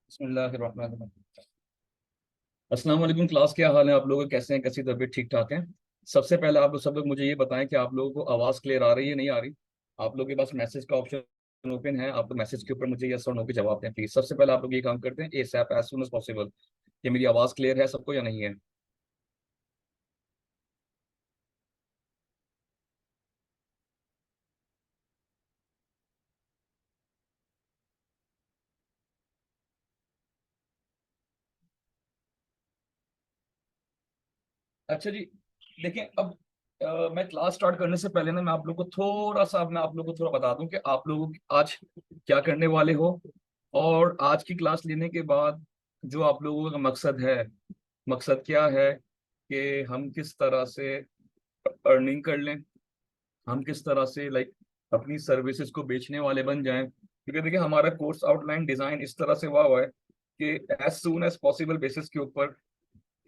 बिस्मिल्लाहिर्रहमानिर्रहीम। अस्सलाम वालेकुम क्लास, क्या हाल है आप लोगों के? कैसे हैं? कैसी तबीयत? ठीक ठाक है? सबसे पहले आप लोग सब लोग मुझे ये बताएं कि आप लोगों को आवाज़ क्लियर आ रही है, नहीं आ रही? आप लोगों के पास मैसेज का ऑप्शन ओपन है? आप लोग मैसेज के ऊपर मुझे यस और नो के जवाब दें प्लीज। सबसे पहले आप लोग ये काम करते हैं ASAP, as soon as possible, कि मेरी आवाज़ क्लियर है सबको या नहीं है। अच्छा जी, देखिए अब मैं क्लास स्टार्ट करने से पहले ना मैं आप लोग को थोड़ा सा, मैं आप लोग को थोड़ा बता दूं कि आप लोग आज क्या करने वाले हो, और आज की क्लास लेने के बाद जो आप लोगों का मकसद है। मकसद क्या है कि हम किस तरह से अर्निंग कर लें, हम किस तरह से अपनी सर्विसेज को बेचने वाले बन जाएं। क्योंकि देखिए हमारा कोर्स आउटलाइन डिजाइन इस तरह से हुआ है कि as soon as possible basis के ऊपर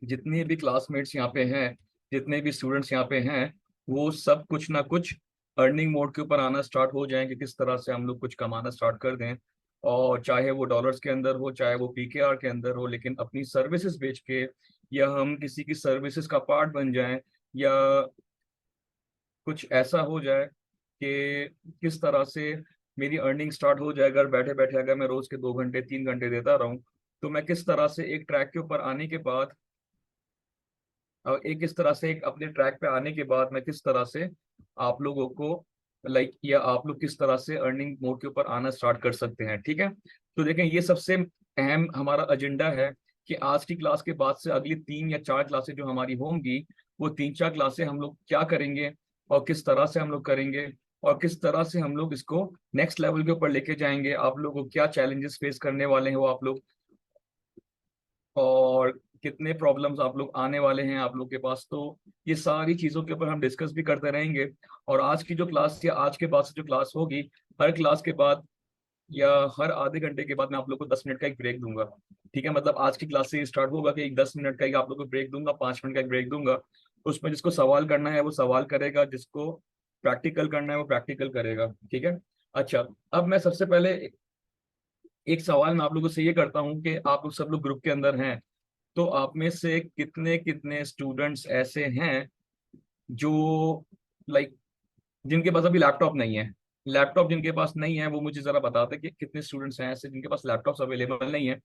जितने भी क्लासमेट्स यहाँ पे हैं, जितने भी स्टूडेंट्स यहाँ पे हैं, वो सब कुछ ना कुछ अर्निंग मोड के ऊपर आना स्टार्ट हो जाएं कि किस तरह से हम लोग कुछ कमाना स्टार्ट कर दें। और चाहे वो डॉलर्स के अंदर हो, चाहे वो पीकेआर के अंदर हो, लेकिन अपनी सर्विसेज बेच के, या हम किसी की सर्विसेज का पार्ट बन जाएं, या कुछ ऐसा हो जाए कि किस तरह से मेरी अर्निंग स्टार्ट हो जाए घर बैठे बैठे। अगर मैं रोज के 2 घंटे 3 घंटे देता रहूं, तो मैं किस तरह से एक ट्रैक के ऊपर आने के बाद, और एक इस तरह से एक अपने ट्रैक पे आने के बाद मैं किस तरह से आप लोगों को या आप लोग किस तरह से अर्निंग मोड के ऊपर आना स्टार्ट कर सकते हैं। ठीक है, तो देखें ये सबसे अहम हमारा एजेंडा है कि आज की क्लास के बाद से अगली 3 या 4 क्लासें जो हमारी होंगी, वो 3 4 क्लासें हम लोग क्या करेंगे और किस तरह से हम लोग करेंगे, और किस तरह से हम लोग इसको नेक्स्ट लेवल के ऊपर लेके जाएंगे। आप लोगों को क्या चैलेंजेस फेस करने वाले हो आप लोग, और कितने प्रॉब्लम्स आप लोग आने वाले हैं आप लोग के पास, तो ये सारी चीज़ों के ऊपर हम डिस्कस भी करते रहेंगे। और आज की जो क्लास या आज के बाद से जो क्लास होगी, हर क्लास के बाद या हर आधे घंटे के बाद मैं आप लोग को 10 मिनट का एक ब्रेक दूंगा। ठीक है, मतलब आज की क्लास से स्टार्ट होगा कि एक 10 मिनट का एक आप लोग को ब्रेक दूंगा, 5 मिनट का एक ब्रेक दूंगा। उसमें जिसको सवाल करना है वो सवाल करेगा, जिसको प्रैक्टिकल करना है वो प्रैक्टिकल करेगा। ठीक है। अच्छा, अब मैं सबसे पहले एक सवाल मैं आप लोगों से ये करता हूँ कि आप लोग सब लोग ग्रुप के अंदर हैं, तो आप में से कितने कितने स्टूडेंट्स ऐसे हैं जो लाइक जिनके पास अभी लैपटॉप नहीं है? लैपटॉप जिनके पास नहीं है वो मुझे जरा बता दें कि कितने स्टूडेंट्स हैं ऐसे जिनके पास लैपटॉप्स अवेलेबल नहीं है।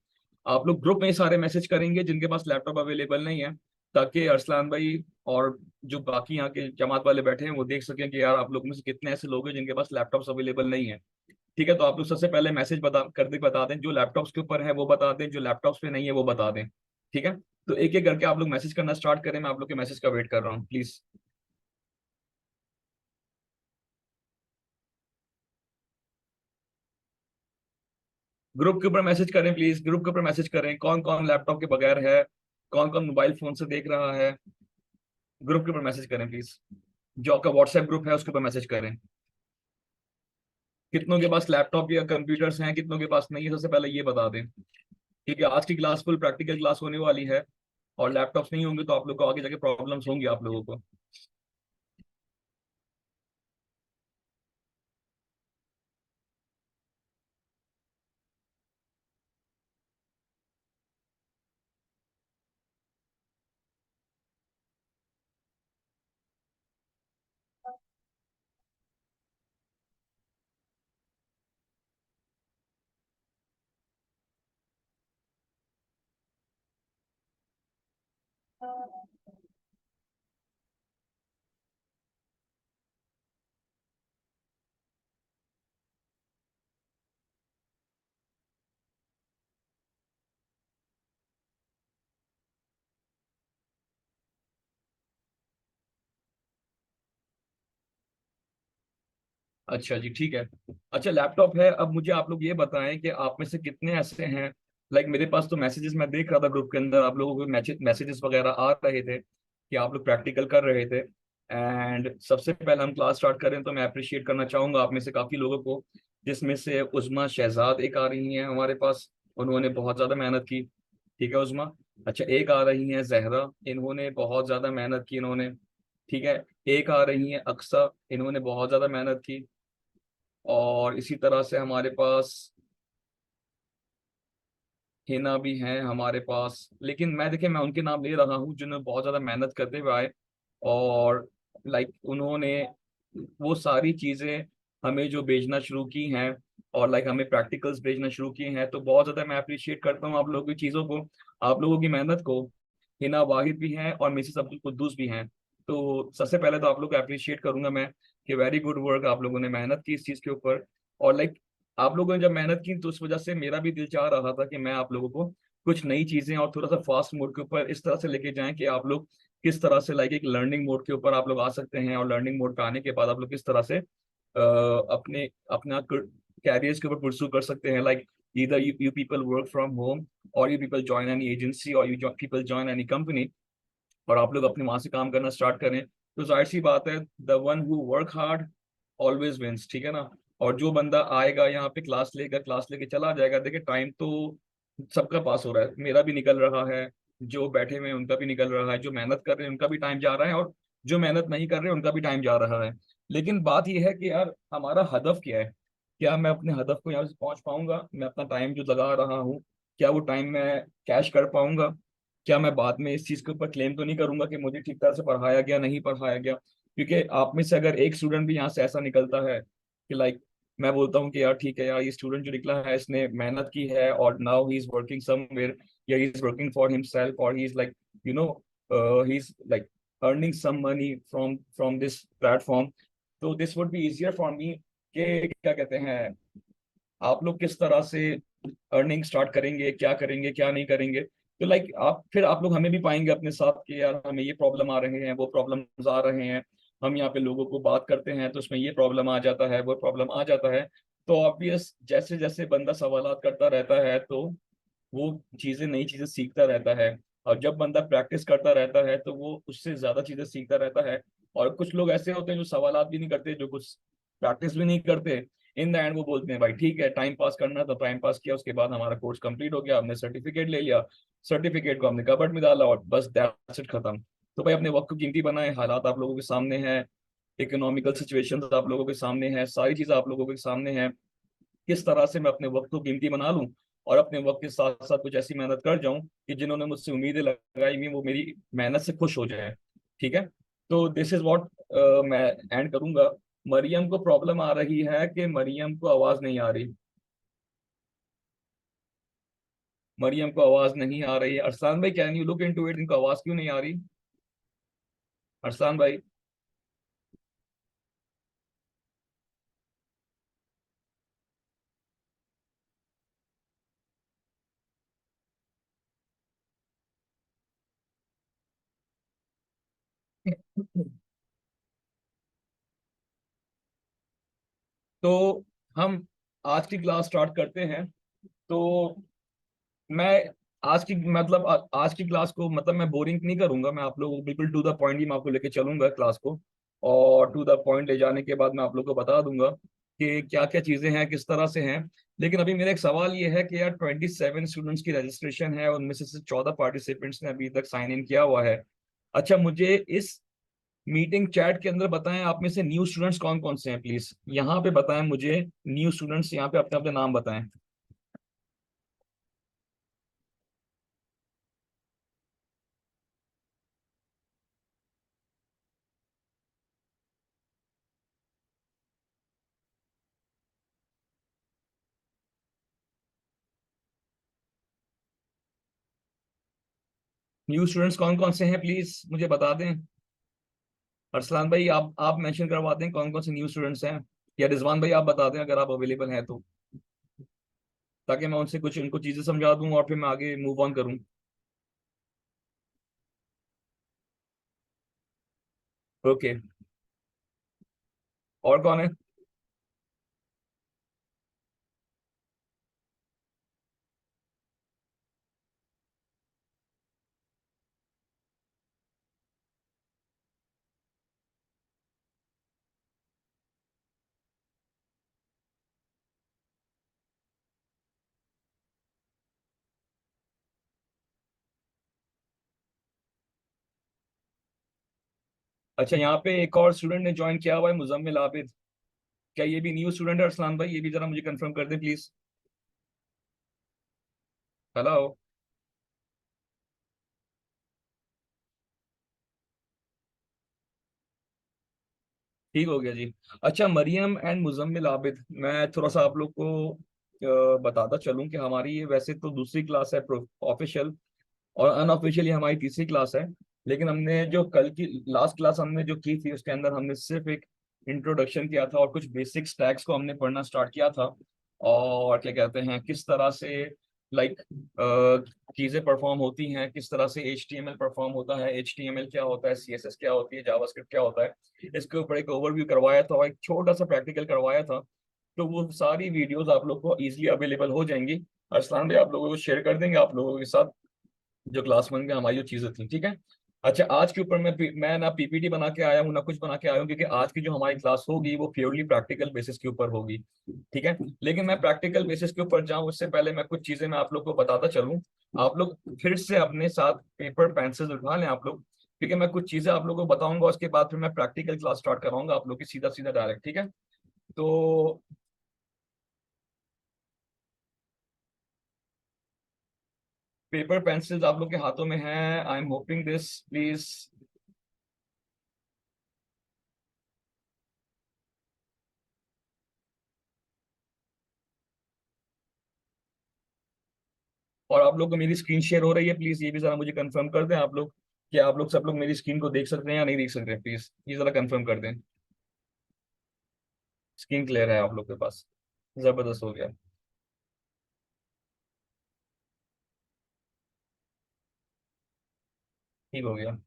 आप लोग ग्रुप में ही सारे मैसेज करेंगे जिनके पास लैपटॉप अवेलेबल नहीं है, ताकि अरसलान भाई और जो बाकी यहाँ के जमात वाले बैठे हैं वो देख सकें कि यार आप लोग में से कितने ऐसे लोग हैं जिनके पास लैपटॉप्स अवेलेबल नहीं है। ठीक है, तो आप लोग सबसे पहले मैसेज बता दें, जो लैपटॉप्स के ऊपर है वो बता दें, जो लैपटॉप्स पे नहीं है वो बता दें। ठीक है, तो एक एक करके आप लोग मैसेज करना स्टार्ट करें, मैं आप लोग के मैसेज का वेट कर रहा हूँ प्लीज। ग्रुप के ऊपर मैसेज करें प्लीज, ग्रुप के ऊपर मैसेज करें, कौन कौन लैपटॉप के बगैर है, कौन कौन मोबाइल फोन से देख रहा है। ग्रुप के ऊपर मैसेज करें प्लीज, जो आपका व्हाट्सएप ग्रुप है उसके ऊपर मैसेज करें। कितनों के पास लैपटॉप या कंप्यूटर्स हैं, कितनों के पास नहीं है, सबसे पहले ये बता दें। ठीक है, आज की क्लास फुल प्रैक्टिकल क्लास होने वाली है, और लैपटॉप्स नहीं होंगे तो आप लोग को आगे जाके प्रॉब्लम्स होंगी आप लोगों को। अच्छा जी, ठीक है। अच्छा, लैपटॉप है, अब मुझे आप लोग ये बताएं कि आप में से कितने ऐसे हैं, मेरे पास तो मैसेजेस मैं देख रहा था ग्रुप के अंदर, आप लोगों को मैसेजेस वगैरह आ रहे थे कि आप लोग प्रैक्टिकल कर रहे थे। एंड सबसे पहले हम क्लास स्टार्ट करें तो मैं अप्रिशिएट करना चाहूंगा आप में से काफी लोगों को, जिसमें से उज़मा शहजाद एक आ रही हैं हमारे पास, उन्होंने बहुत ज्यादा मेहनत की। ठीक है उज़मा। अच्छा, एक आ रही हैं जहरा, इन्होंने बहुत ज्यादा मेहनत की इन्होंने। ठीक है, एक आ रही हैं अक्सा, इन्होंने बहुत ज्यादा मेहनत की। और इसी तरह से हमारे पास हिना भी हैं हमारे पास, लेकिन मैं देखिए मैं उनके नाम ले रहा हूँ जिन्होंने बहुत ज्यादा मेहनत करते हुए आए। और लाइक उन्होंने वो सारी चीजें हमें जो भेजना शुरू की हैं, और लाइक हमें प्रैक्टिकल्स भेजना शुरू किए हैं, तो बहुत ज्यादा मैं अप्रिशिएट करता हूँ आप लोगों की चीजों को, आप लोगों की मेहनत को। हिना वाहिद भी हैं और मिसेस अब्दुल कुद्दूस भी हैं। तो सबसे पहले तो आप लोग को अप्रिशिएट करूंगा मैं कि वेरी गुड वर्क, आप लोगों ने मेहनत की इस चीज के ऊपर। और लाइक आप लोगों ने जब मेहनत की तो उस वजह से मेरा भी दिल चाह रहा था कि मैं आप लोगों को कुछ नई चीजें और थोड़ा सा फास्ट मोड के ऊपर इस तरह से लेके जाएं कि आप लोग किस तरह से लाइक एक लर्निंग मोड के ऊपर आप लोग आ सकते हैं, और लर्निंग मोड पे आने के बाद आप लोग किस तरह से अपने अपना कैरियर्स के ऊपर पुरसू कर सकते हैं। Like either you people work from home, or you people join any agency, or people join any company, और आप लोग अपने वहां से काम करना स्टार्ट करें, तो जाहिर सी बात है the one who work hard always wins, ठीक है ना। और जो बंदा आएगा यहाँ पे क्लास लेकर क्लास लेके चला जाएगा, देखिए टाइम तो सबका पास हो रहा है, मेरा भी निकल रहा है, जो बैठे हुए हैं उनका भी निकल रहा है, जो मेहनत कर रहे हैं उनका भी टाइम जा रहा है, और जो मेहनत नहीं कर रहे उनका भी टाइम जा रहा है। लेकिन बात यह है कि यार हमारा हदफ क्या है, क्या मैं अपने हदफ को यहाँ से पहुंच पाऊंगा, मैं अपना टाइम जो लगा रहा हूँ क्या वो टाइम मैं कैश कर पाऊंगा, क्या मैं बाद में इस चीज के ऊपर क्लेम तो नहीं करूंगा कि मुझे ठीक तरह से पढ़ाया गया नहीं पढ़ाया गया। क्योंकि आप में से अगर एक स्टूडेंट भी यहाँ से ऐसा निकलता है कि लाइक मैं बोलता हूँ कि यार ठीक है यार ये स्टूडेंट जो निकला है इसने मेहनत की है और now he is working somewhere, या he is working for himself, और he is like you know he is like earning some money from this platform, तो this would be easier for me कि क्या कहते हैं आप लोग किस तरह से अर्निंग स्टार्ट करेंगे, क्या करेंगे क्या नहीं करेंगे। तो लाइक आप फिर आप लोग हमें भी पाएंगे अपने साथ कि यार हमें ये प्रॉब्लम आ रहे हैं वो प्रॉब्लम आ रहे हैं, हम यहाँ पे लोगों को बात करते हैं तो उसमें ये प्रॉब्लम आ जाता है वो प्रॉब्लम आ जाता है। तो ऑब्वियस जैसे जैसे बंदा सवालात करता रहता है तो वो चीजें नई चीजें सीखता रहता है, और जब बंदा प्रैक्टिस करता रहता है तो वो उससे ज्यादा चीजें सीखता रहता है। और कुछ लोग ऐसे होते हैं जो सवालात भी नहीं करते, जो कुछ प्रैक्टिस भी नहीं करते, इन द एंड वो बोलते हैं भाई ठीक है टाइम पास करना तो टाइम पास किया, उसके बाद हमारा कोर्स कंप्लीट हो गया, हमने सर्टिफिकेट ले लिया, सर्टिफिकेट को हमने कबर्ड में डाला और बस दैट्स इट खत्म। तो भाई अपने वक्त को कीमती बनाए, हालात आप लोगों के सामने है, इकोनॉमिकल सिचुएशन आप लोगों के सामने है, सारी चीजें आप लोगों के सामने है, किस तरह से मैं अपने वक्त को कीमती बना लूं और अपने वक्त के साथ साथ कुछ ऐसी मेहनत कर जाऊं कि जिन्होंने मुझसे उम्मीदें लगाई हुई वो मेरी मेहनत से खुश हो जाए। ठीक है, तो दिस इज व्हाट मैं एंड करूंगा। मरियम को प्रॉब्लम आ रही है कि मरियम को आवाज नहीं आ रही, मरियम को आवाज नहीं आ रही है। अरसान भाई can you look into it, इनको आवाज क्यों नहीं आ रही, अरसान भाई। तो हम आज की क्लास स्टार्ट करते हैं। तो मैं आज की मतलब आज की क्लास को मतलब मैं बोरिंग नहीं करूंगा, मैं आप लोगों को बिल्कुल टू द पॉइंट ही मैं आपको लेके चलूंगा क्लास को, और टू द पॉइंट ले जाने के बाद मैं आप लोगों को बता दूंगा कि क्या क्या चीजें हैं किस तरह से हैं। लेकिन अभी मेरा एक सवाल ये है कि यार 27 स्टूडेंट्स की रजिस्ट्रेशन है, उनमें से 14 पार्टिसिपेंट्स ने अभी तक साइन इन किया हुआ है। अच्छा मुझे इस मीटिंग चैट के अंदर बताएं आप में से न्यू स्टूडेंट्स कौन कौन से हैं, प्लीज यहाँ पे बताएं मुझे, न्यू स्टूडेंट्स यहाँ पे अपने अपने नाम बताएं। न्यू स्टूडेंट्स कौन कौन से हैं प्लीज मुझे बता दें। अरसलान भाई आप मेंशन करवा दें कौन कौन से न्यू स्टूडेंट्स हैं, या रिजवान भाई आप बता दें अगर आप अवेलेबल हैं तो, ताकि मैं उनसे कुछ उनको चीजें समझा दूं और फिर मैं आगे मूव ऑन करूं। ओके, और कौन है। अच्छा यहाँ पे एक और स्टूडेंट ने ज्वाइन किया हुआ है, मुजम्मिल आबिद, क्या ये भी न्यू स्टूडेंट है अरसलान भाई, ये भी जरा मुझे कंफर्म कर दे प्लीज। हेलो। ठीक हो गया जी। अच्छा, मरियम एंड मुजम्मिल आबिद, मैं थोड़ा सा आप लोग को बताता चलूं कि हमारी ये वैसे तो दूसरी क्लास है ऑफिशियल, और अनऑफिशियली हमारी तीसरी क्लास है। लेकिन हमने जो कल की लास्ट क्लास हमने जो की थी उसके अंदर हमने सिर्फ एक इंट्रोडक्शन किया था और कुछ बेसिक स्टैक्स को हमने पढ़ना स्टार्ट किया था। और क्या कहते हैं, किस तरह से लाइक चीजें परफॉर्म होती हैं, किस तरह से HTML परफॉर्म होता है, HTML क्या होता है, CSS क्या होती है, जावास्क्रिप्ट क्या होता है, इसके ऊपर एक ओवरव्यू करवाया था और एक छोटा सा प्रैक्टिकल करवाया था। तो वो सारी वीडियोस आप लोग को इजीली अवेलेबल हो जाएंगी। अरसलान भाई आप लोगों को शेयर कर देंगे आप लोगों के साथ जो क्लास वन में हमारी जो चीजें थी, ठीक है। अच्छा, आज के ऊपर मैं ना PPT बना के आया हूँ ना कुछ बना के आया हूँ, क्योंकि आज की जो हमारी क्लास होगी वो प्योरली प्रैक्टिकल बेसिस के ऊपर होगी, ठीक है। लेकिन मैं प्रैक्टिकल बेसिस के ऊपर जाऊँ उससे पहले मैं कुछ चीजें मैं आप लोग को बताता चलूँ। आप लोग फिर से अपने साथ पेपर पेंसिल उठा लें आप लोग, क्योंकि मैं कुछ चीजें आप लोगों को बताऊंगा, उसके बाद फिर मैं प्रैक्टिकल क्लास स्टार्ट कराऊंगा आप लोग की सीधा सीधा डायरेक्ट, ठीक है। तो पेपर पेंसिल्स आप लोग के हाथों में है, I am hoping this please. और आप लोग को मेरी स्क्रीन शेयर हो रही है, प्लीज ये भी जरा मुझे कंफर्म कर दें आप लोग कि आप लोग सब लोग मेरी स्क्रीन को देख सकते हैं या नहीं देख सकते हैं, प्लीज ये जरा कंफर्म कर दें। स्क्रीन क्लियर है आप लोग के पास? जबरदस्त हो गया। ठीक हो गया।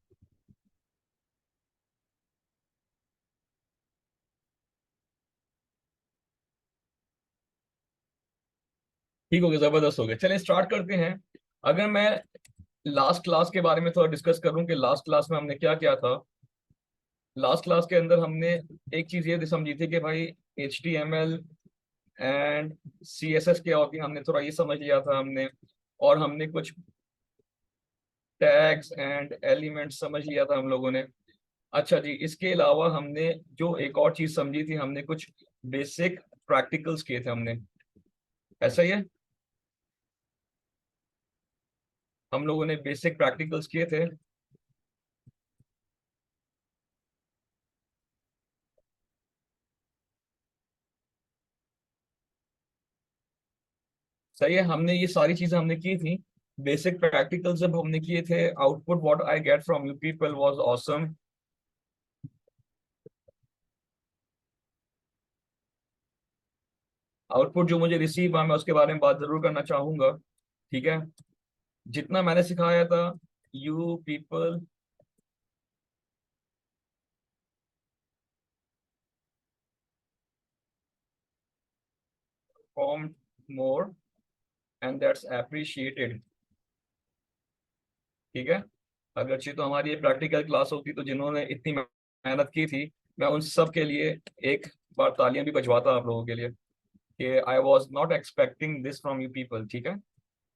ठीक हो गया, जबरदस्त हो गया। चलिए स्टार्ट करते हैं। अगर मैं लास्ट क्लास के बारे में थोड़ा डिस्कस करूं कि लास्ट क्लास में हमने क्या किया था। लास्ट क्लास के अंदर हमने एक चीज ये समझी थी कि भाई HTML एंड CSS क्या होती है, हमने थोड़ा ये समझ लिया था हमने। और हमने कुछ टैग्स एंड एलिमेंट्स समझ लिया था हम लोगों ने। अच्छा जी, इसके अलावा हमने जो एक और चीज समझी थी, हमने कुछ बेसिक प्रैक्टिकल्स किए थे हमने, ऐसा ही है। हम लोगों ने बेसिक प्रैक्टिकल्स किए थे। सही है, हमने ये सारी चीजें हमने की थी। बेसिक प्रैक्टिकल्स जब हमने किए थे, output what I get from you people was awesome. Output जो मुझे रिसीव हुआ मैं उसके बारे में बात जरूर करना चाहूंगा, ठीक है। जितना मैंने सिखाया था, you people perform more and that's appreciated, ठीक है। अगरचे तो हमारी ये प्रैक्टिकल क्लास होती तो जिन्होंने इतनी मेहनत की थी, मैं उन सब के लिए एक बार तालियां भी बजवाता आप लोगों के लिए कि I was not expecting this from you people, ठीक है।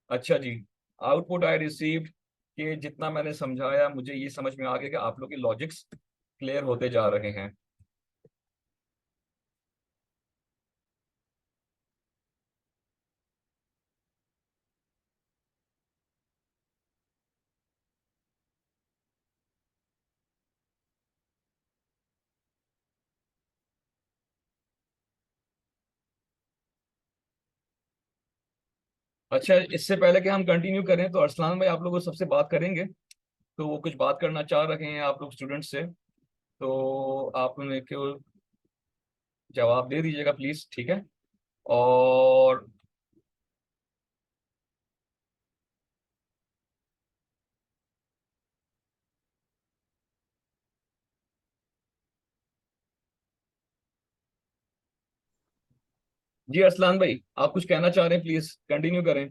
अच्छा जी, आउटपुट आई रिसीव्ड कि जितना मैंने समझाया मुझे ये समझ में आ गया कि आप लोग के लॉजिक्स क्लियर होते जा रहे हैं। अच्छा, इससे पहले कि हम कंटिन्यू करें तो अरसलान भाई आप लोगों को सबसे बात करेंगे, तो वो कुछ बात करना चाह रहे हैं आप लोग स्टूडेंट्स से, तो आप उन्हें केवल जवाब दे दीजिएगा प्लीज, ठीक है। और जी अरसलान भाई आप कुछ कहना चाह रहे हैं, प्लीज कंटिन्यू करें।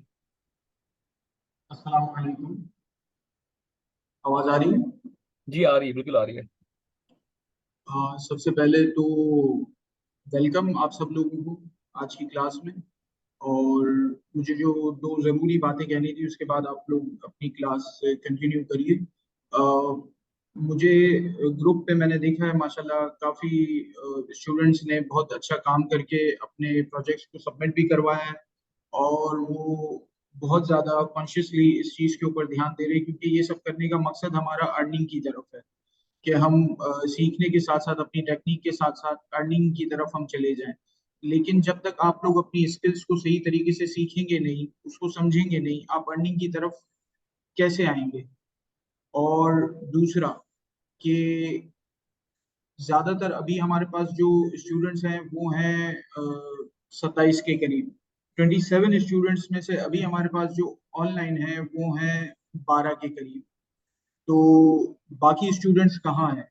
अस्सलाम वालेकुम। आवाज आ रही है? जी आ रही है, बिल्कुल आ रही है। सबसे पहले तो वेलकम आप सब लोगों को आज की क्लास में। और मुझे जो दो ज़रूरी बातें कहनी थी उसके बाद आप लोग अपनी क्लास कंटिन्यू करिए। मुझे ग्रुप पे मैंने देखा है माशाल्लाह काफ़ी स्टूडेंट्स ने बहुत अच्छा काम करके अपने प्रोजेक्ट्स को सबमिट भी करवाया है। और वो बहुत ज्यादा कॉन्शियसली इस चीज के ऊपर ध्यान दे रहे हैं, क्योंकि ये सब करने का मकसद हमारा अर्निंग की तरफ है, कि हम सीखने के साथ साथ अपनी टेक्निक के साथ साथ अर्निंग की तरफ हम चले जाएं। लेकिन जब तक आप लोग अपनी स्किल्स को सही तरीके से सीखेंगे नहीं, उसको समझेंगे नहीं, आप अर्निंग की तरफ कैसे आएंगे। और दूसरा कि ज्यादातर अभी हमारे पास जो स्टूडेंट्स हैं वो हैं 27 के करीब। 27 स्टूडेंट्स में से अभी हमारे पास जो ऑनलाइन है वो हैं 12 के करीब। तो बाकी स्टूडेंट्स कहाँ हैं,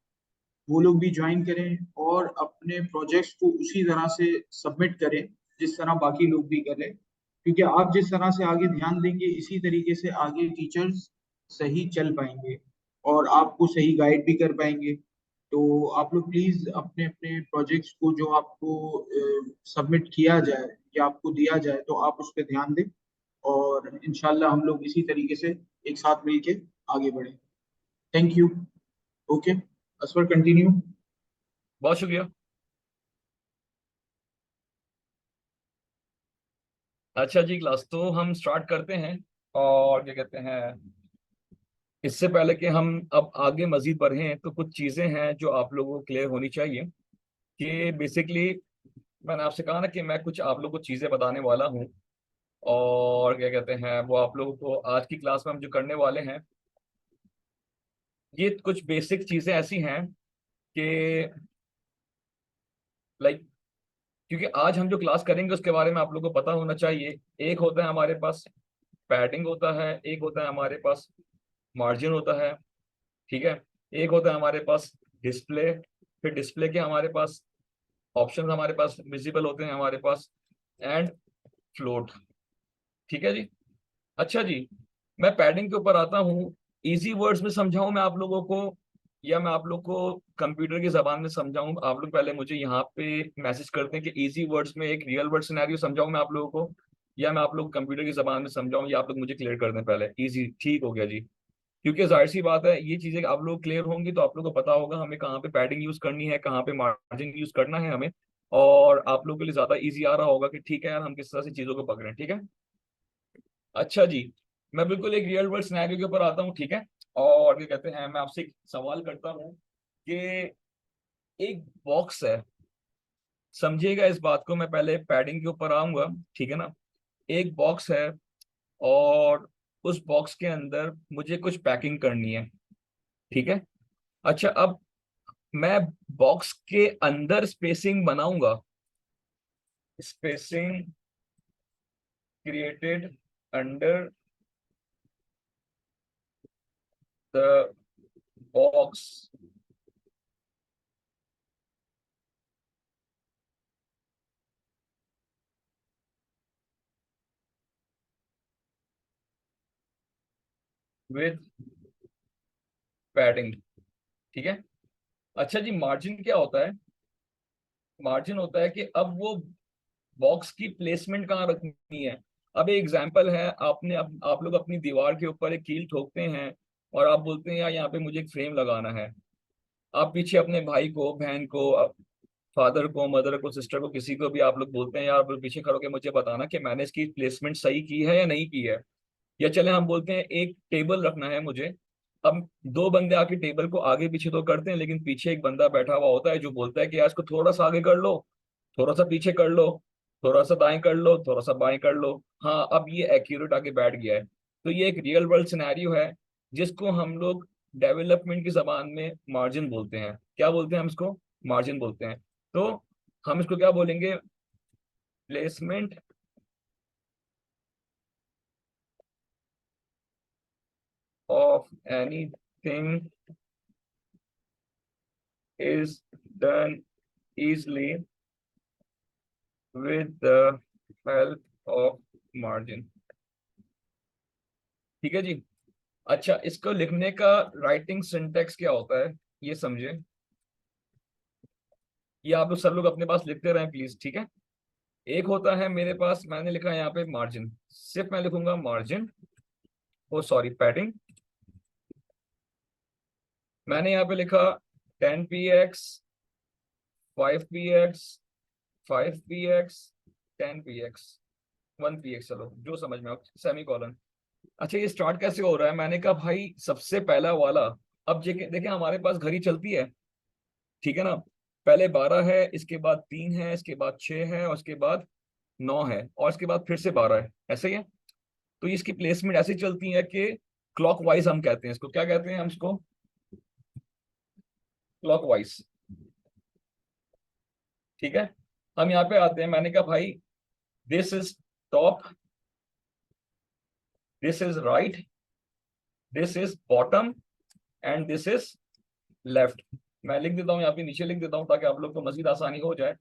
वो लोग भी ज्वाइन करें और अपने प्रोजेक्ट्स को उसी तरह से सबमिट करें जिस तरह बाकी लोग भी कर रहे हैं। क्योंकि आप जिस तरह से आगे ध्यान देंगे, इसी तरीके से आगे टीचर्स सही चल पाएंगे और आपको सही गाइड भी कर पाएंगे। तो आप लोग प्लीज अपने अपने प्रोजेक्ट्स को जो आपको सबमिट किया जाए या आपको दिया जाए तो आप उस पर ध्यान दें, और इंशाल्लाह हम लोग इसी तरीके से एक साथ मिलके आगे बढ़ें। Thank you. Okay, Asfar continue. बहुत शुक्रिया। अच्छा जी क्लास, तो हम स्टार्ट करते हैं। और क्या कहते हैं, इससे पहले कि हम अब आगे मजीद बढ़ें तो कुछ चीज़ें हैं जो आप लोगों को क्लियर होनी चाहिए। कि बेसिकली मैंने आपसे कहा ना कि मैं कुछ आप लोगों को चीज़ें बताने वाला हूँ। और क्या कहते हैं, वो आप लोगों को आज की क्लास में हम जो करने वाले हैं, ये कुछ बेसिक चीज़ें ऐसी हैं कि लाइक, क्योंकि आज हम जो क्लास करेंगे उसके बारे में आप लोगों को पता होना चाहिए। एक होता है हमारे पास पैडिंग होता है, एक होता है हमारे पास मार्जिन होता है, ठीक है। एक होता है हमारे पास डिस्प्ले, फिर डिस्प्ले के हमारे पास ऑप्शन हमारे पास विजिबल होते हैं हमारे पास, एंड फ्लोट, ठीक है जी। अच्छा जी, मैं पैडिंग के ऊपर आता हूँ। इजी वर्ड्स में समझाऊं मैं आप लोगों को, या मैं आप लोग को कंप्यूटर की जबान में समझाऊं? आप लोग पहले मुझे यहाँ पे मैसेज करते हैं कि इजी वर्ड्स में एक रियल वर्ड सिनेरियो समझाऊं मैं आप लोगों को, या मैं आप लोग कंप्यूटर की जबान में समझाऊं, या आप लोग मुझे क्लियर कर दें पहले। इजी, ठीक हो गया जी। क्योंकि जाहिर सी बात है, ये चीजें आप लोग क्लियर होंगी तो आप लोग को पता होगा हमें कहाँ पे पैडिंग यूज करनी है, कहाँ पे मार्जिन यूज करना है हमें। और आप लोगों के लिए ज्यादा इजी आ रहा होगा कि ठीक है यार, हम किस तरह से चीजों को पकड़ें, ठीक है। अच्छा जी, मैं बिल्कुल एक रियल वर्ल्ड सिनेरियो के ऊपर आता हूँ, ठीक है। और क्या कहते हैं, मैं आपसे एक सवाल करता हूँ कि एक बॉक्स है, समझिएगा इस बात को, मैं पहले पैडिंग के ऊपर आऊंगा, ठीक है ना। एक बॉक्स है, और उस बॉक्स के अंदर मुझे कुछ पैकिंग करनी है, ठीक है। अच्छा, अब मैं बॉक्स के अंदर स्पेसिंग बनाऊंगा, spacing created under the box with padding, ठीक है। अच्छा जी, मार्जिन क्या होता है? मार्जिन होता है कि अब वो बॉक्स की प्लेसमेंट कहाँ रखनी है। अब एक एग्जांपल है, आपने अब आप लोग अपनी दीवार के ऊपर एक कील ठोकते हैं और आप बोलते हैं यार यहाँ पे मुझे एक फ्रेम लगाना है। आप पीछे अपने भाई को, बहन को, फादर को, मदर को, सिस्टर को, किसी को भी आप लोग बोलते हैं यार पीछे खड़ो के मुझे बताना कि मैंने इसकी प्लेसमेंट सही की है या नहीं की है। या चले हम बोलते हैं एक टेबल रखना है मुझे। अब दो बंदे आके टेबल को आगे पीछे तो करते हैं, लेकिन पीछे एक बंदा बैठा हुआ होता है जो बोलता है कि यार इसको थोड़ा सा आगे कर लो, थोड़ा सा पीछे कर लो, थोड़ा सा दाएं कर लो, थोड़ा सा बाएं कर लो। हाँ, अब ये एक्यूरेट आके बैठ गया है। तो ये एक रियल वर्ल्ड सिनेरियो है, जिसको हम लोग डेवलपमेंट की जबान में मार्जिन बोलते हैं। क्या बोलते हैं हम इसको? मार्जिन बोलते हैं। तो हम इसको क्या बोलेंगे? Placement of anything is done easily with the help of margin, ठीक है जी। अच्छा, इसको लिखने का राइटिंग सिंटेक्स क्या होता है, ये समझे। ये आप लोग सब लोग अपने पास लिखते रहें प्लीज, ठीक है। एक होता है मेरे पास, मैंने लिखा है यहाँ पे मार्जिन, सिर्फ मैं लिखूंगा मार्जिन, ओ सॉरी पैडिंग। मैंने यहाँ पे लिखा 10 px, 5 px, 5 px, 10 px, one P x, चलो जो समझ में, सेमी कॉलन। अच्छा ये स्टार्ट कैसे हो रहा है? मैंने कहा भाई सबसे पहला वाला, अब देखें हमारे पास घड़ी चलती है, ठीक है ना। पहले 12 है, इसके बाद 3 है, इसके बाद 6 है, और इसके बाद 9 है, और इसके बाद फिर से 12 है, ऐसे ही है। तो इसकी प्लेसमेंट ऐसी चलती है कि क्लॉक वाइज हम कहते हैं इसको, क्या कहते हैं हम इसको? क्लॉक वाइज, ठीक है। हम यहाँ पे आते हैं, मैंने कहा भाई this is top, this is right, this is bottom, and this is left. मैं लिख देता हूँ यहाँ पे, नीचे लिख देता हूँ ताकि आप लोग को मजीद आसानी हो जाए।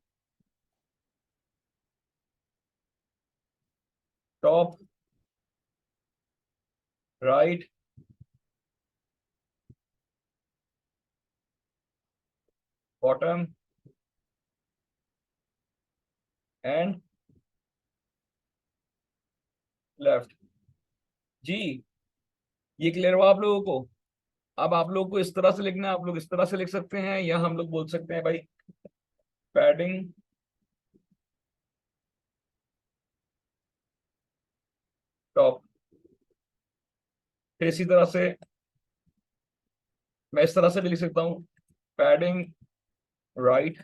Top, right, bottom, and left. जी, ये क्लियर हुआ आप लोगों को? अब आप लोग को इस तरह से लिखना है, आप लोग इस तरह से लिख सकते हैं, या हम लोग बोल सकते हैं भाई पैडिंग टॉप। फिर इसी तरह से मैं इस तरह से भी लिख सकता हूँ, पैडिंग राइट,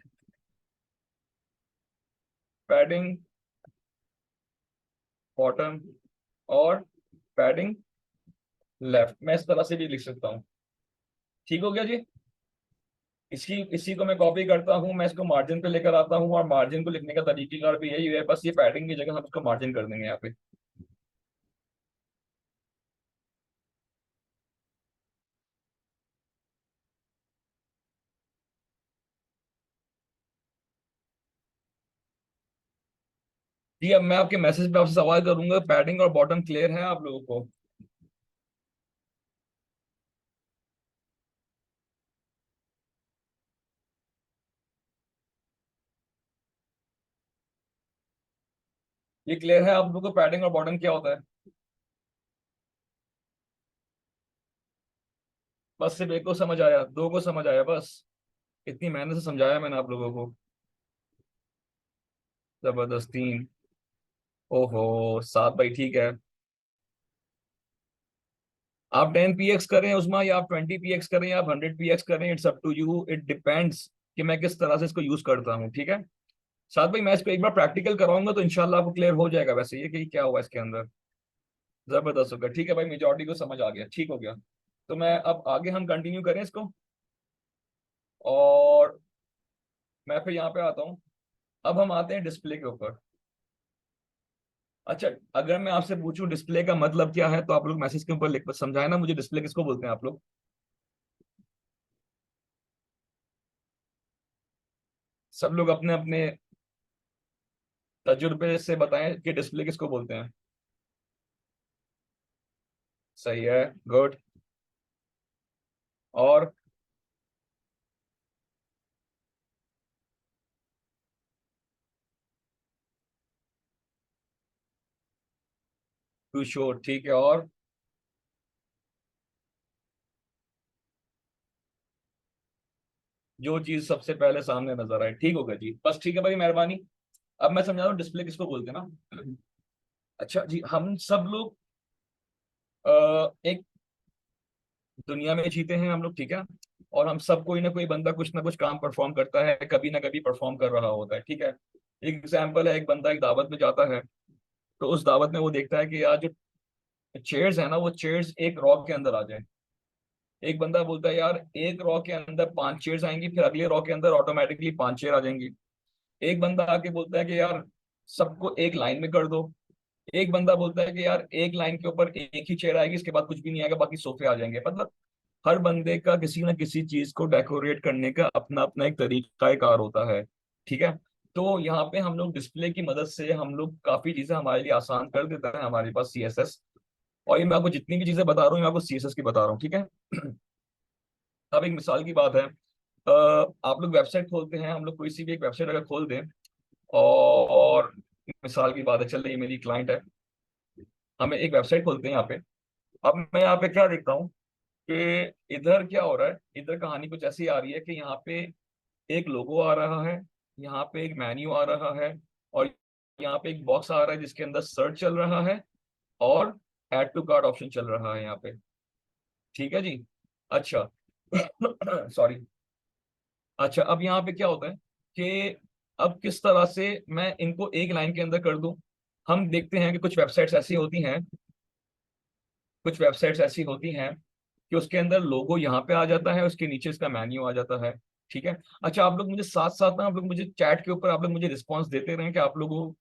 पैडिंग बॉटम, और पैडिंग लेफ्ट। मैं इस तरह से भी लिख सकता हूँ। ठीक हो गया जी। इसी इसी को मैं कॉपी करता हूँ, मैं इसको मार्जिन पे लेकर आता हूँ, और मार्जिन को लिखने का तरीकेकार भी यही है, बस ये पैडिंग की जगह हम इसको मार्जिन कर देंगे यहाँ पे। जी, अब मैं आपके मैसेज पे आपसे सवाल करूंगा, पैडिंग और बॉटम क्लियर है आप लोगों को? ये क्लियर है आप लोगों को पैडिंग और बॉटम क्या होता है? बस सिर्फ एक को समझ आया, दो को समझ आया बस? इतनी मेहनत से समझाया मैंने आप लोगों को। जबरदस्त, 3। ओहो, 7 भाई, ठीक है। आप 10 px करें उसमें, या आप 20 px करें, या आप 100 px करें, it's up to you, it depends कि मैं किस तरह से इसको यूज करता हूँ, ठीक है। साथ भाई मैं इसको एक बार प्रैक्टिकल कराऊंगा तो इंशाल्लाह आपको क्लियर हो जाएगा वैसे ये कि क्या हुआ इसके अंदर। जबरदस्त होगा, ठीक है भाई, मेजॉरिटी को समझ आ गया, ठीक हो गया। तो मैं अब आगे हम कंटिन्यू करें इसको, और मैं फिर यहाँ पे आता हूँ। अब हम आते हैं डिस्प्ले के ऊपर। अच्छा, अगर मैं आपसे पूछूं डिस्प्ले का मतलब क्या है, तो आप लोग मैसेज के ऊपर लिख समझाए ना मुझे, डिस्प्ले किसको बोलते हैं आप लोग? सब लोग अपने अपने तजुर्बे से बताएं कि डिस्प्ले किसको बोलते हैं। सही है, गुड। और टू शो, ठीक है। और जो चीज सबसे पहले सामने नजर आए, ठीक होगा जी, बस ठीक है भाई, मेहरबानी। अब मैं समझा रहा हूँ डिस्प्ले किसको बोलते हैं ना। अच्छा जी, हम सब लोग एक दुनिया में जीते हैं हम लोग, ठीक है। और हम सब, कोई ना कोई बंदा कुछ ना कुछ काम परफॉर्म करता है, कभी ना कभी परफॉर्म कर रहा होता है, ठीक है। एक एग्जाम्पल है, एक बंदा एक दावत में जाता है, तो उस दावत में वो देखता है कि यार जो चेयर्स है ना, वो चेयर्स एक रॉ के अंदर आ जाए। एक बंदा बोलता है यार एक रॉ के अंदर 5 चेयर्स आएंगी, फिर अगले रॉ के अंदर ऑटोमेटिकली 5 चेयर आ जाएंगी। एक बंदा आके बोलता है कि यार सबको एक लाइन में कर दो। एक बंदा बोलता है कि यार एक लाइन के ऊपर एक ही चेयर आएगी, इसके बाद कुछ भी नहीं आएगा, बाकी सोफे आ जाएंगे। मतलब हर बंदे का किसी ना किसी चीज को डेकोरेट करने का अपना अपना एक तरीका कार होता है, ठीक है। तो यहाँ पे हम लोग डिस्प्ले की मदद से हम लोग काफी चीजें हमारे लिए आसान कर देता है हमारे पास सीएसएस। और ये मैं आपको जितनी भी चीजें बता रहा हूँ, मैं आपको सीएसएस की बता रहा हूँ, ठीक है। अब एक मिसाल की बात है, आप लोग वेबसाइट खोलते हैं, हम लोग कोई सी भी एक वेबसाइट अगर खोल दें, और मिसाल की बात है, चल रही मेरी क्लाइंट है, हमें एक वेबसाइट खोलते हैं यहाँ पे। अब मैं यहाँ पे क्या देखता हूँ कि इधर क्या हो रहा है, इधर कहानी कुछ ऐसी आ रही है कि यहाँ पे एक लोगो आ रहा है, यहाँ पे एक मेन्यू आ रहा है, और यहाँ पे एक बॉक्स आ रहा है जिसके अंदर सर्च चल रहा है और ऐड टू कार्ट ऑप्शन चल रहा है यहाँ पे। ठीक है जी। अच्छा सॉरी। अच्छा, अब यहाँ पे क्या होता है कि अब किस तरह से मैं इनको एक लाइन के अंदर कर दूं। हम देखते हैं कि कुछ वेबसाइट्स ऐसी होती हैं कि उसके अंदर लोगो यहाँ पे आ जाता है, उसके नीचे इसका मेन्यू आ जाता है। ठीक है। अच्छा, आप लोग मुझे साथ साथ ना, आप लोग मुझे चैट के ऊपर आप लोग मुझे रिस्पॉन्स देते रहें कि आप लोगों को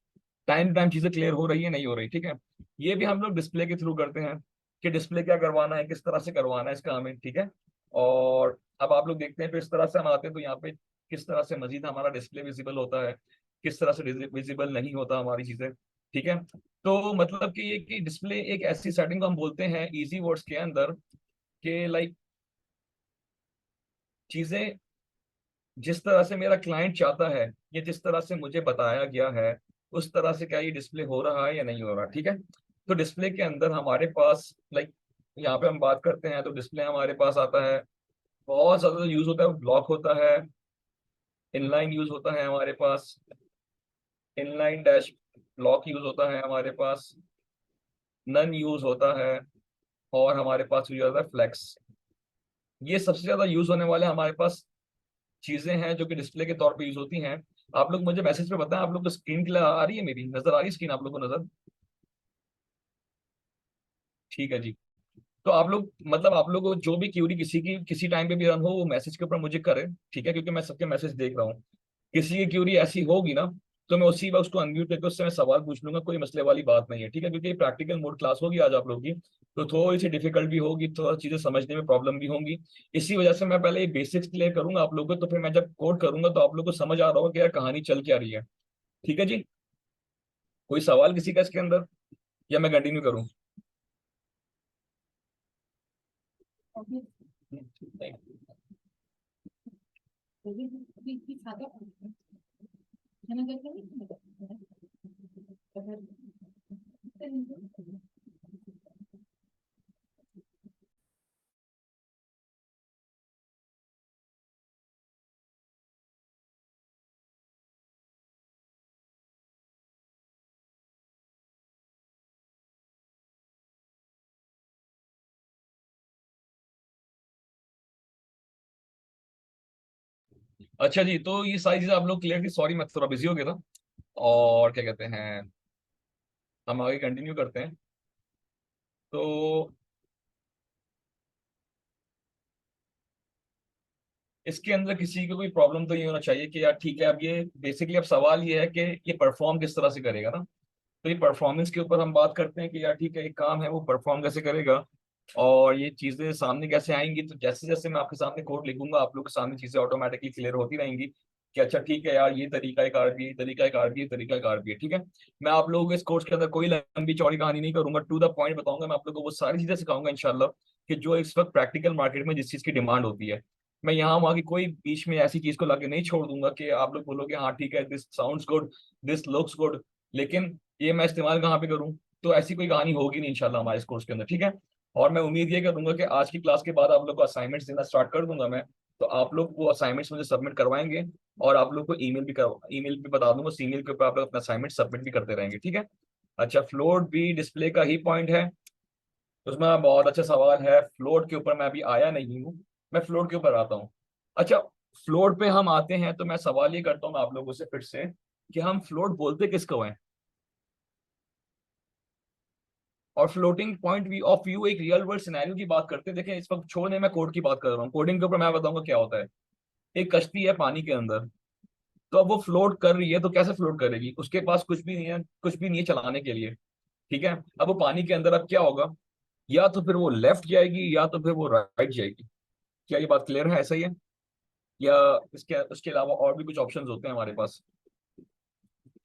टाइम टाइम चीजें क्लियर हो रही है नहीं हो रही। ठीक है। ये भी हम लोग डिस्प्ले के थ्रू करते हैं कि डिस्प्ले क्या करवाना है, किस तरह से करवाना है इसका हमें। ठीक है। और अब आप लोग देखते हैं फिर इस तरह से हम आते हैं तो यहाँ पे किस तरह से मजीद हमारा डिस्प्ले विजिबल होता है, किस तरह से विजिबल नहीं होता हमारी चीजें। ठीक है। तो मतलब कि ये कि डिस्प्ले एक ऐसी सेटिंग को हम बोलते हैं इजी वर्ड्स के अंदर कि लाइक चीजें जिस तरह से मेरा क्लाइंट चाहता है या जिस तरह से मुझे बताया गया है उस तरह से क्या ये डिस्प्ले हो रहा है या नहीं हो रहा। ठीक है। तो डिस्प्ले के अंदर हमारे पास लाइक यहाँ पे हम बात करते हैं तो डिस्प्ले हमारे पास आता है, बहुत ज्यादा यूज होता है, ब्लॉक होता है, इनलाइन यूज होता है हमारे पास, इनलाइन डैश ब्लॉक यूज होता है हमारे पास, नन यूज होता है, और हमारे पास यूज होता है फ्लेक्स। ये सबसे ज्यादा यूज होने वाले हमारे पास चीजें हैं जो कि डिस्प्ले के तौर पे यूज होती हैं। आप लोग मुझे मैसेज पे बताएं, आप लोग को स्क्रीन क्लियर आ रही है, मेरी नजर आ रही है स्क्रीन आप लोग को नजर? ठीक है जी। तो आप लोग मतलब आप लोग को जो भी क्यूरी किसी की किसी टाइम पे भी रन हो वो मैसेज के ऊपर मुझे करे। ठीक है, क्योंकि मैं सबके मैसेज देख रहा हूँ। किसी की क्यूरी ऐसी होगी ना तो मैं उसी वक्त उसको अनम्यूट करके उससे मैं सवाल पूछ लूंगा, कोई मसले वाली बात नहीं है। ठीक है, क्योंकि प्रैक्टिकल मोड क्लास होगी आज आप लोग की, तो थोड़ी सी डिफिकल्ट भी होगी, थोड़ा चीजें समझने में प्रॉब्लम भी होंगी। इसी वजह से मैं पहले ये बेसिक्स क्लियर करूंगा आप लोगों को, तो फिर मैं जब कोड करूंगा तो आप लोग को समझ आ रहा होगा कि यार कहानी चल क्या रही है। ठीक है जी। कोई सवाल किसी का इसके अंदर, या मैं कंटिन्यू करूं? नहीं। अच्छा जी, तो ये सारी चीजें आप लोग क्लियर थी। सॉरी मैं थोड़ा बिजी हो गया था। और क्या कहते हैं, हम आगे कंटिन्यू करते हैं। तो इसके अंदर किसी को कोई प्रॉब्लम तो नहीं होना चाहिए कि यार ठीक है, अब ये बेसिकली अब सवाल ये है कि ये परफॉर्म किस तरह से करेगा ना। तो ये परफॉर्मेंस के ऊपर हम बात करते हैं कि यार ठीक है, एक काम है वो परफॉर्म कैसे करेगा और ये चीजें सामने कैसे आएंगी। तो जैसे जैसे मैं आपके सामने कोड लिखूंगा आप लोग के सामने चीजें ऑटोमेटिकली क्लियर होती रहेंगी कि अच्छा ठीक है यार, ये तरीका एक कार भी है, ये तरीका एक कार भी है, ये तरीका एक कार भी है। ठीक है। मैं आप लोगों को इस कोर्स के अंदर कोई लंबी चौड़ी कहानी नहीं करूंगा, टू द पॉइंट बताऊंगा। मैं आप लोगों को वो सारी चीजें सिखाऊंगा इंशाल्लाह कि जो इस वक्त प्रैक्टिकल मार्केट में जिस चीज की डिमांड होती है। मैं यहाँ वहाँ की कोई बीच में ऐसी चीज को लाके नहीं छोड़ दूंगा कि आप लोग बोलोगे हाँ ठीक है, this sounds good, this looks good, लेकिन ये मैं इस्तेमाल कहाँ पे करूँ। तो ऐसी कोई कहानी होगी नहीं इंशाल्लाह हमारे इस कोर्स के अंदर। ठीक है। और मैं उम्मीद ये करूंगा कि आज की क्लास के बाद आप लोग को असाइनमेंट्स देना स्टार्ट कर दूंगा मैं। तो आप लोग वो असाइनमेंट्स मुझे सबमिट करवाएंगे और आप लोग को ईमेल पे बता दूंगा, उस ईमेल के ऊपर आप लोग अपना असाइनमेंट सबमिट भी करते रहेंगे। ठीक है। अच्छा, फ्लोट भी डिस्प्ले का ही पॉइंट है। उसमें बहुत अच्छा सवाल है, फ्लोट के ऊपर मैं अभी आया नहीं हूँ, मैं फ्लोट के ऊपर आता हूँ। अच्छा, फ्लोट पे हम आते हैं तो मैं सवाल ये करता हूँ आप लोगों से फिर से कि हम फ्लोट बोलते किसको हैं। और floating point we of view एक रियल वर्ल्ड सिनेरियो की बात करते हैं। देखें इस वक्त छोड़ने मैं कोड की बात कर रहा हूँ, कोडिंग के ऊपर मैं बताऊंगा क्या होता है। एक कश्ती है पानी के अंदर, तो अब वो फ्लोट कर रही है तो कैसे फ्लोट करेगी, उसके पास कुछ भी नहीं है, कुछ भी नहीं है चलाने के लिए। ठीक है। अब वो पानी के अंदर अब क्या होगा, या तो फिर वो लेफ्ट जाएगी या तो फिर वो राइट जाएगी। क्या ये बात क्लियर है, ऐसा ही है? या इसके उसके अलावा और भी कुछ ऑप्शंस होते हैं हमारे पास।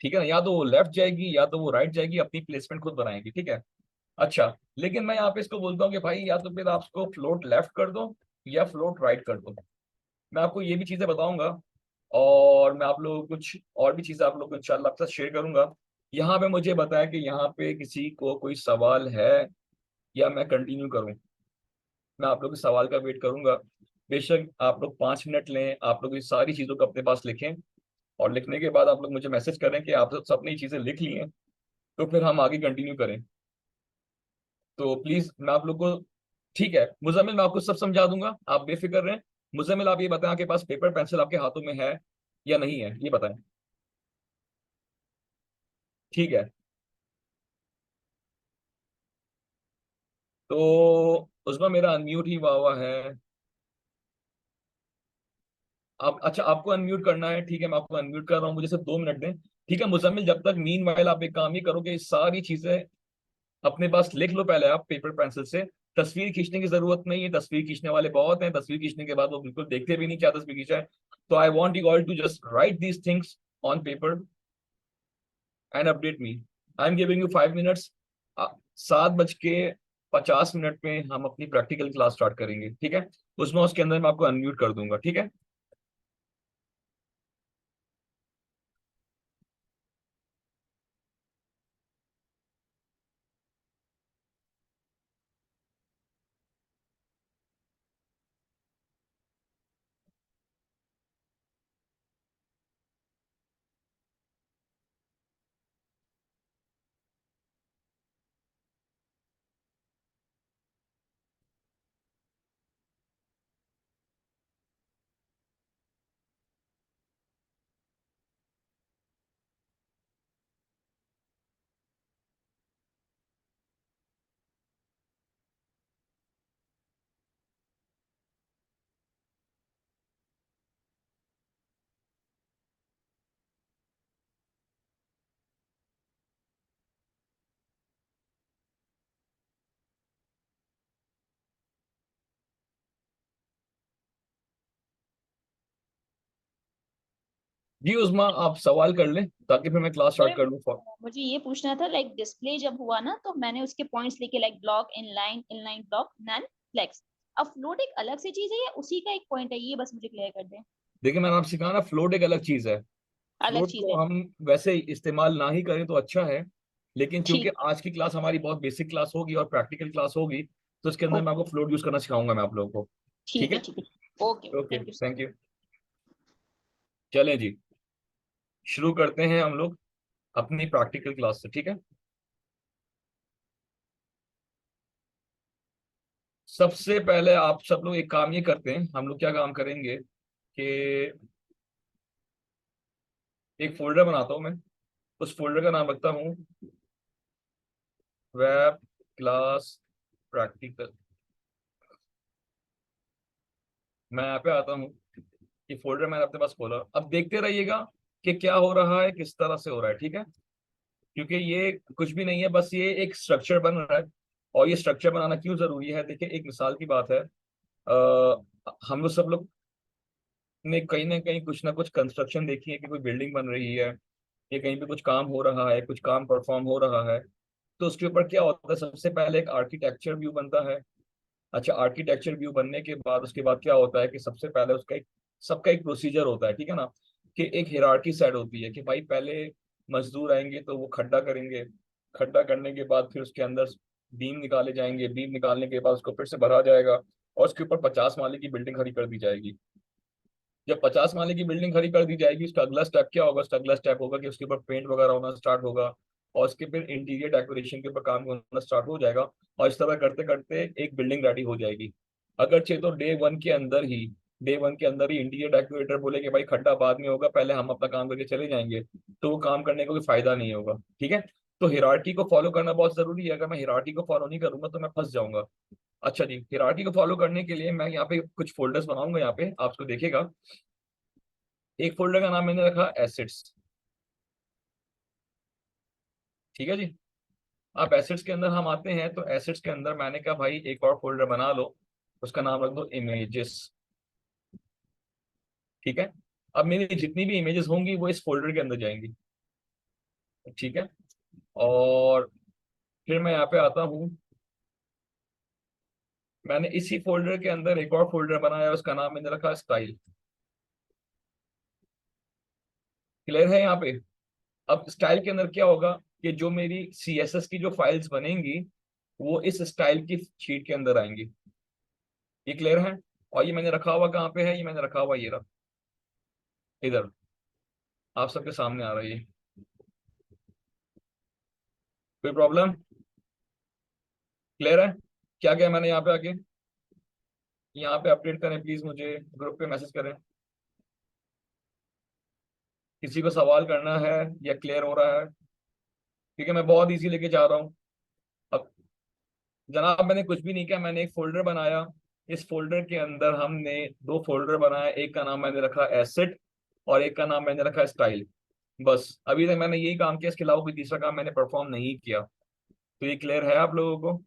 ठीक है ना, या तो वो लेफ्ट जाएगी या तो वो राइट जाएगी, अपनी प्लेसमेंट खुद बनाएगी। ठीक है। अच्छा, लेकिन मैं यहाँ पे इसको बोलता हूँ कि भाई या तो फिर आप इसको फ्लोट लेफ्ट कर दो या फ्लोट राइट कर दो। मैं आपको ये भी चीजें बताऊंगा और मैं आप लोगों को कुछ और भी चीजें आप लोगों को इंशाल्लाह आपके साथ शेयर करूंगा। यहाँ पे मुझे बताया कि यहाँ पे किसी को कोई सवाल है या मैं कंटिन्यू करूँ। मैं आप लोग के सवाल का वेट करूंगा। बेशक आप लोग 5 मिनट लें, आप लोग ये सारी चीजों को अपने पास लिखें और लिखने के बाद आप लोग मुझे मैसेज करें कि आप सब अपनी चीजें लिख ली हैं, तो फिर हम आगे कंटिन्यू करें। तो प्लीज मैं आप लोग को, ठीक है मुजम्मिल, मैं आपको सब समझा दूंगा, आप बेफिक्र रहें। मुजम्मिल आप ये बताएं, आपके पास पेपर पेंसिल आपके हाथों में है या नहीं है, ये बताएं। ठीक है। तो उसमें मेरा अनम्यूट ही हुआ हुआ है। आप, अच्छा आपको अनम्यूट करना है, ठीक है मैं आपको अनम्यूट कर रहा हूँ, मुझे सिर्फ 2 मिनट दें। ठीक है मुजम्मिल, जब तक मीन वाइल आप एक काम ही करोगे, ये सारी चीजें अपने पास लिख लो पहले आप पेपर पेंसिल से। तस्वीर खींचने की जरूरत नहीं है, तस्वीर खींचने वाले बहुत हैं, तस्वीर खींचने के बाद वो बिल्कुल देखते भी नहीं क्या तस्वीर खींचा है। तो I want you all to just write these things on paper and update me. I am giving you 5 minutes. 7:50 में हम अपनी प्रैक्टिकल क्लास स्टार्ट करेंगे, ठीक है। उसमें उसके अंदर मैं आपको अनम्यूट कर दूंगा, ठीक है। जी उस्मा, आप सवाल कर लें ताकि फिर मैं क्लास स्टार्ट सर कर लूँ। मुझे ये पूछना था, लाइक डिस्प्ले जब हुआ ना तो मैंने उसके पॉइंट्स लिखे, like block, inline block, none, flex. अब फ्लोट एक अलग से चीज है या उसी का एक पॉइंट है, ये बस मुझे क्लियर कर दें। देखिए मैंने आपसे कहा ना, फ्लोट एक अलग चीज है। अलग फ्लोट चीज को है। हम वैसे इस्तेमाल ना ही करें तो अच्छा है, लेकिन चूंकि ठीक। आज की क्लास हमारी बहुत बेसिक क्लास होगी और प्रैक्टिकल क्लास होगी, तो इसके अंदर मैं ओके। आपको फ्लोट यूज करना सिखाऊंगा मैं आप लोगों को। ठीक ठीक है है। ठीक है। Okay, okay thank you. Thank you. चलें जी, शुरू करते हैं हम लोग अपनी प्रैक्टिकल क्लास से, ठीक है। सबसे पहले आप सब लोग एक काम ये करते हैं, हम लोग क्या काम करेंगे कि एक फोल्डर बनाता हूं मैं, उस फोल्डर का नाम रखता हूँ वेब क्लास प्रैक्टिकल। मैं यहाँ पे आता हूँ, ये फोल्डर मैंने अपने पास खोला, अब देखते रहिएगा कि क्या हो रहा है, किस तरह से हो रहा है, ठीक है। क्योंकि ये कुछ भी नहीं है, बस ये एक स्ट्रक्चर बन रहा है। और ये स्ट्रक्चर बनाना क्यों जरूरी है, देखिए एक मिसाल की बात है। हम लोग सब लोग ने कहीं ना कहीं कुछ ना कुछ कंस्ट्रक्शन देखी है कि कोई बिल्डिंग बन रही है, या कहीं पे कुछ काम हो रहा है, कुछ काम परफॉर्म हो रहा है। तो उसके ऊपर क्या होता है, सबसे पहले एक आर्किटेक्चर व्यू बनता है। अच्छा आर्किटेक्चर व्यू बनने के बाद उसके बाद क्या होता है कि सबसे पहले उसका एक, सबका एक प्रोसीजर होता है, ठीक है ना। कि एक हिरार्की सेट होती है कि भाई पहले मजदूर आएंगे तो वो खड्डा करेंगे, खड्डा करने के बाद फिर उसके अंदर बीम निकाले जाएंगे, बीम निकालने के बाद उसको फिर से भरा जाएगा, और उसके ऊपर 50 माले की बिल्डिंग खड़ी कर दी जाएगी। जब 50 माले की बिल्डिंग खड़ी कर दी जाएगी, उसका अगला स्टेप क्या होगा, उसका अगला स्टेप होगा कि उसके ऊपर पेंट वगैरह होना स्टार्ट होगा, और उसके फिर इंटीरियर डेकोरेशन के ऊपर काम होना स्टार्ट हो जाएगा। और इस तरह करते करते एक बिल्डिंग रेडी हो जाएगी। अगरचे तो डे वन के अंदर ही इंटीरियर डेकोरेटर बोले कि भाई खड्डा बाद में होगा, पहले हम अपना काम करके चले जाएंगे, तो वो काम करने का कोई फायदा नहीं होगा, ठीक है। तो हिरार्की को फॉलो करना बहुत जरूरी है, अगर मैं हिरार्की को फॉलो नहीं करूंगा तो मैं फंस जाऊंगा। अच्छा जी, हिरार्की को फॉलो करने के लिए मैं यहाँ पे कुछ फोल्डर्स बनाऊंगा, यहाँ पे आपको देखेगा। एक फोल्डर का नाम मैंने रखा एसेट्स, ठीक है जी। आप एसेट्स के अंदर हम आते हैं, तो एसेट्स के अंदर मैंने कहा भाई एक और फोल्डर बना लो, उसका नाम रख दो इमेजेस, ठीक है। अब मेरी जितनी भी इमेजेस होंगी वो इस फोल्डर के अंदर जाएंगी, ठीक है। और फिर मैं यहाँ पे आता हूँ, मैंने इसी फोल्डर के अंदर एक और फोल्डर बनाया, उसका नाम मैंने रखा स्टाइल। क्लियर है यहाँ पे। अब स्टाइल के अंदर क्या होगा कि जो मेरी CSS की जो फाइल्स बनेंगी वो इस स्टाइल की शीट के अंदर आएंगी। ये क्लियर है। और ये मैंने रखा हुआ कहाँ पे है, ये मैंने रखा हुआ ये रहा इधर, आप सबके सामने आ रही है, कोई प्रॉब्लम? क्लियर है? क्या क्या मैंने यहाँ पे आके यहाँ पे अपडेट करें, प्लीज मुझे ग्रुप पे मैसेज करें। किसी को सवाल करना है या क्लियर हो रहा है? क्योंकि मैं बहुत इजी लेके जा रहा हूँ। अब जनाब मैंने कुछ भी नहीं किया, मैंने एक फोल्डर बनाया। इस फोल्डर के अंदर हमने दो फोल्डर बनाया, एक का नाम मैंने रखा एसेट और एक का नाम मैंने रखा स्टाइल। बस अभी तक मैंने यही काम किया, इसके अलावा कोई तीसरा काम मैंने परफॉर्म नहीं किया। तो ये क्लियर है आप लोगों को?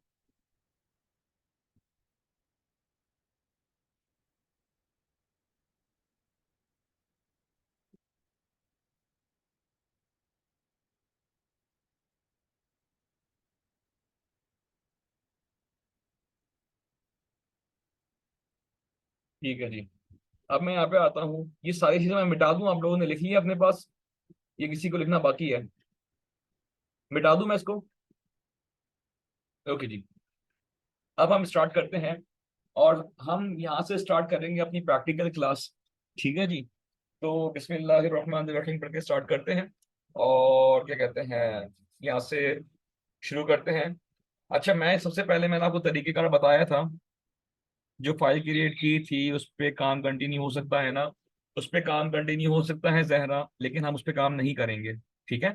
ठीक है जी। अब मैं यहाँ पे आता हूँ, ये सारी चीजें मैं मिटा दूं, आप लोगों ने लिख लिया अपने पास? ये किसी को लिखना बाकी है? मिटा दूं मैं इसको? ओके जी। अब हम स्टार्ट करते हैं और हम यहाँ से स्टार्ट करेंगे अपनी प्रैक्टिकल क्लास। ठीक है जी। तो बिस्मिल्लाहिर्रहमानिर्रहीम पढ़ के स्टार्ट करते हैं और क्या कहते हैं, यहाँ से शुरू करते हैं। अच्छा, मैं सबसे पहले मैंने आपको तरीकेकार बताया था, जो फाइल क्रिएट की थी उस पे काम कंटिन्यू हो सकता है ना? उस पे काम कंटिन्यू हो सकता है जहरा, लेकिन हम उस पे काम नहीं करेंगे। ठीक है,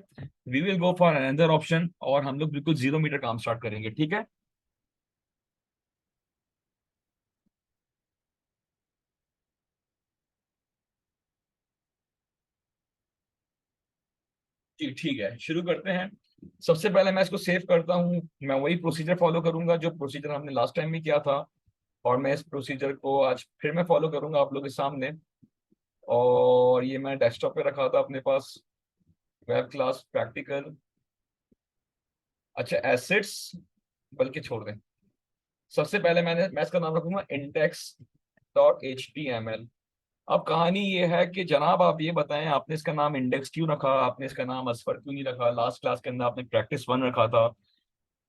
we will go for another option और हम लोग बिल्कुल 0 मीटर काम स्टार्ट करेंगे। ठीक है जी, ठीक है, शुरू करते हैं। सबसे पहले मैं इसको सेव करता हूँ। मैं वही प्रोसीजर फॉलो करूंगा जो प्रोसीजर हमने लास्ट टाइम भी किया था, और मैं इस प्रोसीजर को आज फिर मैं फॉलो करूंगा आप लोगों के सामने। और ये मैं डेस्कटॉप पे रखा था अपने पास, वेब क्लास प्रैक्टिकल। अच्छा, एसेट्स बल्कि छोड़ दें। सबसे पहले मैं इसका नाम रखूंगा index.html। अब कहानी ये है कि जनाब आप ये बताएं, आपने इसका नाम इंडेक्स क्यों रखा, आपने इसका नाम असफर क्यों नहीं रखा? लास्ट क्लास के अंदर आपने प्रैक्टिस 1 रखा था।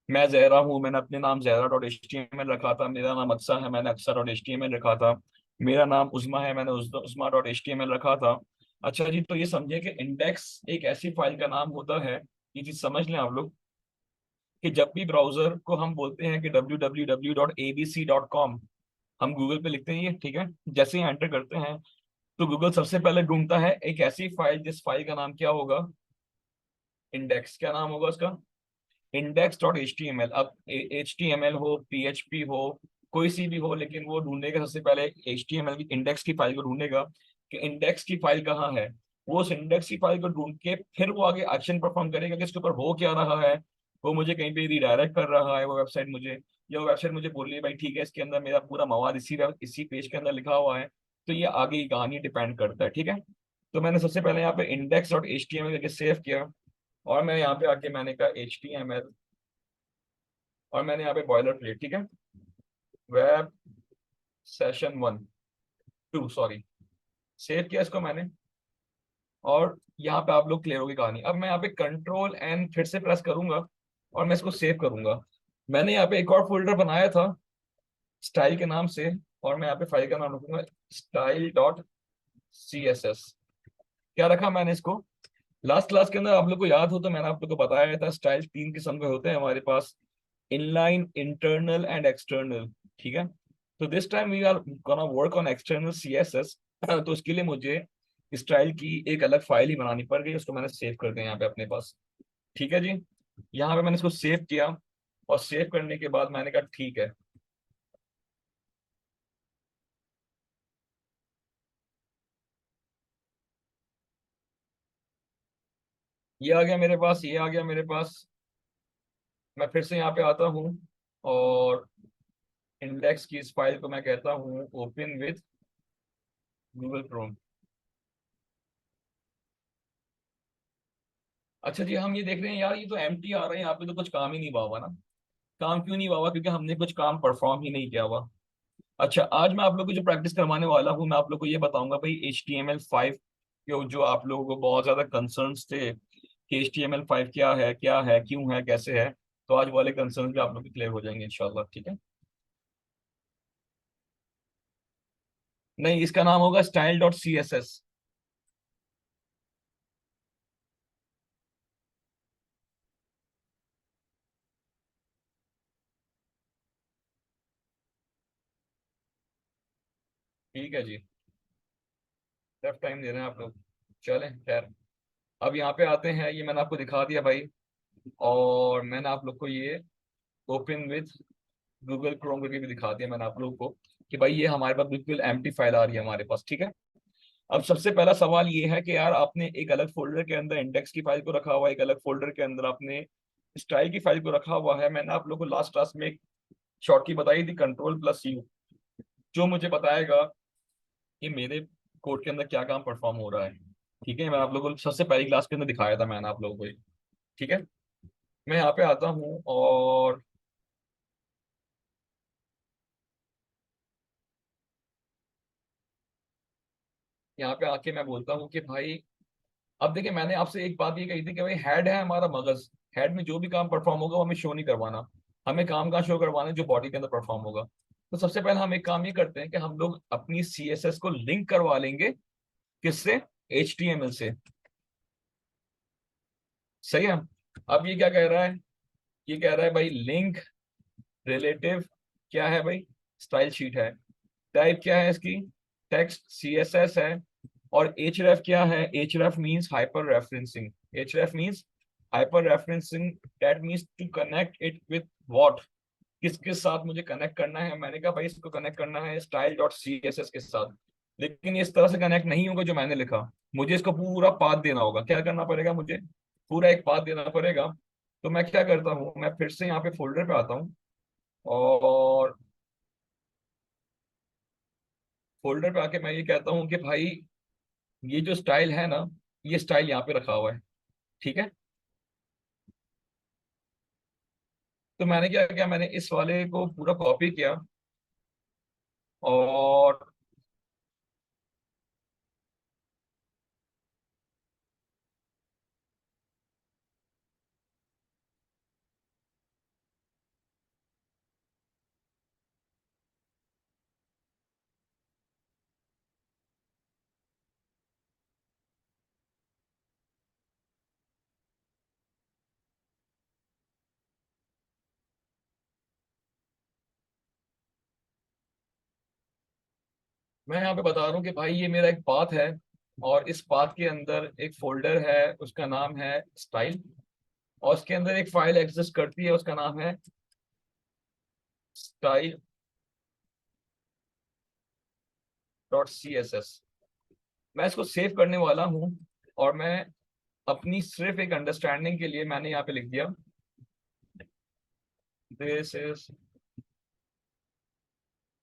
मैं जहरा हूँ, मैंने अपने नाम Zahra dot H T M L रखा था। मेरा नाम अक्सा है, मैंने Aqsa dot H T M L रखा था। मेरा नाम उज़मा है, मैंने Uzma dot H T M L रखा था। अच्छा जी, तो ये समझिए कि इंडेक्स एक ऐसी फाइल का नाम होता है, ये चीज समझ लें आप लोग, कि जब भी ब्राउजर को हम बोलते हैं कि www.abc.com, हम गूगल पे लिखते हैं ये, ठीक है, जैसे ही एंटर करते हैं तो गूगल सबसे पहले ढूंढता है एक ऐसी फाइल जिस फाइल का नाम क्या होगा? इंडेक्स। क्या नाम होगा उसका? index.html। अब HTML हो, PHP हो, कोई सी भी हो, लेकिन वो ढूंढेगा सबसे पहले HTML की इंडेक्स की फाइल को ढूंढेगा कि इंडेक्स की फाइल कहाँ है। वो उस इंडेक्स की फाइल को ढूंढ के फिर वो आगे एक्शन परफॉर्म करेगा कि इसके ऊपर हो क्या रहा है। वो मुझे कहीं पे रिडायरेक्ट कर रहा है वो वेबसाइट मुझे, या वो वेबसाइट मुझे बोल रही है भाई ठीक है, इसके अंदर मेरा पूरा मवाद इसी पेज के अंदर लिखा हुआ है। तो ये आगे की कहानी डिपेंड करता है। ठीक है, तो मैंने सबसे पहले यहाँ पे index.html करके सेव किया, और मैं यहाँ पे आके मैंने कहा HTML, और मैंने यहाँ पे बॉयलर प्लेट, ठीक है, वेब सेशन 1 2 सॉरी, सेव किया इसको मैंने। और यहाँ पे आप लोग क्लियर होगी कहानी। अब मैं यहाँ पे Ctrl+N फिर से प्रेस करूंगा और मैं इसको सेव करूंगा। मैंने यहाँ पे एक और फोल्डर बनाया था स्टाइल के नाम से, और मैं यहाँ पे फाइल का नाम रखूंगा style.css। क्या रखा मैंने इसको? लास्ट क्लास के अंदर आप लोग को याद हो तो मैंने आप लोग को बताया था स्टाइल 3 किस्म के होते हैं हमारे पास, इनलाइन, इंटरनल एंड एक्सटर्नल। ठीक है, तो this time we are gonna work on external CSS. तो उसके लिए मुझे स्टाइल की एक अलग फाइल ही बनानी पड़ गई, उसको मैंने सेव कर दिया यहाँ पे अपने पास। ठीक है जी, यहाँ पे मैंने इसको सेव किया, और सेव करने के बाद मैंने कहा ठीक है, ये आ गया मेरे पास, ये आ गया मेरे पास। मैं फिर से यहाँ पे आता हूँ और इंडेक्स की इस फाइल को मैं कहता हूँ ओपन विद गूगल क्रोम। अच्छा जी, हम ये देख रहे हैं यार, ये तो एम्प्टी आ रहे हैं यहाँ पे, तो कुछ काम ही नहीं हुआ हुआ ना। काम क्यों नहीं हुआ हुआ? क्योंकि हमने कुछ काम परफॉर्म ही नहीं किया हुआ। अच्छा, आज मैं आप लोग को जो प्रैक्टिस करवाने वाला हूँ, मैं आप लोग को ये बताऊंगा भाई HTML5 जो आप लोगों को बहुत ज्यादा कंसर्न्स थे कि HTML5 क्या है, क्यों है, कैसे है, तो आज वाले कंसर्न भी आप लोग क्लियर हो जाएंगे इंशाल्लाह। ठीक है, नहीं, इसका नाम होगा style.css। ठीक है जी, टफ टाइम दे रहे हैं आप लोग। चलें खैर, अब यहाँ पे आते हैं, ये मैंने आपको दिखा दिया भाई। और मैंने आप लोग को ये ओपन विद गूगल क्रोम करके भी दिखा दिया मैंने आप लोगों को कि भाई ये हमारे पास बिल्कुल एम्प्टी फाइल आ रही है हमारे पास, ठीक है। अब सबसे पहला सवाल ये है कि यार आपने एक अलग फोल्डर के अंदर इंडेक्स की फाइल को रखा हुआ है, एक अलग फोल्डर के अंदर आपने स्टाइल की फाइल को रखा हुआ है। मैंने आप लोगों को लास्ट क्लास में एक शॉर्टकी बताई थी, कंट्रोल+U, जो मुझे बताएगा कि मेरे कोड के अंदर क्या काम परफॉर्म हो रहा है। ठीक है, मैं आप लोगों को सबसे पहली क्लास के अंदर दिखाया था मैंने आप लोगों को ये। ठीक है, मैं यहाँ पे आता हूँ और यहाँ पे आके मैं बोलता हूँ कि भाई, अब देखिए मैंने आपसे एक बात ये कही थी कि भाई हेड है हमारा मगज, हेड में जो भी काम परफॉर्म होगा वो हमें शो नहीं करवाना, हमें काम कहाँ शो करवाना है, जो बॉडी के अंदर परफॉर्म होगा। तो सबसे पहले हम एक काम ये करते हैं कि हम लोग अपनी CSS को लिंक करवा लेंगे, किससे? HTML से। सही है। अब ये क्या कह रहा है? ये कह रहा है भाई लिंक रिलेटिव क्या है भाई? स्टाइल शीट है। टाइप क्या है इसकी? टेक्स्ट CSS है। और href क्या है? href means hyper referencing. href means hyper referencing, that means to connect it with what, किस किस साथ मुझे कनेक्ट करना है। मैंने कहा भाई इसको कनेक्ट करना है style.css के साथ, लेकिन इस तरह से कनेक्ट नहीं होगा जो मैंने लिखा। मुझे इसको पूरा पाथ देना होगा। क्या करना पड़ेगा? मुझे पूरा एक पाथ देना पड़ेगा। तो मैं क्या करता हूँ, मैं फिर से यहाँ पे फोल्डर पे आता हूँ और फोल्डर पे आके मैं ये कहता हूँ कि भाई ये जो स्टाइल है ना, ये स्टाइल यहाँ पे रखा हुआ है। ठीक है, तो मैंने क्या किया, मैंने इस वाले को पूरा कॉपी किया और मैं यहाँ पे बता रहा हूँ कि भाई ये मेरा एक पाथ है और इस पाथ के अंदर एक फोल्डर है, उसका नाम है स्टाइल, और उसके अंदर एक फाइल एग्जिस्ट करती है, उसका नाम है style.css। मैं इसको सेव करने वाला हूँ और मैं अपनी सिर्फ एक अंडरस्टैंडिंग के लिए मैंने यहाँ पे लिख दिया this is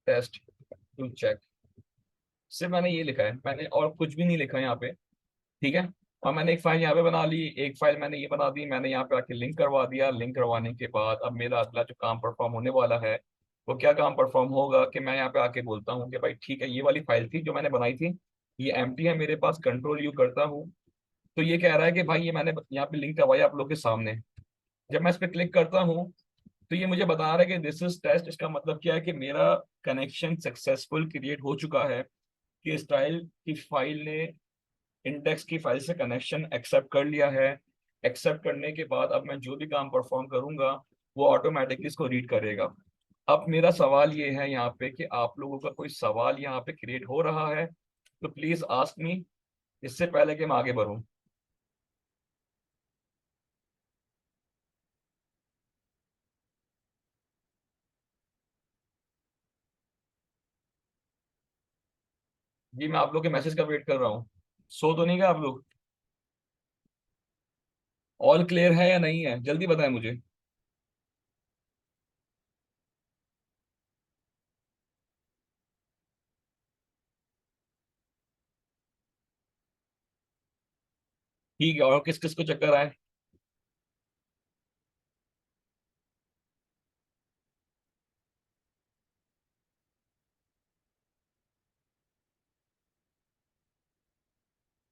test to check. सिर्फ मैंने ये लिखा है, मैंने और कुछ भी नहीं लिखा यहाँ पे। ठीक है, और मैंने एक फाइल यहाँ पे बना ली, एक फाइल मैंने ये बना दी, मैंने यहाँ पे आके लिंक करवा दिया। लिंक करवाने के बाद अब मेरा अगला जो काम परफॉर्म होने वाला है, वो क्या काम परफॉर्म होगा कि मैं यहाँ पे आके बोलता हूँ कि भाई ठीक है, ये वाली फाइल थी जो मैंने बनाई थी, ये एम्प्टी है मेरे पास, कंट्रोल U करता हूँ। तो ये कह रहा है कि भाई ये मैंने यहाँ पे लिंक करवाया आप लोग के सामने। जब मैं इस पर क्लिक करता हूँ तो ये मुझे बता रहा है कि दिस इज टेस्ट। इसका मतलब क्या है कि मेरा कनेक्शन सक्सेसफुल क्रिएट हो चुका है, कि स्टाइल की फाइल ने इंडेक्स की फाइल से कनेक्शन एक्सेप्ट कर लिया है। एक्सेप्ट करने के बाद अब मैं जो भी काम परफॉर्म करूंगा वो ऑटोमेटिकली इसको रीड करेगा। अब मेरा सवाल ये है यहाँ पे कि आप लोगों का कोई सवाल यहाँ पे क्रिएट हो रहा है तो प्लीज आस्क मी, इससे पहले कि मैं आगे बढ़ूं। जी मैं आप लोग के मैसेज का वेट कर रहा हूँ। सो तो नहीं गए आप लोग? ऑल क्लियर है या नहीं है, जल्दी बताएं मुझे। ठीक है, और किस किस को चक्कर आए?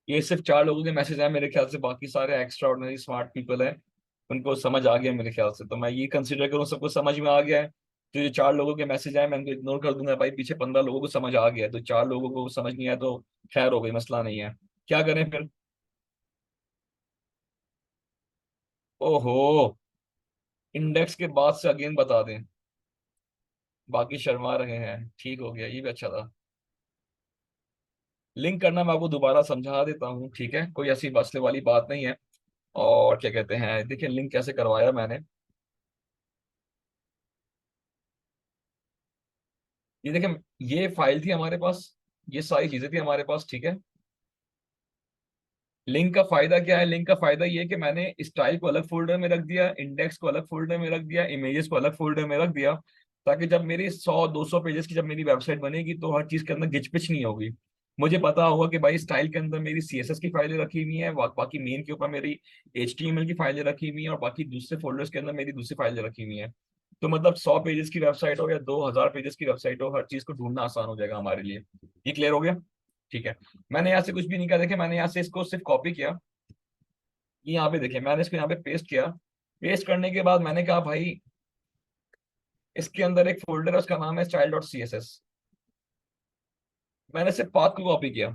ये सिर्फ 4 लोगों के मैसेज हैं मेरे ख्याल से, बाकी सारे एक्स्ट्रा ऑर्डिनरी स्मार्ट पीपल हैं, उनको समझ आ गया मेरे ख्याल से। तो मैं ये कंसिडर करूँ सबको समझ में आ गया है, तो ये 4 लोगों के मैसेज आए मैं उनको इग्नोर कर दूंगा। भाई पीछे 15 लोगों को समझ आ गया है, तो 4 लोगों को समझ नहीं आया तो खैर हो गई, मसला नहीं है। क्या करें फिर? ओहो, इंडेक्स के बाद से अगेन बता दें, बाकी शर्मा रहे हैं। ठीक हो गया, ये भी अच्छा था। लिंक करना मैं आपको दोबारा समझा देता हूँ, ठीक है, कोई ऐसी मसले वाली बात नहीं है। और क्या कहते हैं, देखिए लिंक कैसे करवाया मैंने। ये देखिए, ये फाइल थी हमारे पास, ये सारी चीजें थी हमारे पास, ठीक है। लिंक का फायदा क्या है? लिंक का फायदा ये है कि मैंने स्टाइल को अलग फोल्डर में रख दिया, इंडेक्स को अलग फोल्डर में रख दिया, इमेजेस को अलग फोल्डर में रख दिया, ताकि जब मेरी 100-200 पेजेस की जब मेरी वेबसाइट बनेगी तो हर चीज के अंदर गिचपिच नहीं होगी। मुझे पता होगा कि भाई स्टाइल के अंदर मेरी सीएसएस की फाइलें रखी हुई है, बाकी मेन के ऊपर मेरी एचटीएमएल की फाइलें रखी हुई है, और बाकी दूसरे फोल्डर्स के अंदर मेरी दूसरी फाइलें रखी हुई हैं। तो मतलब 100 पेजेस की वेबसाइट हो या 2000 पेजेस की वेबसाइट हो, हर चीज को ढूंढना आसान हो जाएगा हमारे लिए। ये क्लियर हो गया? ठीक है। मैंने यहाँ से कुछ भी नहीं किया, देखिए मैंने यहाँ से इसको सिर्फ कॉपी किया। ये यहाँ पे देखिए, मैंने इसको यहाँ पे पेस्ट किया। पेस्ट करने के बाद मैंने कहा भाई, इसके अंदर एक फोल्डर है, उसका नाम है style dot C S S. मैंने सिर्फ पाथ को कॉपी किया।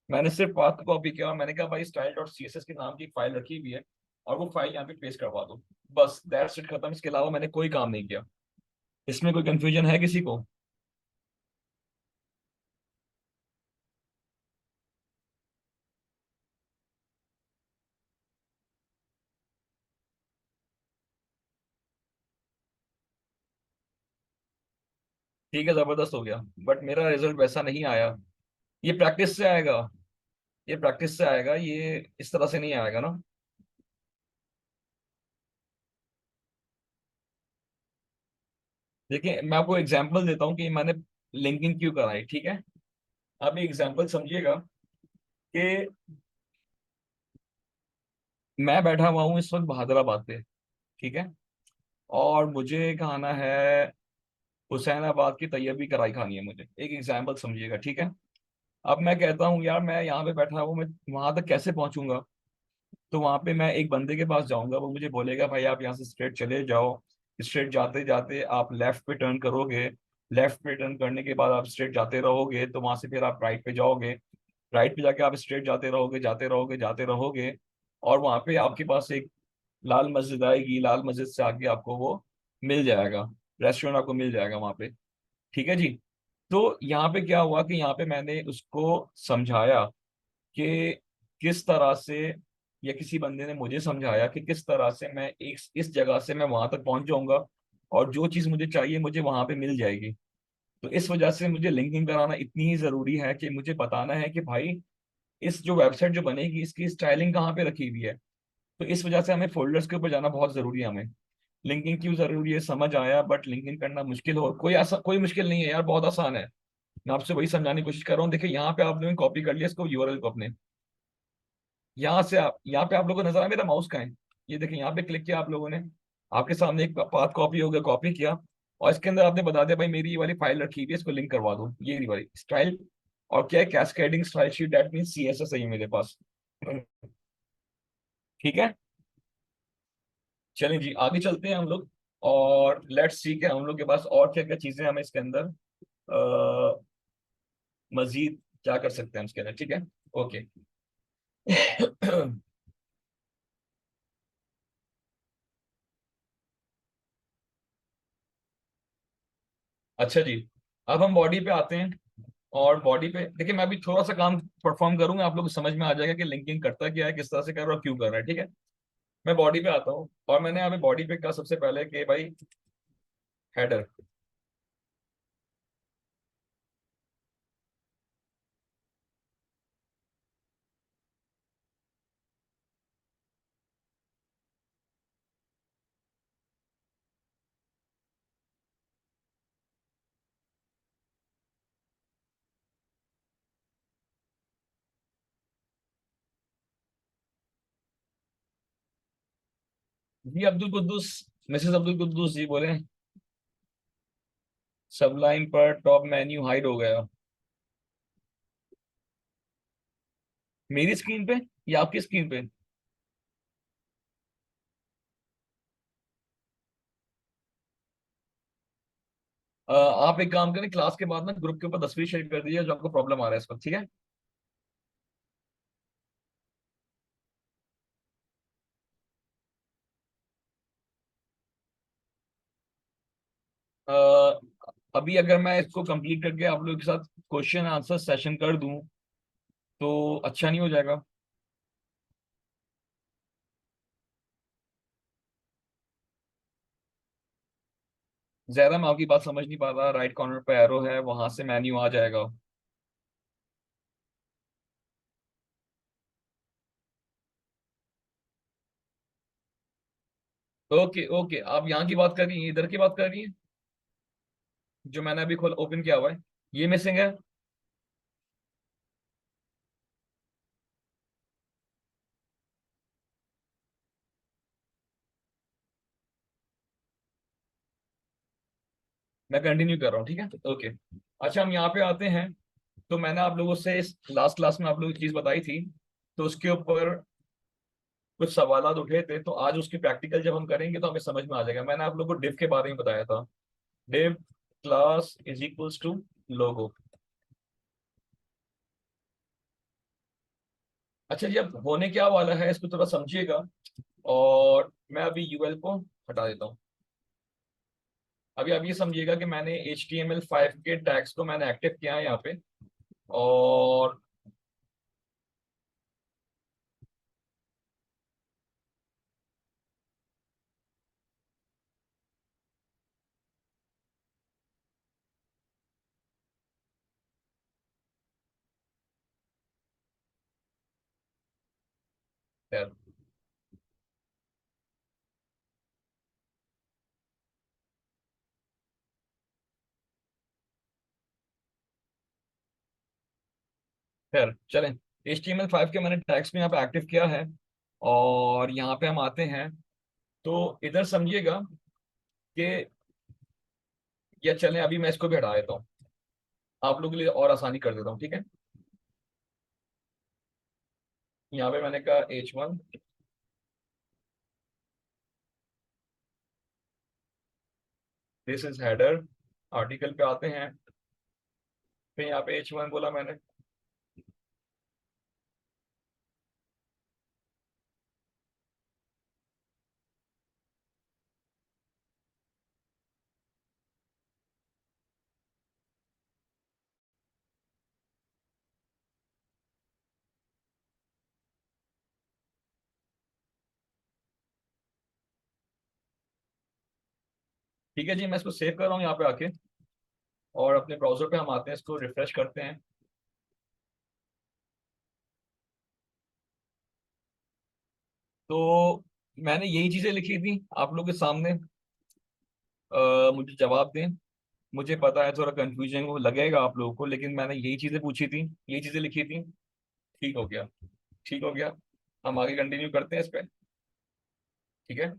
मैंने सिर्फ पाथ को कॉपी किया और मैंने कहा भाई style dot C S S के नाम की एक फाइल रखी हुई है, और वो फाइल यहाँ पे पेस्ट करवा दो। बस दैट्स इट, खत्म। इसके अलावा मैंने कोई काम नहीं किया। इसमें कोई कंफ्यूजन है किसी को? ठीक है, जबरदस्त हो गया। बट मेरा रिजल्ट वैसा नहीं आया। ये प्रैक्टिस से आएगा। ये प्रैक्टिस से आएगा, ये इस तरह से नहीं आएगा ना। देखिए मैं आपको एग्जांपल देता हूँ कि मैंने लिंकिंग क्यों कराई, ठीक है। आप एग्जांपल समझिएगा कि मैं बैठा हुआ हूँ इस वक्त बहादुराबाद पे, ठीक है, और मुझे खाना है हुसैनाबाद की तैयबी कढ़ाई खानी है मुझे। एक एग्जांपल समझिएगा, ठीक है। अब मैं कहता हूँ यार मैं यहाँ पे बैठा हूँ, मैं वहां तक कैसे पहुंचूंगा? तो वहां पे मैं एक बंदे के पास जाऊंगा, वो मुझे बोलेगा भाई आप यहाँ से स्ट्रेट चले जाओ। स्ट्रेट जाते जाते आप लेफ्ट पे टर्न करोगे। लेफ्ट पे टर्न करने के बाद आप स्ट्रेट जाते रहोगे, तो वहां से फिर आप राइट पे जाओगे। राइट पे जाके आप स्ट्रेट जाते रहोगे, जाते रहोगे, जाते रहोगे, और वहां पे आपके पास एक लाल मस्जिद आएगी। लाल मस्जिद से आगे आपको वो मिल जाएगा, रेस्टोरेंट आपको मिल जाएगा वहां पे, ठीक है जी। तो यहाँ पे क्या हुआ कि यहाँ पे मैंने उसको समझाया कि किस तरह से, या किसी बंदे ने मुझे समझाया कि किस तरह से मैं एक इस जगह से मैं वहां तक पहुंच जाऊंगा, और जो चीज मुझे चाहिए मुझे वहां पे मिल जाएगी। तो इस वजह से मुझे लिंकिंग कराना इतनी ही जरूरी है कि मुझे बताना है कि भाई इस जो वेबसाइट जो बनेगी इसकी स्टाइलिंग कहाँ पे रखी हुई है। तो इस वजह से हमें फोल्डर्स के ऊपर जाना बहुत जरूरी है। हमें लिंकिंग क्यों जरूरी है समझ आया, बट लिंकिंग करना मुश्किल हो, कोई मुश्किल नहीं है यार, बहुत आसान है। मैं आपसे वही समझाने की कोशिश कर रहा हूँ। देखिए यहाँ पे आप लोगों ने कॉपी कर लिया इसको, यूआरएल को अपने। यहाँ से आप, यहाँ पे आप लोगों को नजर आया मेरा माउस का है? ये देखिए यहाँ पे क्लिक किया आप लोगों ने, आपके सामने एक पाथ कॉपी हो गया, कॉपी किया, और इसके अंदर आपने बता दिया भाई मेरी ये वाली फाइल रखी हुई है, इसको लिंक करवा दो, ये वाली स्टाइल। और क्या है, cascading style sheet, that mean CSS है ये मेरे पास। ठीक है। चलें जी, आगे चलते हैं हम लोग, और लेट्स सी के हम लोग के पास और क्या क्या चीजें हमें इसके अंदर मजीद क्या कर सकते हैं इसके अंदर, ठीक है। ओके। अच्छा जी, अब हम बॉडी पे आते हैं। और बॉडी पे देखिए, मैं अभी थोड़ा सा काम परफॉर्म करूंगा, आप लोग को समझ में आ जाएगा कि लिंकिंग करता क्या है, किस तरह से कर रहा है और क्यों कर रहा है, ठीक है। मैं बॉडी पे आता हूँ, और मैंने यहाँ पे बॉडी पे कहा सबसे पहले कि भाई हेडर। जी अब्दुल कुद्दूस, मिसेस अब्दुल कुद्दूस जी बोले। सबलाइन पर टॉप मेन्यू हाइड हो गया। मेरी स्क्रीन पे या आपकी स्क्रीन पे? आप एक काम करें, क्लास के बाद ना ग्रुप के ऊपर तस्वीर शेयर कर दीजिए जो आपको प्रॉब्लम आ रहा है इस वक्त, ठीक है। अभी अगर मैं इसको कंप्लीट करके आप लोगों के साथ क्वेश्चन आंसर सेशन कर दूं तो अच्छा नहीं हो जाएगा? ज्यादा मैं आपकी बात समझ नहीं पा रहा। राइट कॉर्नर पे एरो है, वहां से मेन्यू आ जाएगा। ओके ओके, आप यहाँ की बात कर रही हैं, इधर की बात कर रही हैं, जो मैंने अभी खोल ओपन किया हुआ है, ये मिसिंग है। मैं कंटिन्यू कर रहा हूँ, ठीक है, ओके। अच्छा, हम यहाँ पे आते हैं। तो मैंने आप लोगों से इस लास्ट क्लास में आप लोगों को चीज बताई थी, तो उसके ऊपर कुछ सवालात उठे थे, तो आज उसकी प्रैक्टिकल जब हम करेंगे तो हमें समझ में आ जाएगा। मैंने आप लोगों को डिव के बारे में बताया था। Div class is equals to logo. अच्छा जी, अब होने क्या वाला है इसको थोड़ा समझिएगा। और मैं अभी यूएल को हटा देता हूँ। अभी आप ये समझिएगा कि मैंने HTML5 के टैग्स को मैंने एक्टिव किया है यहाँ पे। और खैर खैर चलें, HTML5 के मैंने टैग्स को यहाँ पे एक्टिव किया है। और यहाँ पे हम आते हैं, तो इधर समझिएगा कि, या चलें अभी मैं इसको भी हटा देता हूँ, आप लोगों के लिए और आसानी कर देता हूँ, ठीक है। यहाँ पे मैंने कहा H1, this is header. Article पे आते हैं, फिर यहाँ पे H1 बोला मैंने। ठीक है जी, मैं इसको सेव कर रहा हूँ यहाँ पे आके। और अपने ब्राउजर पे हम आते हैं, इसको रिफ्रेश करते हैं। तो मैंने यही चीजें लिखी थी आप लोगों के सामने। मुझे जवाब दें। मुझे पता है थोड़ा कंफ्यूजन वो लगेगा आप लोगों को, लेकिन मैंने यही चीजें पूछी थी, यही चीजें लिखी थी। ठीक हो गया, ठीक हो गया। हम आगे कंटिन्यू करते हैं इस पे, ठीक है।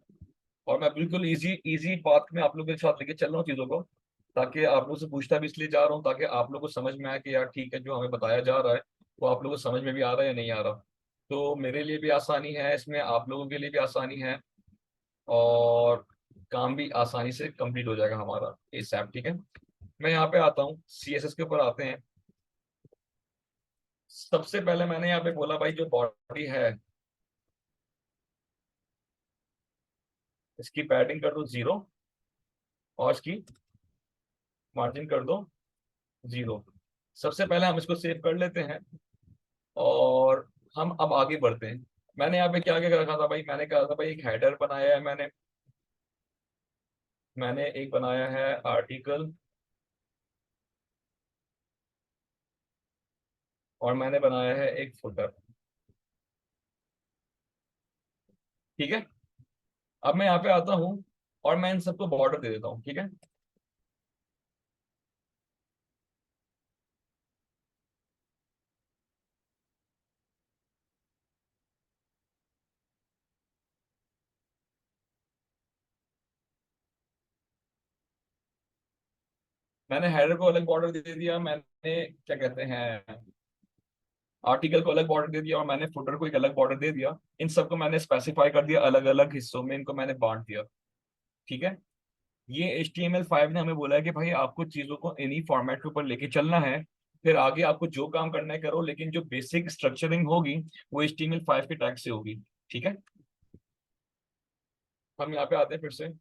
और मैं बिल्कुल इजी इजी बात में आप लोगों के साथ लेके चल रहा हूँ चीजों को, ताकि आप लोगों से पूछता भी इसलिए जा रहा हूँ ताकि आप लोगों को समझ में आए कि यार ठीक है, जो हमें बताया जा रहा है वो आप लोगों को समझ में भी आ रहा है या नहीं आ रहा। तो मेरे लिए भी आसानी है इसमें, आप लोगों के लिए भी आसानी है। और काम भी आसानी से कंप्लीट हो जाएगा हमारा इस ऐप, ठीक है। मैं यहाँ पे आता हूँ, CSS के ऊपर आते हैं। सबसे पहले मैंने यहाँ पे बोला भाई, जो बॉडी है इसकी पैडिंग कर दो 0, और इसकी मार्जिन कर दो 0। सबसे पहले हम इसको सेव कर लेते हैं, और हम अब आगे बढ़ते हैं। मैंने यहाँ पे क्या क्या रखा था भाई, मैंने कहा था भाई एक हेडर बनाया है मैंने। मैंने एक बनाया है आर्टिकल, और मैंने बनाया है एक फुटर, ठीक है। अब मैं यहाँ पे आता हूँ, और मैं इन सबको बॉर्डर दे देता हूँ, ठीक है। मैंने हेडर को अलग बॉर्डर दे दिया, मैंने क्या कहते हैं आर्टिकल को अलग बॉर्डर दे दिया, और मैंने फुटर को एक अलग बॉर्डर दे दिया। इन सबको मैंने स्पेसिफाई कर दिया अलग अलग हिस्सों में, इनको मैंने बांट दिया, ठीक है। ये HTML5 ने हमें बोला है कि भाई आपको चीजों को इन्हीं फॉर्मेट के ऊपर लेके चलना है। फिर आगे आपको जो काम करना है करो, लेकिन जो बेसिक स्ट्रक्चरिंग होगी वो HTML5 के टैग से होगी, ठीक है। हम यहाँ पे आते हैं फिर से।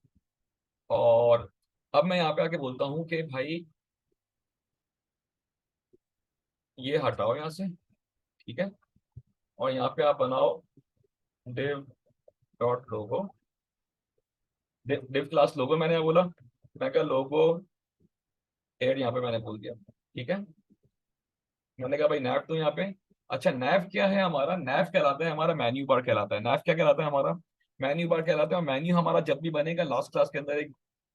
और अब मैं यहाँ पे आके बोलता हूँ कि भाई ये हटाओ यहाँ से, ठीक है, और यहाँ पे आप बनाओ div डॉट लोगो, div क्लास लोगो मैंने बोला, मैं क्या लोगो एड यहाँ पे मैंने बोल दिया, ठीक है। मैंने कहा भाई नैव तो यहाँ पे, अच्छा नैव क्या है हमारा, नैव कहलाता है हमारा मेन्यू बार कहलाता है, नैव क्या कहलाता है हमारा, मेन्यू बार कहलाता है। और मेन्यू हमारा जब भी बनेगा, लास्ट क्लास के अंदर एक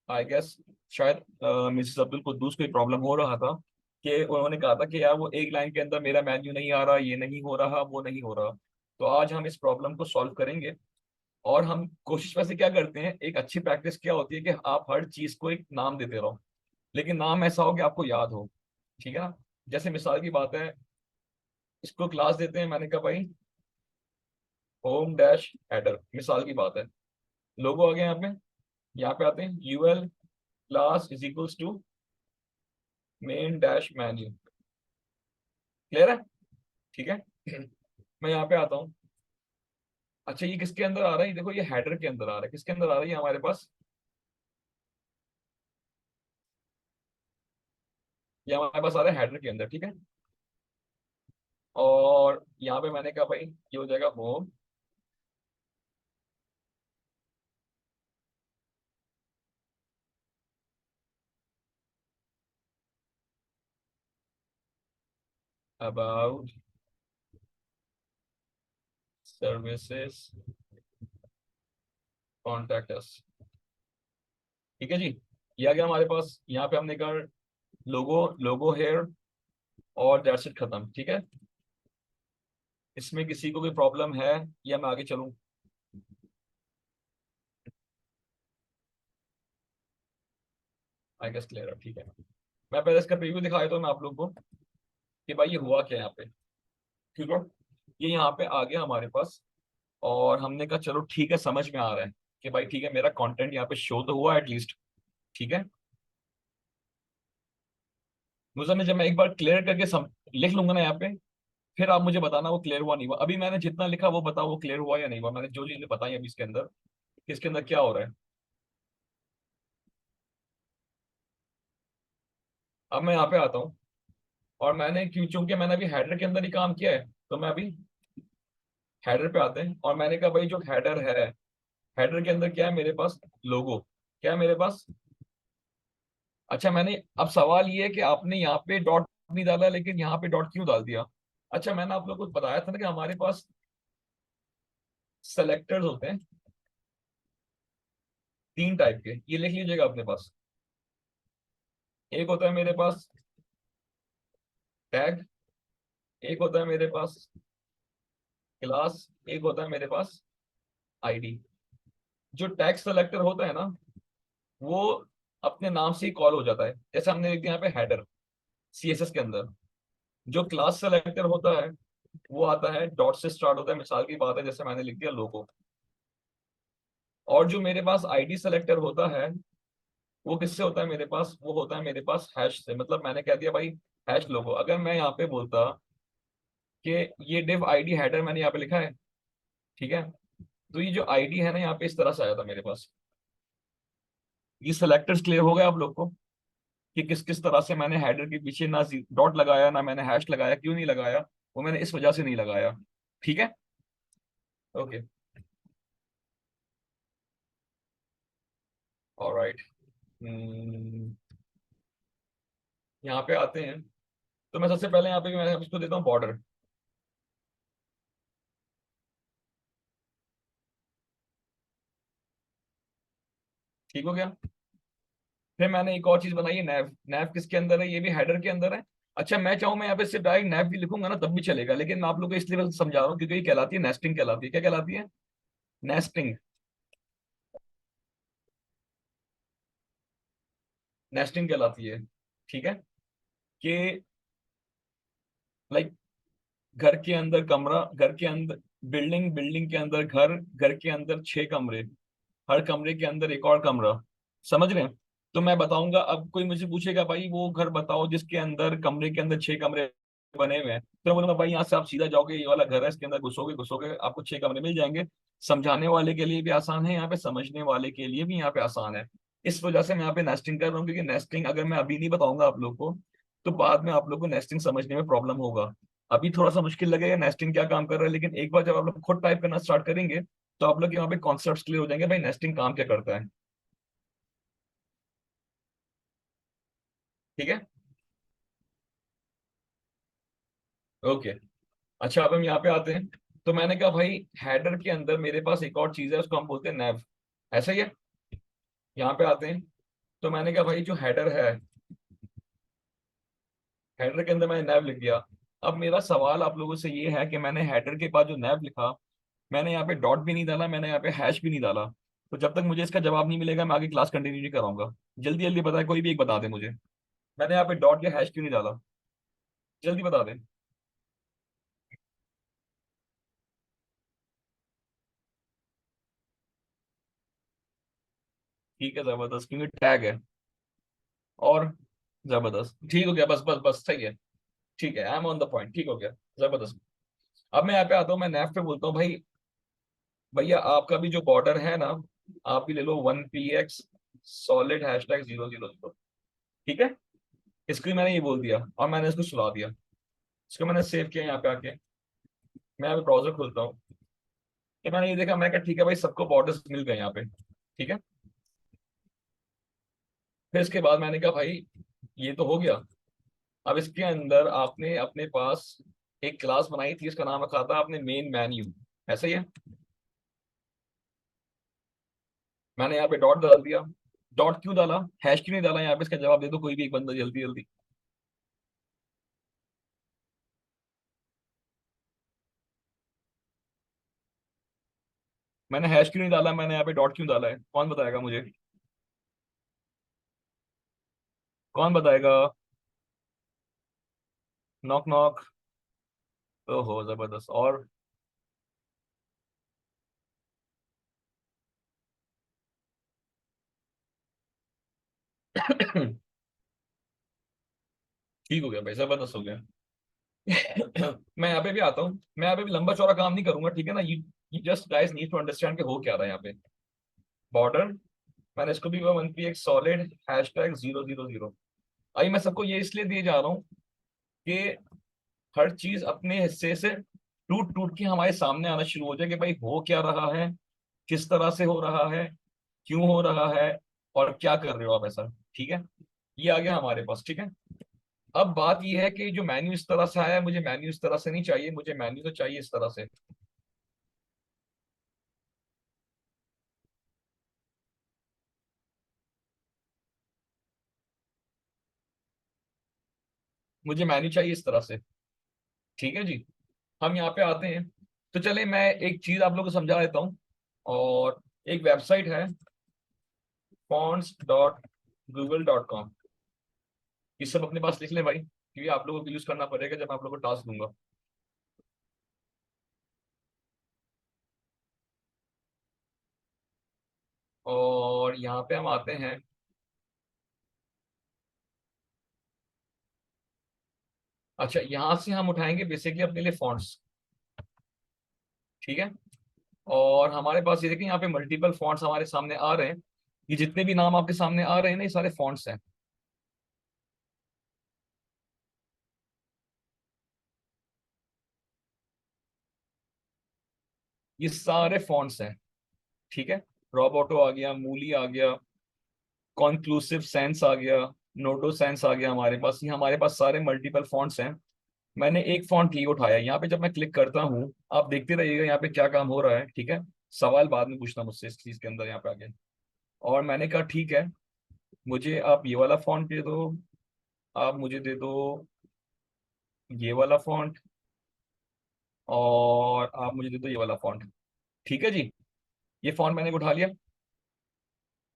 आई गेस शायद मिसेस अब्दुल कुद्दूस को प्रॉब्लम हो रहा था कि उन्होंने कहा था कि यार वो एक लाइन के अंदर मेरा मेन्यू नहीं आ रहा, ये नहीं हो रहा, वो नहीं हो रहा। तो आज हम इस प्रॉब्लम को सॉल्व करेंगे। और हम कोशिश वैसे क्या करते हैं, एक अच्छी प्रैक्टिस क्या होती है कि आप हर चीज को एक नाम देते रहो, लेकिन नाम ऐसा हो कि आपको याद हो, ठीक है ना। जैसे मिसाल की बात है, इसको क्लास देते हैं, मैंने कहा भाई होम डैश हेडर, मिसाल की बात है, लोगो आ गया यहाँ पे आते हैं UL class is equals to main dash menu, clear है, ठीक है। मैं यहाँ पे आता हूँ, अच्छा ये किसके अंदर आ रहा है, ये देखो ये हेडर के अंदर आ रहा है, किसके अंदर आ रहा है ये हमारे पास, ये हमारे पास आ रहा है हेडर के अंदर, ठीक है। और यहाँ पे मैंने कहा भाई ये हो जाएगा home, about services, contact us, ठीक है जी। ये आ गया हमारे पास, यहाँ पे हमने कहा लोगो, लोगो हेयर, और दैट्स इट, खत्म, ठीक है। इसमें किसी को भी प्रॉब्लम है या मैं आगे चलूं? आई गेस क्लियर है, ठीक है। मैं पहले इसका प्रीव्यू दिखा देता हूँ मैं आप लोग को कि भाई ये हुआ क्या है यहाँ पे, ठीक है। ये यहाँ पे आ गया हमारे पास, और हमने कहा चलो ठीक है, समझ में आ रहा है कि भाई ठीक है, मेरा कंटेंट यहाँ पे शो तो हुआ एटलीस्ट, ठीक है। मुझे में जब मैं एक बार क्लियर करके लिख लूंगा ना यहाँ पे, फिर आप मुझे बताना वो क्लियर हुआ नहीं हुआ। अभी मैंने जितना लिखा वो बताओ वो क्लियर हुआ या नहीं हुआ, मैंने जो चीजें बताई अभी इसके अंदर, इसके अंदर क्या हो रहा है। अब मैं यहाँ पे आता हूँ, और मैंने क्यों, चूंकि मैंने अभी हेडर के अंदर ही काम किया है, तो मैं अभी हेडर पे आते हैं, और मैंने कहा भाई जो हेडर है, हेडर के अंदर क्या है मेरे पास, लोगो, क्या है मेरे पास। अच्छा मैंने, अब सवाल ये है कि आपने यहाँ पे डॉट नहीं डाला, लेकिन यहाँ पे डॉट क्यों डाल दिया। अच्छा मैंने आप लोगों को बताया था ना कि हमारे पास सेलेक्टर्स होते हैं तीन टाइप के, ये लिख लीजिएगा अपने पास। एक होता है मेरे पास टैग, एक होता है मेरे पास क्लास, एक होता है मेरे पास आईडी। जो टैग सेलेक्टर होता है ना, वो अपने नाम से ही कॉल हो जाता है, जैसे हमने लिख दिया यहाँ पे हेडर सीएसएस के अंदर। जो क्लास सेलेक्टर होता है वो आता है डॉट से स्टार्ट होता है, मिसाल की बात है जैसे मैंने लिख दिया लोगो। और जो मेरे पास आईडी सेलेक्टर होता है वो किससे होता है मेरे पास, वो होता है मेरे पास हैश से, मतलब मैंने कह दिया भाई हैश लोगो। अगर मैं यहाँ पे बोलता कि ये डिव आईडी हेडर मैंने यहाँ पे लिखा है, ठीक है, तो ये जो आईडी है ना यहाँ पे इस तरह से आया था मेरे पास। ये सेलेक्टर्स क्लियर हो गए आप लोग को कि किस किस तरह से मैंने हेडर के पीछे ना डॉट लगाया ना मैंने हैश लगाया, क्यों नहीं लगाया, वो मैंने इस वजह से नहीं लगाया, ठीक है। Okay, alright. यहाँ पे आते हैं, तो मैं सबसे पहले यहाँ पे मैं इसको देता हूँ बॉर्डर, ठीक हो गया। फिर मैंने एक और चीज बनाई है नैव, नैव किसके अंदर है, ये भी हेडर के अंदर है। अच्छा मैं चाहूँ मैं यहाँ पे सिर्फ डायरेक्ट नैव भी लिखूंगा ना तब भी चलेगा, लेकिन मैं आप लोगों को इसलिए बस समझा रहा हूँ क्योंकि ये कहलाती है नेस्टिंग, कहलाती है, क्या कहलाती है, नेस्टिंग, नेस्टिंग कहलाती है, ठीक है। कि लाइक घर के अंदर कमरा, घर के अंदर बिल्डिंग, बिल्डिंग के अंदर घर, घर के अंदर 6 कमरे, हर कमरे के अंदर एक और कमरा, समझ रहे हैं। तो मैं बताऊंगा, अब कोई मुझे पूछेगा भाई वो घर बताओ जिसके अंदर कमरे के अंदर 6 कमरे बने हुए हैं, तो मैं बोलूंगा भाई यहाँ से आप सीधा जाओगे, ये वाला घर है, इसके अंदर घुसोगे घुसोगे आपको 6 कमरे मिल जाएंगे। समझाने वाले के लिए भी आसान है यहाँ पे, समझने वाले के लिए भी यहाँ पे आसान है। इस वजह से मैं यहाँ पे नेस्टिंग कर रहा हूँ, क्योंकि नेस्टिंग अगर मैं अभी नहीं बताऊंगा आप लोग को तो बाद में आप लोग को नेस्टिंग समझने में प्रॉब्लम होगा। अभी थोड़ा सा मुश्किल लगेगा नेस्टिंग क्या काम कर रहा है, लेकिन एक बार जब आप लोग खुद टाइप करना स्टार्ट करेंगे तो आप लोग यहाँ पे कॉन्सेप्ट्स क्लियर हो जाएंगे, भाई नेस्टिंग काम क्या करता है। ठीक है, ओके। अच्छा, अब हम यहाँ पे आते हैं। तो मैंने कहा भाई हेडर के अंदर मेरे पास एक और चीज है, उसको हम बोलते हैं नैव। ऐसा ही है। यहाँ पे आते हैं। तो मैंने कहा भाई जो हेडर है, हेडर के अंदर मैंने नैव लिख दिया। अब मेरा सवाल आप लोगों से ये है कि मैंने हेडर के बाद जो नैव लिखा, मैंने यहाँ पे डॉट भी नहीं डाला, मैंने यहाँ पे हैश भी नहीं डाला। तो जब तक मुझे इसका जवाब नहीं मिलेगा मैं आगे क्लास कंटिन्यू नहीं कराऊंगा। जल्दी जल्दी बताए, कोई भी एक बता दे मुझे, मैंने यहाँ पे डॉट या हैश क्यों नहीं डाला, जल्दी बता दे। ठीक है, जबरदस्त, क्योंकि टैग है। और जबरदस्त, ठीक हो गया, बस बस बस सही है। ठीक है, I am on the point, ठीक हो गया, जबरदस्त। अब मैं यहाँ पे आता हूँ, मैं नैफ पे बोलता हूँ भाई, भैया आपका भी जो बॉर्डर है ना, आप भी ले लो 1px सॉलिड हैशटैग 000। ठीक है, इसको ही मैंने ये बोल दिया और मैंने इसको सुला दिया। इसको मैंने सेव किया यहाँ पे आके। मैं अभी ब्राउजर खोलता हूँ। कि मैंने ये देखा, मैं कहा ठीक है भाई, सबको बॉर्डर्स मिल गए यहाँ पे। ठीक है, फिर इसके बाद मैंने कहा भाई ये तो हो गया। अब इसके अंदर आपने अपने पास एक क्लास बनाई थी, इसका नाम रखा था आपने मेन मेन्यू। ऐसा ही है। मैंने यहाँ पे डॉट डाल दिया। डॉट क्यों डाला, हैश क्यों नहीं डाला, यहाँ पे इसका जवाब दे दो कोई भी एक बंदा जल्दी जल्दी। मैंने हैश क्यों नहीं डाला, मैंने यहाँ पे डॉट क्यों डाला है, कौन बताएगा मुझे, कौन बताएगा। Knock knock. ओहो जबरदस्त। और ठीक हो गया भाई, जबरदस्त हो गया। मैं यहाँ पे भी आता हूँ, मैं यहाँ पे भी लंबा चौड़ा काम नहीं करूंगा, ठीक है ना। You just guys need to understand कि हो क्या रहा है यहाँ पे। बॉर्डर, मैंने इसको भी 1p एक सॉलिड हैशटैग 000। आई मैं सबको ये इसलिए दिए जा रहा हूँ कि हर चीज अपने हिस्से से टूट टूट के हमारे सामने आना शुरू हो जाए कि भाई हो क्या रहा है, किस तरह से हो रहा है, क्यों हो रहा है, और क्या कर रहे हो आप ऐसा। ठीक है, ये आ गया हमारे पास। ठीक है, अब बात ये है कि जो मेन्यू इस तरह से आया है, मुझे मेन्यू इस तरह से नहीं चाहिए, मुझे मेन्यू तो चाहिए इस तरह से। मुझे मेन्यू चाहिए इस तरह से। ठीक है जी, हम यहाँ पे आते हैं। तो चले मैं एक चीज आप लोगों को समझा देता हूँ। और एक वेबसाइट है fonts.google.com। ये सब अपने पास लिख लें भाई, क्योंकि आप लोगों को यूज करना पड़ेगा जब आप लोगों को टास्क दूंगा। और यहाँ पे हम आते हैं। अच्छा, यहाँ से हम उठाएंगे बेसिकली अपने लिए फॉन्ट्स। ठीक है, और हमारे पास ये देखिए यहाँ पे मल्टीपल फॉन्ट्स हमारे सामने आ रहे हैं। ये जितने भी नाम आपके सामने आ रहे हैं ना, ये सारे फॉन्ट्स हैं। ये सारे फॉन्ट्स हैं। ठीक है, रोबोटो आ गया, मूली आ गया, कॉन्क्लूसिव सेंस आ गया, नोडो सेंस आ गया हमारे पास। ये हमारे पास सारे मल्टीपल फॉन्ट्स हैं। मैंने एक फॉन्ट ये उठाया, यहाँ पे जब मैं क्लिक करता हूँ आप देखते रहिएगा यहाँ पे क्या काम हो रहा है। ठीक है, सवाल बाद में पूछना मुझसे इस चीज के अंदर यहाँ पे आगे। और मैंने कहा ठीक है, मुझे आप ये वाला फॉन्ट दे दो, आप मुझे दे दो ये वाला फॉन्ट, और आप मुझे दे दो ये वाला फॉन्ट। ठीक है जी, ये फॉन्ट मैंने उठा लिया।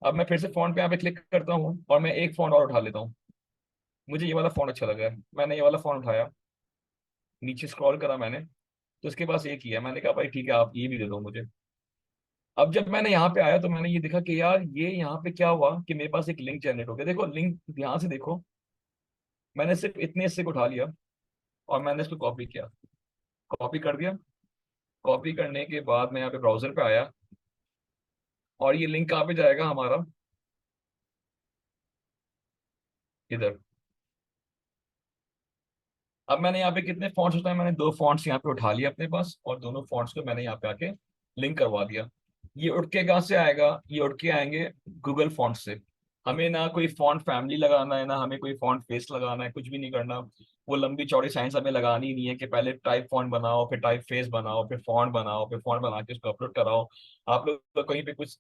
अब मैं फिर से फॉन्ट पे यहाँ पे क्लिक करता हूँ और मैं एक फॉन्ट और उठा लेता हूँ। मुझे ये वाला फॉन्ट अच्छा लगा है, मैंने ये वाला फॉन्ट उठाया, नीचे स्क्रॉल करा मैंने, तो इसके पास एक ही है। मैंने कहा भाई ठीक है, आप ये भी दे दो मुझे। अब जब मैंने यहाँ पे आया तो मैंने ये देखा कि यार ये यहाँ पे क्या हुआ कि मेरे पास एक लिंक जनरेट हो गया। देखो लिंक ध्यान से देखो, मैंने सिर्फ इतने हिस्से को उठा लिया और मैंने इसको कॉपी किया, कॉपी कर दिया। कॉपी करने के बाद मैं यहाँ पे ब्राउजर पे आया और ये लिंक कहाँ पे जाएगा हमारा, इधर। अब मैंने यहाँ पे कितने फॉन्ट्स उठाए, मैंने 2 फॉन्ट्स यहाँ पे उठा लिया अपने पास, और दोनों फॉन्ट्स को मैंने यहाँ पे आके लिंक करवा दिया। ये उठ के कहाँ से आएगा, ये उठ के आएंगे गूगल फॉन्ट से। हमें ना कोई फॉन्ट फैमिली लगाना है, ना हमें कोई फॉन्ट फेस लगाना है, कुछ भी नहीं करना। वो लंबी चौड़ी साइंस हमें लगानी ही नहीं है कि पहले टाइप फॉन्ट बनाओ, फिर टाइप फेस बनाओ, फिर फॉन्ट बनाओ, फिर फॉन्ट बना के उसको अपलोड कराओ। आप लोग तो कहीं पे कुछ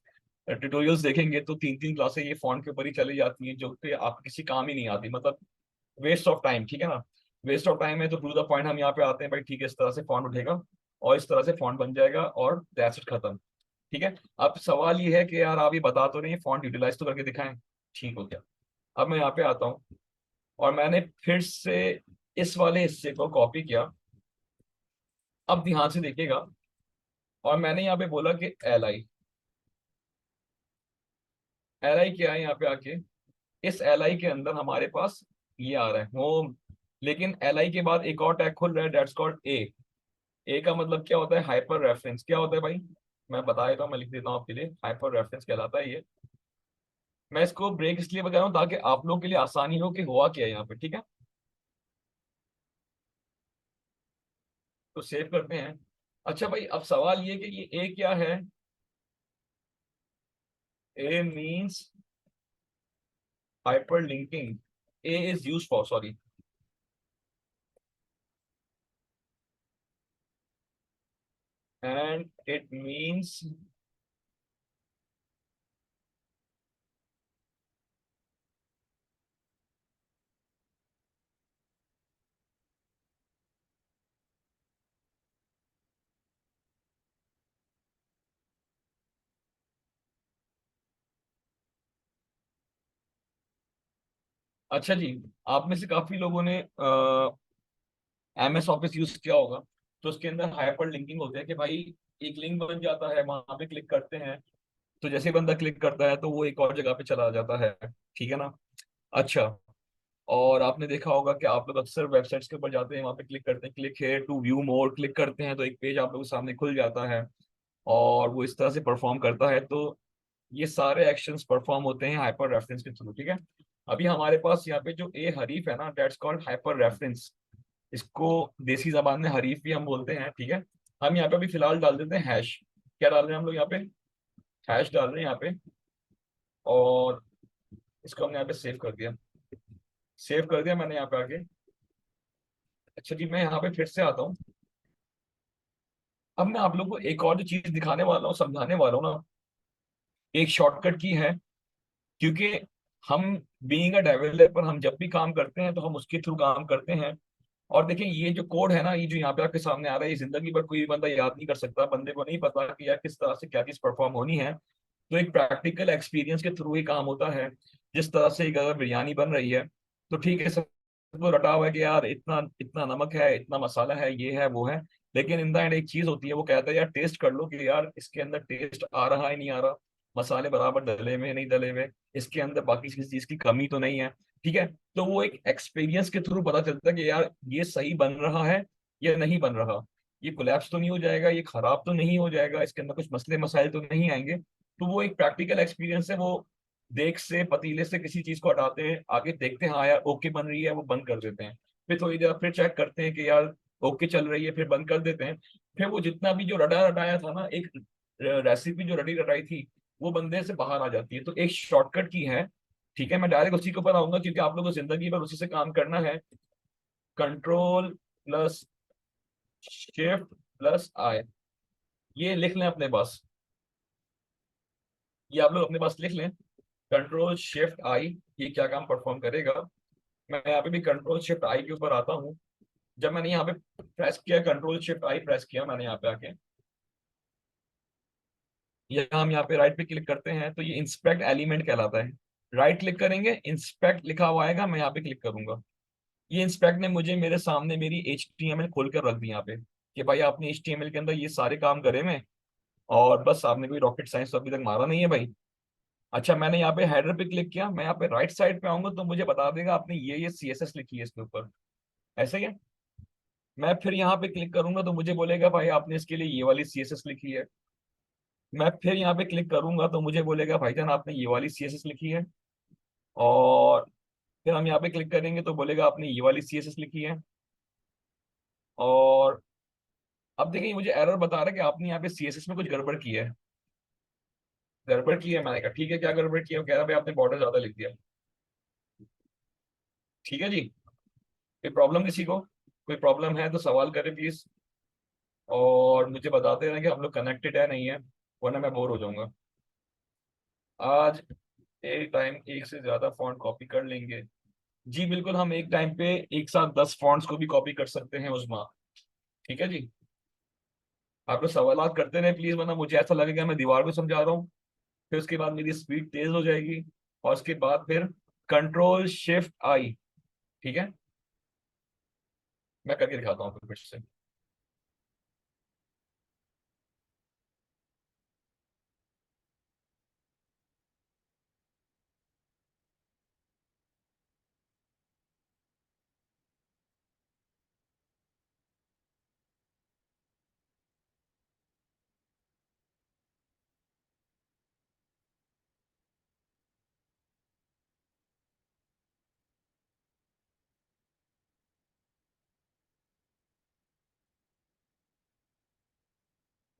ट्यूटोरियल्स देखेंगे तो 3-3 क्लासें ये फॉन्ट के ऊपर ही चली जाती हैं, जो कि आप किसी काम ही नहीं आती, मतलब वेस्ट ऑफ टाइम, ठीक है ना। वेस्ट ऑफ टाइम है, तो टू द पॉइंट हम यहाँ पे आते हैं भाई, ठीक है, इस तरह से फॉन्ट उठेगा और इस तरह से फॉन्ट बन जाएगा और दैट्स इट, खत्म। ठीक है। अब सवाल ये है कि यार आप ये बता तो नहीं, फॉन्ट यूटिलाइज तो करके दिखाएं, ठीक हो गया। अब मैं यहाँ पे आता हूँ और मैंने फिर से इस वाले हिस्से को कॉपी किया। अब ध्यान से देखिएगा, और मैंने यहाँ पे बोला कि एल आई क्या है, यहाँ पे आके इस एल आई के अंदर हमारे पास ये आ रहा है होम। लेकिन एल आई के बाद एक और टैग खुल रहा है, डेट्स कॉल्ड ए का मतलब क्या होता है, हाइपर रेफरेंस। क्या होता है भाई, मैं बता देता हूँ, मैं लिख देता हूँ आपके लिए, हाइपर रेफरेंस कहलाता है ये। मैं इसको ब्रेक इसलिए बता रहा हूँ ताकि आप लोगों के लिए आसानी हो कि हुआ क्या है यहाँ पे, ठीक है। तो सेव करते हैं। अच्छा भाई, अब सवाल ये कि ये ए क्या है। A means hyperlinking. A is use for, sorry, and it means अच्छा जी, आप में से काफी लोगों ने MS ऑफिस यूज किया होगा। तो उसके अंदर हाइपर लिंकिंग होते हैं कि भाई एक लिंक बन जाता है, वहां पे क्लिक करते हैं, तो जैसे ही बंदा क्लिक करता है तो वो एक और जगह पे चला जाता है, ठीक है ना। अच्छा, और आपने देखा होगा कि आप लोग अक्सर वेबसाइट्स के ऊपर जाते हैं, वहां पे क्लिक करते हैं, click here to view more, click करते हैं तो एक पेज आप लोगों के सामने खुल जाता है और वो इस तरह से परफॉर्म करता है। तो ये सारे एक्शंस परफॉर्म होते हैं हाइपर रेफरेंस के थ्रू, ठीक है। अभी हमारे पास यहाँ पे जो ए हरीफ है ना, डेट्स कॉल्ड हाइपर रेफरेंस। इसको देसी जबान में हरीफ भी हम बोलते हैं, ठीक है। हम यहाँ पे अभी फिलहाल डाल देते हैं हैश। क्या डाल रहे हैं हम लोग यहाँ पे, हैश डाल रहे हैं यहाँ पे, और इसको हमने यहाँ पे सेव कर दिया। सेव कर दिया मैंने यहाँ पे आके। अच्छा जी, मैं यहाँ पे फिर से आता हूँ। अब मैं आप लोग को एक और जो चीज दिखाने वाला हूँ, समझाने वाला हूँ ना, एक शॉर्टकट की है। क्योंकि हम बीइंग अ डेवलपर, हम जब भी काम करते हैं तो हम उसके थ्रू काम करते हैं। और देखिए, ये जो कोड है ना, ये जो यहाँ पे आपके सामने आ रहा है, ये जिंदगी भर कोई भी बंदा याद नहीं कर सकता। बंदे को नहीं पता कि यार किस तरह से क्या चीज परफॉर्म होनी है। तो एक प्रैक्टिकल एक्सपीरियंस के थ्रू ही काम होता है। जिस तरह से एक अगर बिरयानी बन रही है, तो ठीक है, सबको रटा हुआ है कि यार इतना इतना नमक है, इतना मसाला है, ये है वो है। लेकिन इन द एंड एक चीज होती है, वो कहता है यार टेस्ट कर लो कि यार इसके अंदर टेस्ट आ रहा है नहीं आ रहा, मसाले बराबर डले हुए नहीं डले हुए, इसके अंदर बाकी किसी चीज की कमी तो नहीं है, ठीक है। तो वो एक एक्सपीरियंस के थ्रू पता चलता है कि यार ये सही बन रहा है या नहीं बन रहा, ये कोलैप्स तो नहीं हो जाएगा, ये खराब तो नहीं हो जाएगा, इसके अंदर कुछ मसले मसाइल तो नहीं आएंगे। तो वो एक प्रैक्टिकल एक्सपीरियंस है। वो देख से, पतीले से किसी चीज को हटाते हैं, आगे देखते हैं हाँ यार ओके बन रही है, वो बंद कर देते हैं। फिर थोड़ी देर फिर चेक करते हैं कि यार ओके चल रही है, फिर बंद कर देते हैं। फिर वो जितना भी जो रटा रटाया था ना, एक रेसिपी जो रटी रटाई थी, वो बंदे से बाहर आ जाती है। तो एक शॉर्टकट की है, ठीक है। मैं डायरेक्ट उसी के ऊपर आऊंगा क्योंकि आप लोगों को जिंदगी भर उसी से काम करना है। कंट्रोल प्लस शिफ्ट प्लस आई, ये लिख लें अपने पास, ये आप लोग अपने पास लिख लें। कंट्रोल शिफ्ट आई, ये क्या काम परफॉर्म करेगा। मैं यहाँ पे भी कंट्रोल शिफ्ट आई के ऊपर आता हूँ। जब मैंने यहाँ पे प्रेस किया, कंट्रोल शिफ्ट आई प्रेस किया मैंने यहाँ पे आके, यहाँ हम यहाँ पे राइट पे क्लिक करते हैं तो ये इंस्पेक्ट एलिमेंट कहलाता है। राइट क्लिक करेंगे, इंस्पेक्ट लिखा हुआ आएगा, मैं यहाँ पे क्लिक करूंगा। ये इंस्पेक्ट ने मुझे मेरे सामने मेरी HTML खोल कर रख दी यहाँ पे, कि भाई आपने HTML के अंदर ये सारे काम करे में, और बस आपने कोई रॉकेट साइंस तो अभी तक मारा नहीं है भाई। अच्छा, मैंने यहाँ पे हेडर पे क्लिक किया, मैं यहाँ पे राइट साइड पे आऊंगा तो मुझे बता देगा आपने ये CSS लिखी है इसके ऊपर, ऐसा ही है। मैं फिर यहाँ पे क्लिक करूंगा तो मुझे बोलेगा भाई आपने इसके लिए ये वाली CSS लिखी है। मैं फिर यहाँ पे क्लिक करूंगा तो मुझे बोलेगा भाईजान आपने ये वाली CSS लिखी है। और फिर हम यहाँ पे क्लिक करेंगे तो बोलेगा आपने ये वाली CSS लिखी है। और अब देखिए मुझे एरर बता रहा है कि आपने यहाँ पे CSS में कुछ गड़बड़ की है। गड़बड़ की है, मैंने कहा ठीक है, क्या गड़बड़ की है? वो कह रहा भाई आपने बॉर्डर ज्यादा लिख दिया। ठीक है जी। कोई प्रॉब्लम किसी को? कोई प्रॉब्लम है तो सवाल करें प्लीज, और मुझे बताते रहना कि हम लोग कनेक्टेड है नहीं है, वरना मैं बोर हो जाऊंगा। आज एक टाइम एक से ज्यादा फॉन्ट कॉपी कर लेंगे? जी बिल्कुल, हम एक टाइम पे एक साथ 10 फॉन्ट्स को भी कॉपी कर सकते हैं उस्मा। ठीक है जी। आप लोग सवाल करते रहे प्लीज, वरना मुझे ऐसा लगेगा मैं दीवार को समझा रहा हूँ, फिर उसके बाद मेरी स्पीड तेज हो जाएगी, और उसके बाद फिर Ctrl+Shift+I। ठीक है, मैं करके दिखाता हूँ फिर से।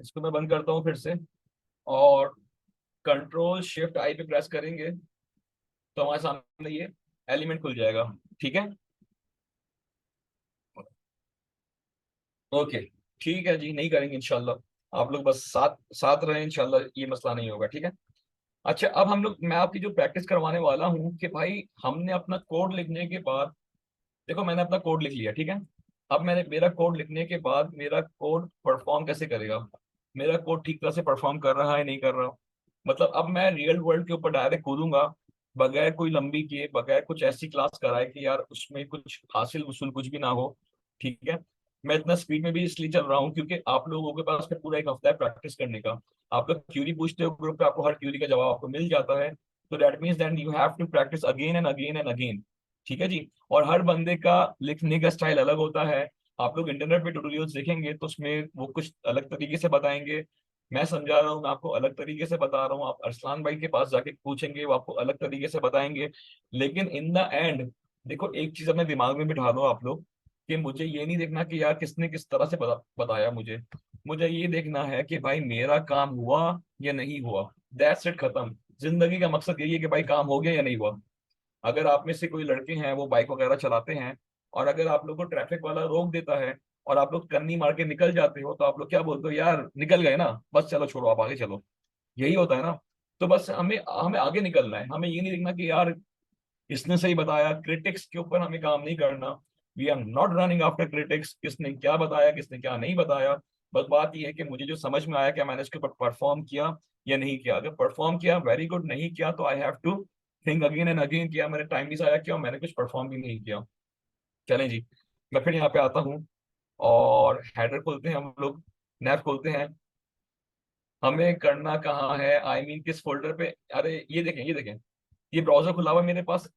इसको मैं बंद करता हूँ फिर से, और Ctrl+Shift+I पे प्रेस करेंगे तो हमारे सामने ये एलिमेंट खुल जाएगा। ठीक है, ओके, ठीक है जी, नहीं करेंगे इंशाल्लाह। आप लोग बस साथ साथ रहें, इंशाल्लाह ये मसला नहीं होगा। ठीक है। अच्छा, अब हम लोग, मैं आपकी जो प्रैक्टिस करवाने वाला हूँ कि भाई हमने अपना कोड लिखने के बाद, देखो मैंने अपना कोड लिख लिया, ठीक है। अब मैंने मेरा कोड लिखने के बाद मेरा कोड परफॉर्म कैसे करेगा? मेरा कोड ठीक तरह से परफॉर्म कर रहा है नहीं कर रहा? मतलब अब मैं रियल वर्ल्ड के ऊपर डायरेक्ट कूदूंगा, बगैर कोई लंबी किए, बगैर कुछ ऐसी क्लास कराए कि यार उसमें कुछ हासिल वसूल कुछ भी ना हो। ठीक है। मैं इतना स्पीड में भी इसलिए चल रहा हूँ क्योंकि आप लोगों के पास फिर पूरा एक हफ्ता है प्रैक्टिस करने का। आप लोग क्यूरी पूछते हो ग्रुप पे, आपको हर क्यूरी का जवाब आपको मिल जाता है। तो that means that you have to practise again and again and again. ठीक है जी। और हर बंदे का लिखने का स्टाइल अलग होता है। आप लोग इंटरनेट पे ट्यूटोरियल्स देखेंगे तो उसमें वो कुछ अलग तरीके से बताएंगे। मैं समझा रहा हूँ, मैं आपको अलग तरीके से बता रहा हूँ। आप अरसलान भाई के पास जाके पूछेंगे, वो आपको अलग तरीके से बताएंगे। लेकिन इन द एंड देखो, एक चीज अपने दिमाग में बिठा दो आप लोग, कि मुझे ये नहीं देखना कि यार किसने किस तरह से बताया मुझे। मुझे ये देखना है कि भाई मेरा काम हुआ या नहीं हुआ। दैट्स इट, खत्म। जिंदगी का मकसद यही है कि भाई काम हो गया या नहीं हुआ। अगर आप में से कोई लड़के हैं वो बाइक वगैरह चलाते हैं, और अगर आप लोग को ट्रैफिक वाला रोक देता है और आप लोग कन्नी मार के निकल जाते हो, तो आप लोग क्या बोलते हो? यार निकल गए ना, बस चलो छोड़ो, आप आगे चलो। यही होता है ना। तो बस हमें हमें आगे निकलना है। हमें ये नहीं देखना कि यार इसने सही बताया। क्रिटिक्स के ऊपर हमें काम नहीं करना। We are not running after critics, किसने क्या बताया किसने क्या नहीं बताया। बस बात यह है कि मुझे जो समझ में आया क्या मैंने इसके ऊपर परफॉर्म किया या नहीं किया। अगर परफॉर्म किया वेरी गुड, नहीं किया तो I have to think again and again, किया मैंने टाइम भी जाया किया और मैंने कुछ परफॉर्म भी नहीं किया। चलें जी, मैं फिर यहाँ पे आता हूँ, और हेडर खोलते हैं हम लोग, नैव खोलते हैं। हमें करना कहाँ है, आई मीन किस फोल्डर पे? अरे ये देखें, ये देखें, ये ब्राउजर खुला हुआ है मेरे पास।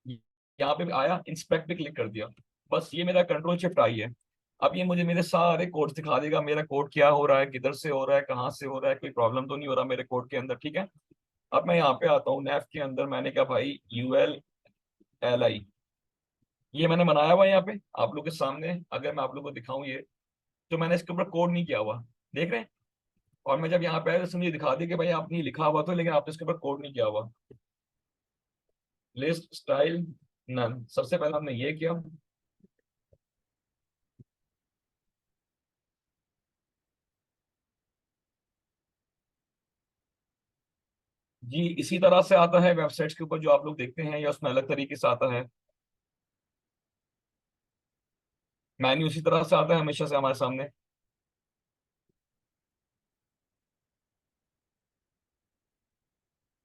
यहाँ पे भी आया, इंस्पेक्ट पे क्लिक कर दिया, बस ये मेरा Ctrl+Shift+I है। अब ये मुझे मेरे सारे कोड्स दिखा देगा, मेरा कोड क्या हो रहा है, किधर से हो रहा है, कहाँ से हो रहा है, कोई प्रॉब्लम तो नहीं हो रहा मेरे कोड के अंदर। ठीक है। अब मैं यहाँ पे आता हूँ नैव के अंदर, मैंने कहा भाई ULLI, ये मैंने बनाया हुआ है यहाँ पे आप लोग के सामने। अगर मैं आप लोग को दिखाऊं ये, तो मैंने इसके ऊपर कोड नहीं किया हुआ, देख रहे हैं? और मैं जब यहाँ पे आया तो मुझे दिखा दी कि भाई आपने ये लिखा हुआ तो, लेकिन आपने इसके ऊपर कोड नहीं किया हुआ। लिस्ट स्टाइल नन, सबसे पहले हमने ये किया। जी इसी तरह से आता है वेबसाइट्स के ऊपर जो आप लोग देखते हैं, या उसमें अलग तरीके से आता है? मेन्यू उसी तरह से आता है हमेशा से हमारे सामने।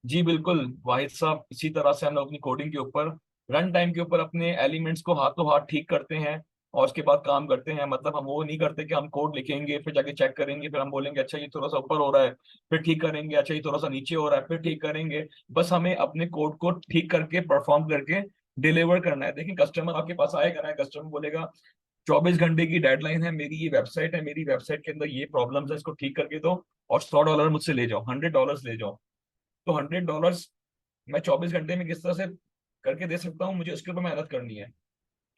जी बिल्कुल वाहिद साहब, इसी तरह से हम लोग अपनी कोडिंग के ऊपर, रन टाइम के ऊपर अपने एलिमेंट्स को हाथों हाथ ठीक करते हैं, और उसके बाद काम करते हैं। मतलब हम वो नहीं करते कि हम कोड लिखेंगे फिर जाके चेक करेंगे, फिर हम बोलेंगे अच्छा ये थोड़ा सा ऊपर हो रहा है, फिर ठीक करेंगे, अच्छा ये थोड़ा सा नीचे हो रहा है, फिर ठीक करेंगे। बस हमें अपने कोड को ठीक करके परफॉर्म करके डिलीवर करना है। देखिए कस्टमर आपके पास आएगा ना, कस्टमर बोलेगा 24 घंटे की डेडलाइन है, मेरी ये वेबसाइट है, मेरी वेबसाइट के अंदर ये प्रॉब्लम्स है, इसको ठीक करके दो, और $100 मुझसे ले जाओ, $100 ले जाओ। तो $100 मैं 24 घंटे में किस तरह से करके दे सकता हूँ, मुझे उसके ऊपर मेहनत करनी है।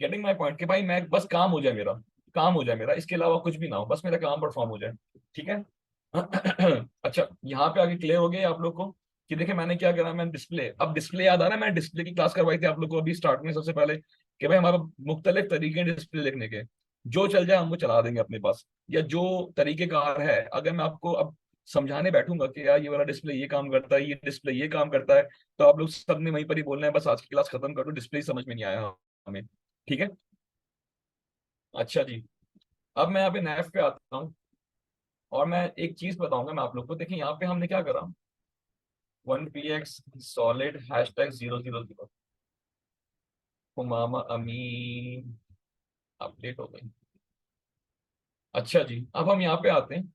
गेटिंग माई पॉइंट कि भाई मैं बस काम हो जाए मेरा, काम हो जाए मेरा, इसके अलावा कुछ भी ना हो, बस मेरा काम परफॉर्म हो जाए। ठीक है। अच्छा, यहाँ पे आगे क्लियर हो गया आप लोग को कि देखिए मैंने क्या करा, मैं डिस्प्ले, अब डिस्प्ले याद आ रहा है, मैं डिस्प्ले की क्लास करवाई थी आप लोग को अभी स्टार्ट में सबसे पहले, कि भाई हमारा मुख्तलिफ तरीके हैं डिस्प्ले लिखने के, जो चल जाए हम वो चला देंगे अपने पास, या जो तरीकेकार है। अगर मैं आपको अब समझाने बैठूंगा कि यार ये वाला डिस्प्ले ये काम करता है, ये डिस्प्ले ये काम करता है, तो आप लोग सबने वहीं पर ही बोलना है बस आज की क्लास खत्म कर दो, डिस्प्ले समझ में नहीं आया हमें। ठीक है। अच्छा जी, अब मैं यहाँ पे नैफ पे आता हूँ, और मैं एक चीज बताऊंगा मैं आप लोग को। देखिए यहाँ पे हमने क्या करा, 1px सॉलिड #000, हुमामा अमीन, अपडेट हो गई। अच्छा जी, अब हम यहाँ पे आते हैं,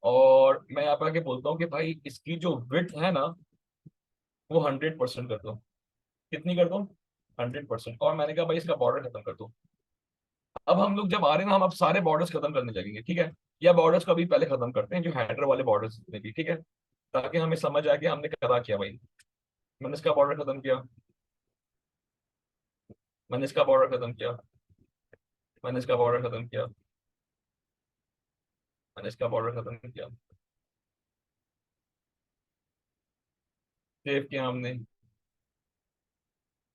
और मैं यहाँ पे आके बोलता हूँ कि भाई इसकी जो विड्थ है ना, वो 100% कर दो। कितनी कर दो? 100%। और मैंने कहा भाई इसका बॉर्डर खत्म कर दो। अब हम लोग जब आ रहे हैं ना, हम अब सारे बॉर्डर्स खत्म करने लगेंगे, ठीक है। या बॉर्डर्स को अभी पहले खत्म करते हैं, जो हेडर वाले बॉर्डर्स में भी, ठीक है, ताकि हमें समझ आए कि हमने करा किया भाई। मैंने इसका बॉर्डर खत्म किया, मैंने इसका बॉर्डर खत्म किया, मैंने इसका बॉर्डर खत्म किया, मैंने इसका बॉर्डर खत्म किया, सेव किया हमने।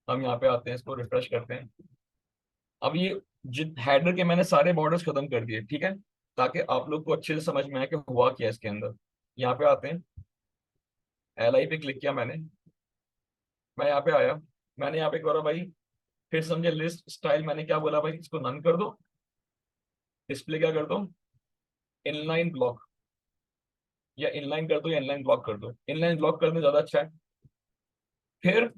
हम यहाँ पे आते हैं, इसको रिफ्रेश करते हैं। अब ये जित हेडर के मैंने सारे बॉर्डर्स खत्म कर दिए, ठीक है, ताकि आप लोग को अच्छे से समझ में आए कि हुआ क्या है इसके अंदर। यहाँ पे आते हैं, LI पे क्लिक किया मैंने, मैं यहाँ पे आया, मैंने यहाँ पे करा भाई, फिर समझे लिस्ट स्टाइल, मैंने क्या बोला भाई, इसको नन कर दो, डिस्प्ले क्या कर दो, इनलाइन ब्लॉक, या इनलाइन कर दो या इनलाइन ब्लॉक कर दो, इनलाइन ब्लॉक करने ज्यादा अच्छा है। फिर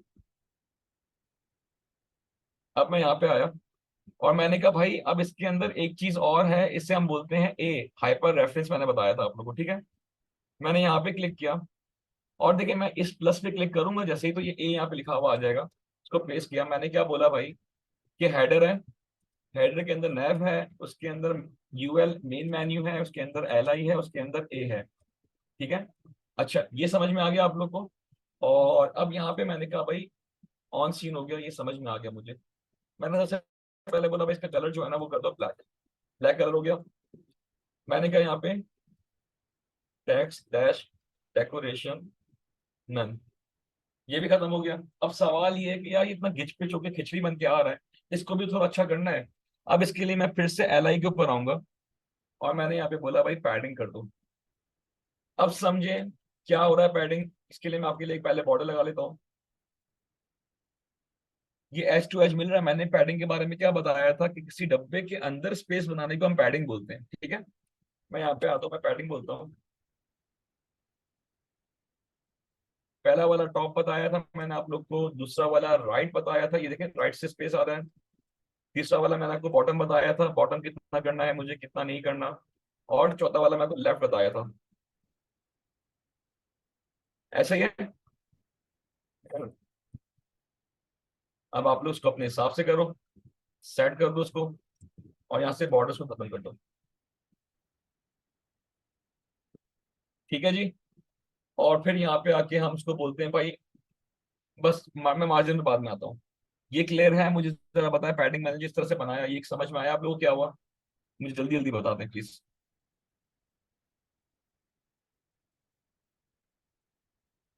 अब मैं यहाँ पे आया, और मैंने कहा भाई अब इसके अंदर एक चीज और है, इसे हम बोलते हैं ए, हाइपर रेफरेंस, मैंने बताया था आप लोगों को, ठीक है। मैंने यहाँ पे क्लिक किया, और देखिए मैं इस प्लस पे क्लिक करूंगा जैसे ही, तो ये ए यहाँ पे लिखा हुआ आ जाएगा। इसको प्लेस किया, मैंने क्या बोला भाई कि हेडर है, हेडर के अंदर नैव है, उसके अंदर यूएल मेन मेन्यू है, उसके अंदर LI है, उसके अंदर ए है। ठीक है। अच्छा, ये समझ में आ गया आप लोग को। और अब यहाँ पे मैंने कहा भाई ऑन सीन हो गया, ये समझ में आ गया मुझे। मैंने सबसे पहले बोला भाई इसका कलर जो है ना वो कर दो ब्लैक, ब्लैक कलर हो गया। मैंने कहा यहाँ पे टेक्स्ट डैश डेकोरेशन नन, ये भी खत्म हो गया। अब सवाल ये है कि यार ये इतना घिच पिच होकर खिचड़ी बन के आ रहा है, इसको भी थोड़ा अच्छा करना है। अब इसके लिए मैं फिर से LI के ऊपर आऊंगा, और मैंने यहाँ पे बोला भाई पैडिंग कर दो। अब समझे क्या हो रहा है पैडिंग, इसके लिए मैं आपके लिए एक पहले बॉर्डर लगा लेता हूँ। ये एज टू एज मिल रहा है। मैंने पैडिंग के बारे में क्या बताया था कि किसी डब्बे के अंदर स्पेस बनाने को हम पैडिंग बोलते हैं, ठीक है। मैं यहाँ पे आता हूँ, मैं पैडिंग बोलता हूँ। पहला वाला टॉप बताया था मैंने आप लोग को, दूसरा वाला राइट बताया था, ये देखें राइट से स्पेस आ रहा है। तीसरा वाला मैंने आपको बॉटम बताया था, बॉटम कितना करना है मुझे, कितना नहीं करना। और चौथा वाला मैं आपको लेफ्ट बताया था। ऐसा ही है। अब आप लोग उसको अपने हिसाब से करो, सेट कर दो उसको, और यहाँ से बॉर्डर्स को खत्म कर दो। ठीक है जी। और फिर यहाँ पे आके हम उसको बोलते हैं भाई, बस मैं मार्जिन में बाद में आता हूँ। ये क्लियर है? मुझे जरा बताएं, पैडिंग मैंने जिस तरह से बनाया ये समझ में आया आप लोगों को, क्या हुआ मुझे जल्दी जल्दी बता दें प्लीज।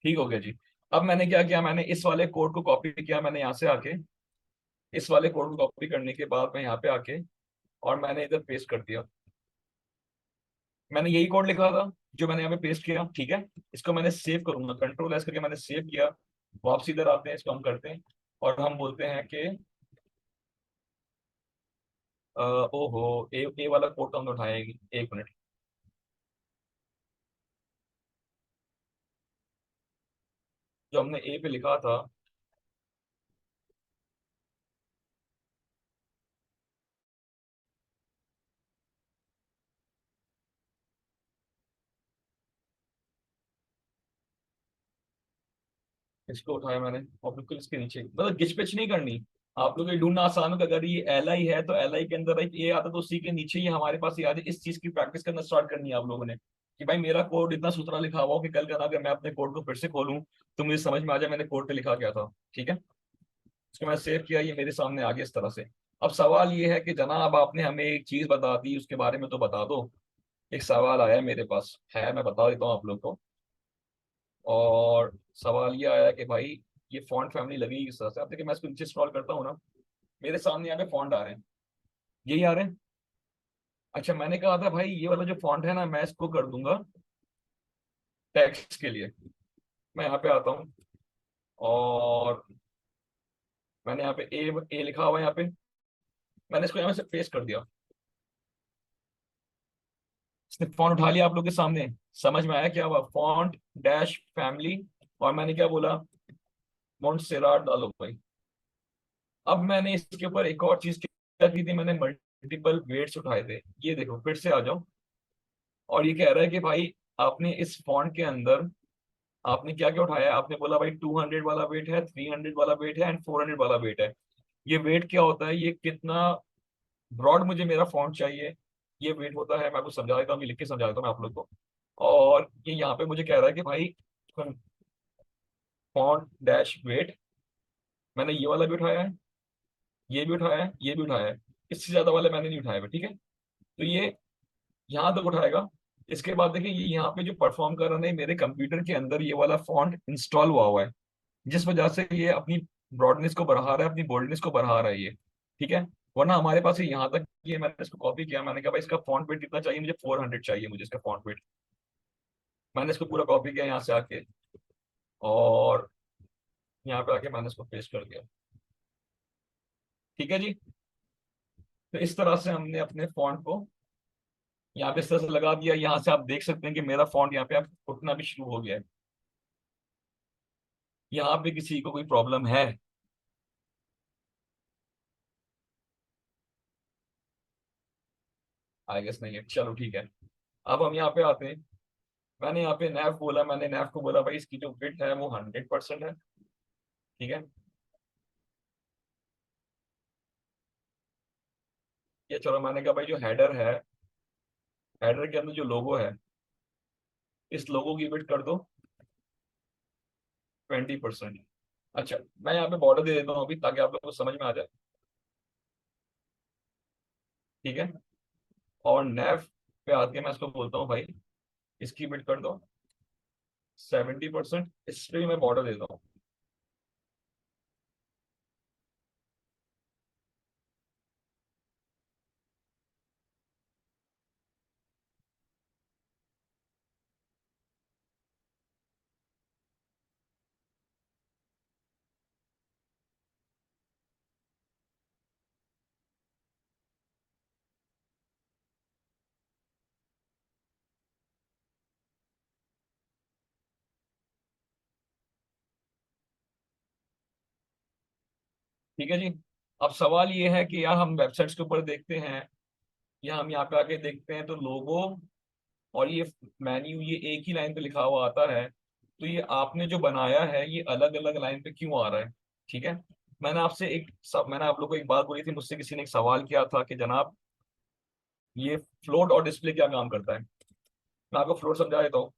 ठीक हो गया जी। अब मैंने क्या किया, मैंने इस वाले कोड को कॉपी किया, मैंने यहाँ से आके इस वाले कोड को कॉपी करने के बाद मैं यहाँ पे आके, और मैंने इधर पेस्ट कर दिया। मैंने यही कोड लिखा था जो मैंने यहाँ पे पेस्ट किया, ठीक है। इसको मैंने सेव करूंगा, कंट्रोल S करके मैंने सेव किया। वापस इधर आते हैं, इसको हम करते हैं, और हम बोलते हैं कि ओहो, ए वाला कोड तो हमने उठाएगी, एक मिनट। जो हमने ए पे लिखा था, इसको उठाया मैंने, और बिल्कुल इसके नीचे, मतलब गिच पिच नहीं करनी। आप लोग ये ढूंढना आसान होगा, अगर ये LI है तो LI के अंदर एक ए आता, तो उसी के नीचे ही हमारे पास ये आ जाए। इस चीज की प्रैक्टिस करना स्टार्ट करनी है आप लोगों ने, कि भाई मेरा कोड इतना सुथरा लिखा हुआ हो कि कल का ना अगर मैं अपने कोड को फिर से खोलूं तो मुझे समझ में आ जाए मैंने कोड पे लिखा क्या था। ठीक है। उसको मैं सेव किया, ये मेरे सामने आ गया इस तरह से। अब सवाल ये है कि जनाब आपने हमें एक चीज बता दी, उसके बारे में तो बता दो। एक सवाल आया है मेरे पास, है मैं बता देता हूँ आप लोग को। और सवाल ये आया कि भाई ये फॉन्ट फैमिली लगेगी किस तरह से। अब देखिए मैं इसको नीचे स्क्रॉल करता हूँ ना, मेरे सामने यहाँ पे फॉन्ट आ रहे हैं, यही आ रहे हैं। अच्छा मैंने कहा था भाई ये वाला जो फॉन्ट है ना, मैं इसको कर दूंगा टेक्स्ट के लिए। मैं यहाँ पे आता हूँ और मैंने यहाँ पे ए लिखा हुआ है, यहाँ पे मैंने इसको यहाँ से पेस्ट कर दिया। इसने फॉन्ट उठा लिया आप लोग के सामने। समझ में आया क्या हुआ? फॉन्ट डैश फैमिली, और मैंने क्या बोला, मोंटसेराट डालो भाई। अब मैंने इसके ऊपर एक और चीज क्या की थी, मैंने मल्टीपल वेट्स उठाए थे। ये देखो फिर से आ जाओ, और ये कह रहा है कि भाई आपने इस फॉन्ट के अंदर आपने क्या क्या उठाया है। आपने बोला भाई 200 वाला वेट है, 300 वाला वेट है एंड 400 वाला वेट है। ये वेट क्या होता है, ये कितना ब्रॉड मुझे मेरा फॉन्ट चाहिए, ये वेट होता है। मैं आपको समझा देता हूँ, लिख के समझा देता हूँ मैं आप लोग को। और ये यहाँ पे मुझे कह रहा है कि भाई फॉन्ट डैश वेट, मैंने ये वाला भी उठाया है, ये भी उठाया है, ये भी उठाया है। इससे ज्यादा वाले मैंने नहीं उठाए हुए, ठीक है। तो ये यहाँ तक उठाएगा। इसके बाद देखिए ये यहाँ पे जो परफॉर्म कर रहा है, मेरे कंप्यूटर के अंदर ये वाला फॉन्ट इंस्टॉल हुआ हुआ है, जिस वजह से ये अपनी ब्रॉडनेस को बढ़ा रहा है, अपनी बोल्डनेस को बढ़ा रहा है ये, ठीक है। वरना हमारे पास ये यहाँ तक, ये मैंने इसको कॉपी किया, मैंने कहा भाई इसका फॉन्ट वेट कितना चाहिए मुझे, 400 चाहिए मुझे इसका फॉन्ट वेट। मैंने इसको पूरा कॉपी किया यहाँ से आके, और यहाँ पे आके मैंने इसको पेस्ट कर दिया, ठीक है जी। तो इस तरह से हमने अपने फॉन्ट को यहाँ पे इस तरह से लगा दिया। यहाँ से आप देख सकते हैं कि मेरा फॉन्ट यहाँ पे आप उठना भी शुरू हो गया है। यहाँ पे किसी को कोई प्रॉब्लम है? आई गेस नहीं है, चलो ठीक है। अब हम यहाँ पे आते हैं। मैंने यहाँ पे नैव बोला, मैंने नैव को बोला भाई इसकी जो फिट है वो 100% है, ठीक है। ये चलो मैंने कहा भाई जो हेडर है, हेडर के अंदर जो लोगो है, इस लोगो की फिट कर दो 20%। अच्छा मैं यहाँ पे बॉर्डर दे देता हूँ अभी, ताकि आप लोगों को समझ में आ जाए, ठीक है। और नैव पे आके मैं इसको बोलता हूँ भाई इसकी फिट कर दो 70%। इस पे भी मैं बॉर्डर देता हूँ। ठीक है जी। अब सवाल ये है कि यार हम वेबसाइट्स के ऊपर देखते हैं, या हम यहाँ पे आके देखते हैं तो लोगो और ये मेन्यू ये एक ही लाइन पे लिखा हुआ आता है। तो ये आपने जो बनाया है ये अलग अलग लाइन पे क्यों आ रहा है, ठीक है। मैंने आप लोग को एक बात बोली थी, मुझसे किसी ने एक सवाल किया था कि जनाब ये फ्लोट और डिस्प्ले क्या काम करता है। मैं आपको फ्लोट समझा देता हूँ।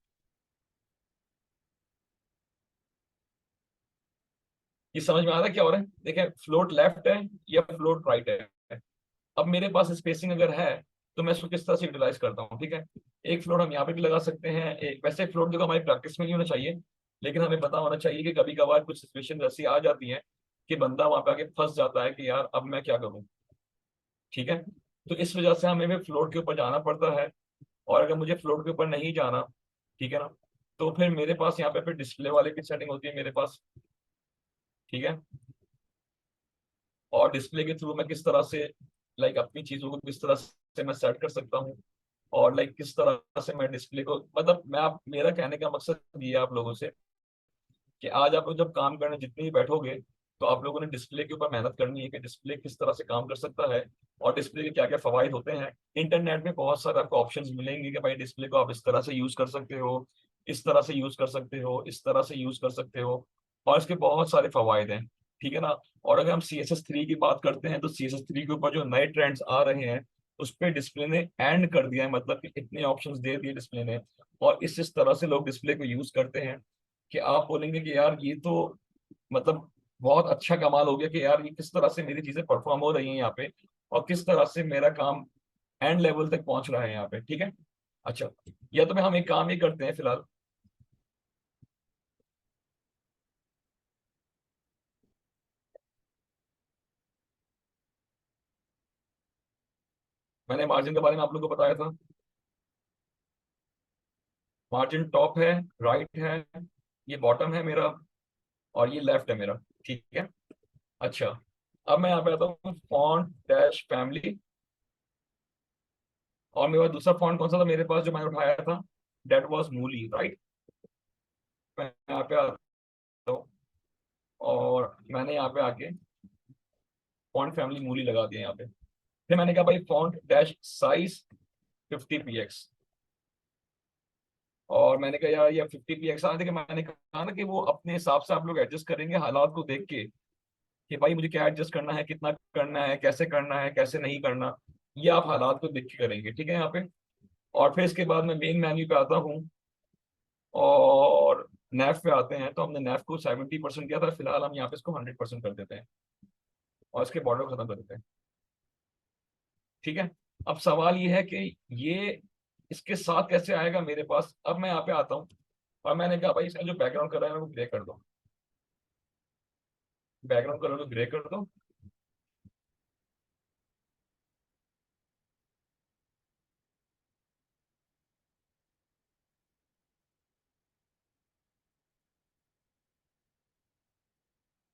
ये समझ में आ रहा है क्या हो रहा है? देखें फ्लोट लेफ्ट है या फ्लोट राइट है। अब मेरे पास स्पेसिंग अगर है तो मैं इसको किस तरह से यूटिलाइज करता हूँ, ठीक है। एक फ्लोट हम यहाँ पे भी लगा सकते हैं। एक वैसे फ्लोट जो हमारी प्रैक्टिस में नहीं होना चाहिए, लेकिन हमें पता होना चाहिए कि कभी कभार कुछ सिचुएशन ऐसी आ जाती है कि बंदा वहां पे आके फंस जाता है कि यार अब मैं क्या करूँ, ठीक है। तो इस वजह से हमें भी फ्लोट के ऊपर जाना पड़ता है। और अगर मुझे फ्लोट के ऊपर नहीं जाना, ठीक है ना, तो फिर मेरे पास यहाँ पे फिर डिस्प्ले वाले की सेटिंग होती है मेरे पास, ठीक है। और डिस्प्ले के थ्रू मैं किस तरह से लाइक अपनी चीजों को किस तरह से मैं सेट कर सकता हूँ, और लाइक किस तरह से मैं डिस्प्ले को, मतलब मैं आप मेरा कहने का मकसद ये है आप लोगों से कि आज आप लोग जब काम करने जितने ही बैठोगे, तो आप लोगों ने डिस्प्ले के ऊपर मेहनत करनी है कि डिस्प्ले किस तरह से काम कर सकता है, और डिस्प्ले के क्या क्या फवाइद होते हैं। इंटरनेट में बहुत सारे आपको ऑप्शंस मिलेंगे कि भाई डिस्प्ले को आप इस तरह से यूज कर सकते हो, इस तरह से यूज कर सकते हो, इस तरह से यूज कर सकते हो, और इसके बहुत सारे फवाइद हैं, ठीक है ना। और अगर हम CSS3 की बात करते हैं, तो CSS3 के ऊपर जो नए ट्रेंड्स आ रहे हैं उस पर डिस्प्ले ने एंड कर दिया है, मतलब कि इतने ऑप्शंस दे दिए डिस्प्ले ने। और इस तरह से लोग डिस्प्ले को यूज करते हैं कि आप बोलेंगे कि यार ये तो मतलब बहुत अच्छा कमाल हो गया कि यार ये किस तरह से मेरी चीजें परफॉर्म हो रही हैं यहाँ पे, और किस तरह से मेरा काम एंड लेवल तक पहुंच रहा है यहाँ पे, ठीक है। अच्छा, या तो मैं हम एक काम ये करते हैं फिलहाल, मैंने मार्जिन के बारे में आप लोगों को बताया था। मार्जिन टॉप है, राइट है, ये बॉटम है मेरा, और ये लेफ्ट है मेरा, ठीक है। अच्छा, अब मैं यहाँ पे आता हूँ फॉन्ट डैश फैमिली, और मेरे पास दूसरा फॉन्ट कौन सा था मेरे पास जो मैंने उठाया था, डेट वॉज मूली, राइट। मैं यहाँ पे आता हूँ, और मैंने यहाँ पे आके फॉन्ट फैमिली मूली लगा दिया यहाँ पे। फिर मैंने कहा भाई फॉन्ट डैश साइज 50 px, और मैंने कहा यार ये 50 px आने के, मैंने कहा ना कि वो अपने हिसाब से आप लोग एडजस्ट करेंगे हालात को देख के, कि भाई मुझे क्या एडजस्ट करना है, कितना करना है कैसे नहीं करना, ये आप हालात को देख के करेंगे, ठीक है यहाँ पे। और फिर इसके बाद मैं मेन मेन्यू पे आता हूँ, और नेफ पे आते हैं, तो हमने नेफ को 70% किया था, फिलहाल हम यहाँ पे इसको 100% कर देते हैं, और इसके बॉर्डर को खत्म कर देते हैं, ठीक है। अब सवाल ये है कि ये इसके साथ कैसे आएगा मेरे पास। अब मैं यहाँ पे आता हूँ, और मैंने कहा भाई इसका जो बैकग्राउंड कलर है वो ग्रे कर दो, बैकग्राउंड कलर को ग्रे कर दो।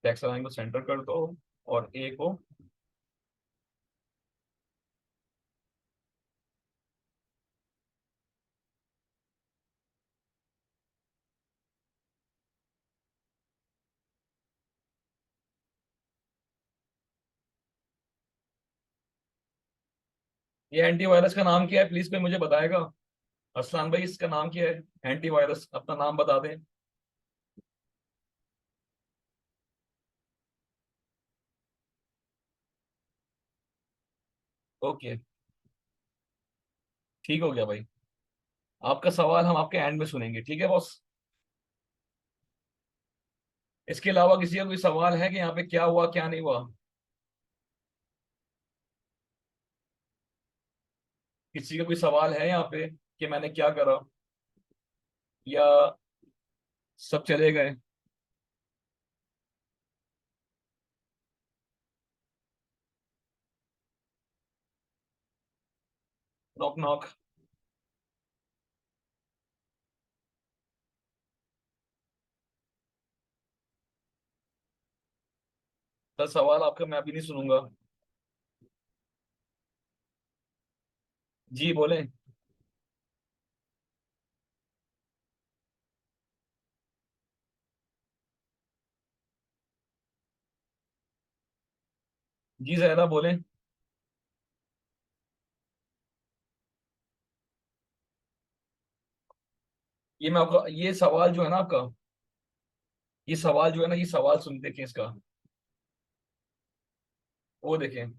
टेक्स्ट लाइन को सेंटर कर दो, और ए को, ये एंटीवायरस का नाम क्या है प्लीज कोई मुझे बताएगा। अरसलान भाई इसका नाम क्या है, एंटीवायरस अपना नाम बता दें। ओके, ठीक हो गया भाई, आपका सवाल हम आपके एंड में सुनेंगे, ठीक है बॉस। इसके अलावा किसी का कोई सवाल है कि यहाँ पे क्या हुआ क्या नहीं हुआ। किसी का कोई सवाल है यहाँ पे कि मैंने क्या करा, या सब चले गए। Knock knock. सर सवाल आपका मैं अभी नहीं सुनूंगा। जी बोले। जी जहरा बोले। ये मैं आपका ये सवाल जो है ना आपका, ये सवाल जो है ना, ये सवाल सुन देखें इसका, वो देखें।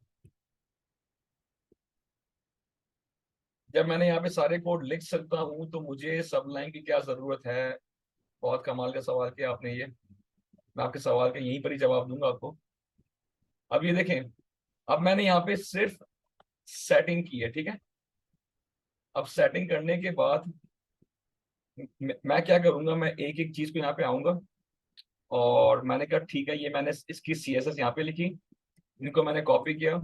जब मैंने यहाँ पे सारे कोड लिख सकता हूँ तो मुझे सब लाइन की क्या जरूरत है। बहुत कमाल का सवाल किया आपने ये, मैं आपके सवाल का यहीं पर ही जवाब दूंगा आपको। अब ये देखें, अब मैंने यहाँ पे सिर्फ सेटिंग की है, ठीक है। अब सेटिंग करने के बाद मैं क्या करूंगा, मैं एक एक चीज को यहाँ पे आऊंगा, और मैंने कहा ठीक है, ये मैंने इसकी CSS यहाँ पे लिखी, इनको मैंने कॉपी किया,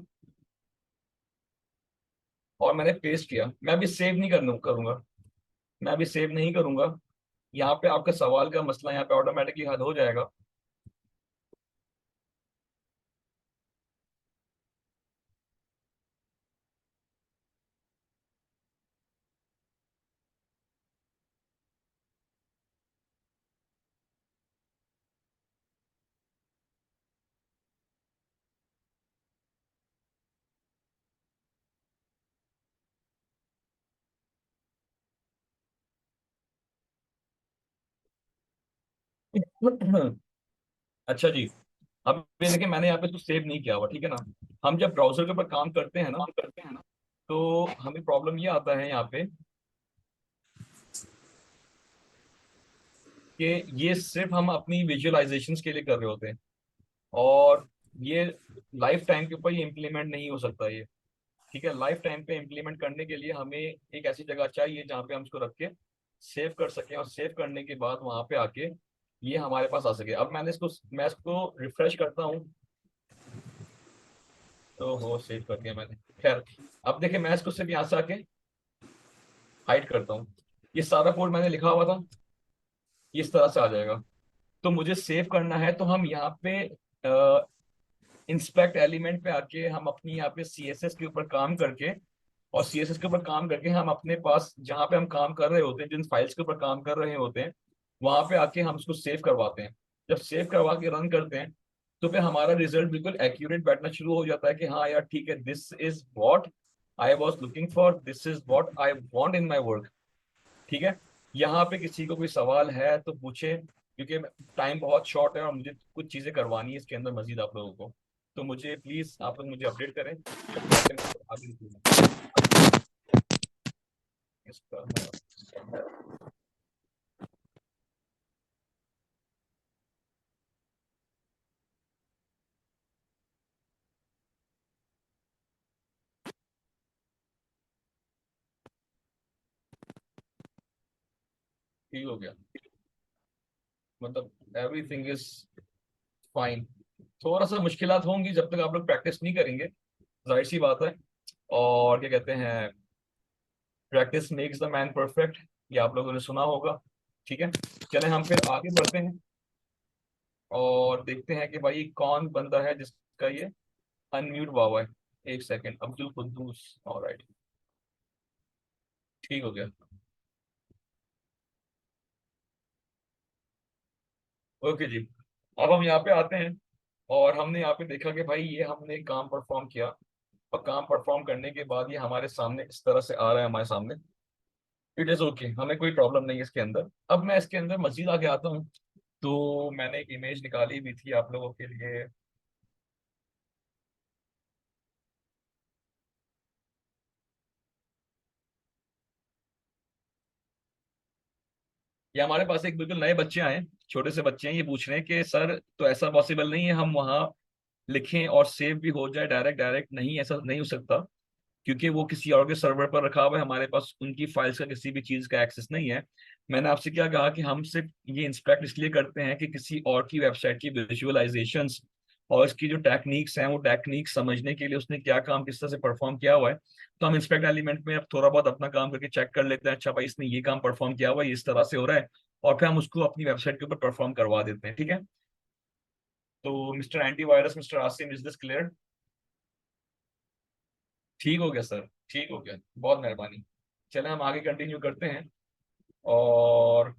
और मैंने पेस्ट किया। मैं अभी सेव नहीं करूंगा, मैं अभी सेव नहीं करूंगा। यहाँ पे आपका सवाल का मसला यहाँ पे ऑटोमेटिकली हल हो जाएगा। अच्छा जी, अब ये देखिए मैंने यहाँ पे तो सेव नहीं किया हुआ, ठीक है ना। हम जब ब्राउजर के ऊपर काम करते हैं ना, तो हमें प्रॉब्लम ये आता है यहाँ पे कि ये सिर्फ हम अपनी विजुअलाइजेशंस के लिए कर रहे होते हैं, और ये लाइफ टाइम के ऊपर ये इम्प्लीमेंट नहीं हो सकता ये। ठीक है, लाइफ टाइम पे इम्प्लीमेंट करने के लिए हमें एक ऐसी जगह चाहिए जहाँ पे हम उसको रख के सेव कर सकें, और सेव करने के बाद वहां पे आके ये हमारे पास आ सके। अब मैं इसको रिफ्रेश करता हूँ, तो हो सेव कर दिया मैंने। खैर, अब देखिए मैं इसको सिर्फ यहाँ से आके हाइड करता हूँ। ये सारा कोड मैंने लिखा हुआ था, ये इस तरह से आ जाएगा। तो मुझे सेव करना है, तो हम यहाँ पे इंस्पेक्ट एलिमेंट पे आके हम अपनी यहाँ पे सीएसएस के ऊपर काम करके, और सीएसएस के ऊपर काम करके हम अपने पास जहाँ पे हम काम कर रहे होते हैं, जिन फाइल्स के ऊपर काम कर रहे होते हैं, वहां पे आके हम उसको सेव करवाते हैं। जब सेव करवा के रन करते हैं, तो फिर हमारा रिजल्ट बिल्कुल एक्यूरेट बैठना शुरू हो जाता है कि हाँ यार ठीक है, this is what I was looking for, this is what I want in my work. ठीक है, यहाँ पे किसी को कोई सवाल है तो पूछे, क्योंकि टाइम बहुत शॉर्ट है और मुझे कुछ चीजें करवानी है इसके अंदर मजीद आप लोगों को। तो मुझे प्लीज आप लोग मुझे अपडेट करें जब मैं आगे निकलूंगा। इसका ठीक हो गया, मतलब एवरीथिंग इज फाइन। थोड़ा सा मुश्किलात होंगी जब तक आप लोग प्रैक्टिस नहीं करेंगे, जाहिर सी बात है। और क्या कहते हैं, practice makes the man perfect, ये आप लोगों ने सुना होगा। ठीक है, चलें हम फिर आगे बढ़ते हैं और देखते हैं कि भाई कौन बंदा है जिसका ये अनम्यूट हुआ हुआ है। एक सेकंड, अब्दुल कुद्दूस, ऑलराइट, ठीक हो गया। ओके जी, अब हम यहाँ पे आते हैं और हमने यहाँ पे देखा कि भाई ये हमने काम परफॉर्म किया, और काम परफॉर्म करने के बाद ये हमारे सामने इस तरह से आ रहा है हमारे सामने। इट इज ओके, हमें कोई प्रॉब्लम नहीं है इसके अंदर। अब मैं इसके अंदर मजीद आगे आता हूँ, तो मैंने एक इमेज निकाली हुई थी आप लोगों के लिए। ये हमारे पास एक बिल्कुल नए बच्चे आए, छोटे से बच्चे हैं, ये पूछ रहे हैं कि सर तो ऐसा पॉसिबल नहीं है हम वहाँ लिखें और सेव भी हो जाए डायरेक्ट डायरेक्ट? नहीं, ऐसा नहीं हो सकता, क्योंकि वो किसी और के सर्वर पर रखा हुआ है, हमारे पास उनकी फाइल्स का किसी भी चीज का एक्सेस नहीं है। मैंने आपसे क्या कहा कि हम सिर्फ ये इंस्पेक्ट इसलिए करते हैं कि किसी और की वेबसाइट की विजुअलाइजेशंस और इसकी जो टेक्निक्स हैं वो टेक्निक्स समझने के लिए उसने क्या काम किस तरह से परफॉर्म किया हुआ है। तो हम इंस्पेक्ट एलिमेंट में अब थोड़ा बहुत अपना काम करके चेक कर लेते हैं, अच्छा भाई इसने ये काम परफॉर्म किया हुआ है, ये इस तरह से हो रहा है, और फिर हम उसको अपनी वेबसाइट के ऊपर परफॉर्म करवा देते हैं। ठीक है, तो mister antivirus, mister Asim, is this clear? ठीक हो गया सर, ठीक हो गया, बहुत मेहरबानी। चले हम आगे कंटिन्यू करते हैं। और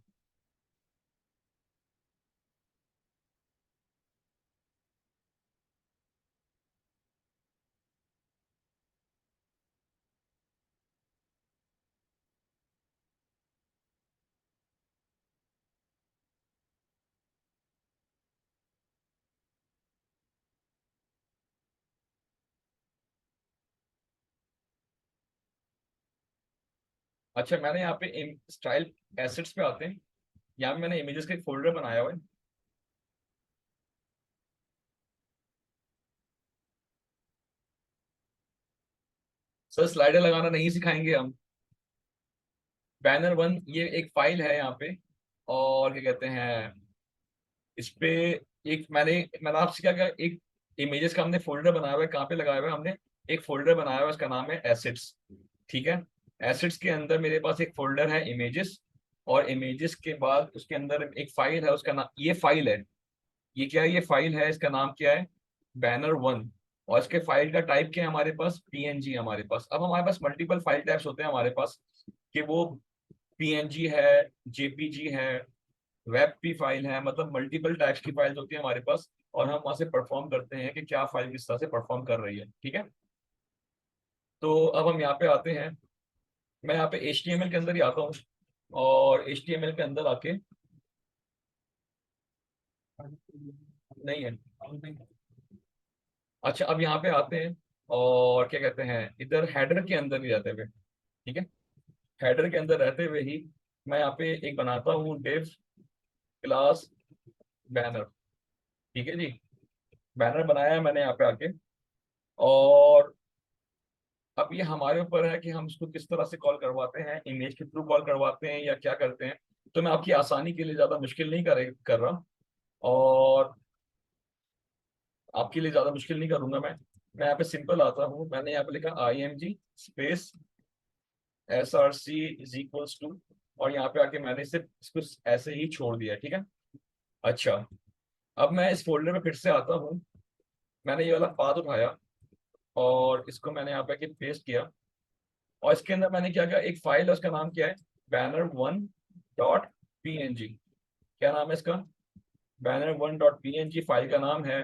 अच्छा, मैंने यहाँ पे स्टाइल एसेट्स पे आते हैं, यहाँ पे मैंने इमेजेस का एक फोल्डर बनाया हुआ है। सर स्लाइडर लगाना नहीं सिखाएंगे हम। बैनर वन ये एक फाइल है यहाँ पे, और क्या कहते हैं इस पे एक मैंने आपसे क्या कहा, एक इमेजेस का हमने फोल्डर बनाया हुआ है। कहाँ पे लगाया हुआ है हमने? एक फोल्डर बनाया हुआ है, उसका नाम है एसेट्स। ठीक है, एसेट्स के अंदर मेरे पास एक फोल्डर है इमेजेस, और इमेजेस के बाद उसके अंदर एक फाइल है, उसका नाम ये फाइल है। ये क्या है? ये फाइल है, इसका नाम क्या है? Banner one. और इसके फाइल का टाइप क्या है हमारे पास? पीएनजी हमारे पास। अब हमारे पास मल्टीपल फाइल टाइप्स होते हैं हमारे पास, कि वो पीएनजी है, जेपीजी है, वेब पी फाइल है, मतलब मल्टीपल टाइप्स की फाइल्स होती है हमारे पास, और हम वहां से परफॉर्म करते हैं कि क्या फाइल किस तरह से परफॉर्म कर रही है। ठीक है, तो अब हम यहाँ पे आते हैं, मैं यहाँ पे HTML के अंदर ही आता हूँ, और HTML के अंदर आके नहीं है। अच्छा, अब यहाँ पे आते हैं, और क्या कहते हैं इधर हेडर के अंदर ही रहते हुए, ठीक है, हेडर के अंदर रहते हुए ही मैं यहाँ पे एक बनाता हूँ डिव क्लास बैनर। ठीक है जी, बैनर बनाया है मैंने यहाँ पे आके, और अब ये हमारे ऊपर है कि हम इसको किस तरह से कॉल करवाते हैं, इमेज के थ्रू कॉल करवाते हैं या क्या करते हैं। तो मैं आपकी आसानी के लिए ज्यादा मुश्किल नहीं कर रहा, और आपके लिए ज्यादा मुश्किल नहीं करूंगा मैं यहाँ पे सिंपल आता हूँ। मैंने यहाँ पे लिखा IMG space SRC is equals to, और यहाँ पे आके मैंने सिर्फ इसको ऐसे ही छोड़ दिया, ठीक है। अच्छा, अब मैं इस फोल्डर में फिर से आता हूँ। मैंने ये वाला पाथ उठाया और इसको मैंने यहाँ पे आके पेस्ट किया, और इसके अंदर मैंने क्या किया, एक फाइल है, उसका नाम क्या है, banner1.png। क्या नाम है इसका, banner1.png फाइल का नाम है।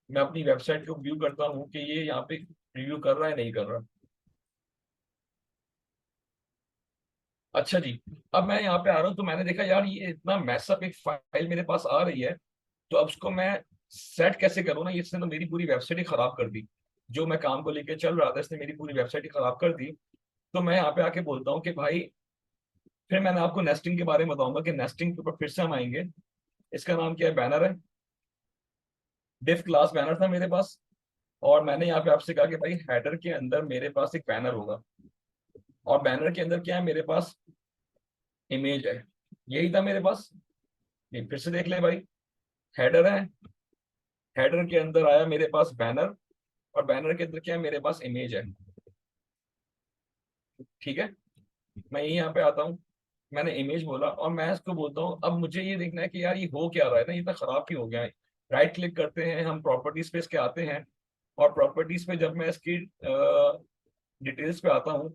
मैं अपनी वेबसाइट को व्यू करता हूँ कि ये यहाँ पे रिव्यू कर रहा है नहीं कर रहा। अच्छा जी, अब मैं यहाँ पे आ रहा हूँ, तो मैंने देखा यार ये इतना मैसअप एक फाइल मेरे पास आ रही है, तो अब उसको मैं सेट कैसे करूँ ना, इसने तो मेरी पूरी वेबसाइट ही खराब कर दी। जो मैं काम को लेके चल रहा था इसने मेरी पूरी वेबसाइट ही खराब कर दी। तो मैं यहाँ पे आके बोलता हूँ कि भाई, फिर मैंने आपको नेस्टिंग के बारे में बताऊंगा कि नेस्टिंग के ऊपर फिर से हम आएंगे। इसका नाम क्या है, बैनर है, डिफ क्लास बैनर था मेरे पास। और मैंने यहाँ पे आपसे कहा कि भाई हेडर के अंदर मेरे पास एक बैनर होगा, और बैनर के अंदर क्या है मेरे पास, इमेज है, यही था मेरे पास। ये फिर से देख ले भाई, हेडर है, हेडर के अंदर आया मेरे पास बैनर, और बैनर के अंदर क्या है मेरे पास, इमेज है, ठीक है। मैं यही यहाँ पे आता हूँ, मैंने इमेज बोला और मैं इसको बोलता हूँ अब मुझे ये देखना है कि यार ये हो क्या रहा है ना, ये इतना खराब क्यों हो गया है। राइट क्लिक करते हैं हम, प्रॉपर्टीज पे इसके आते हैं, और प्रॉपर्टीज पे जब मैं इसकी डिटेल्स पे आता हूँ,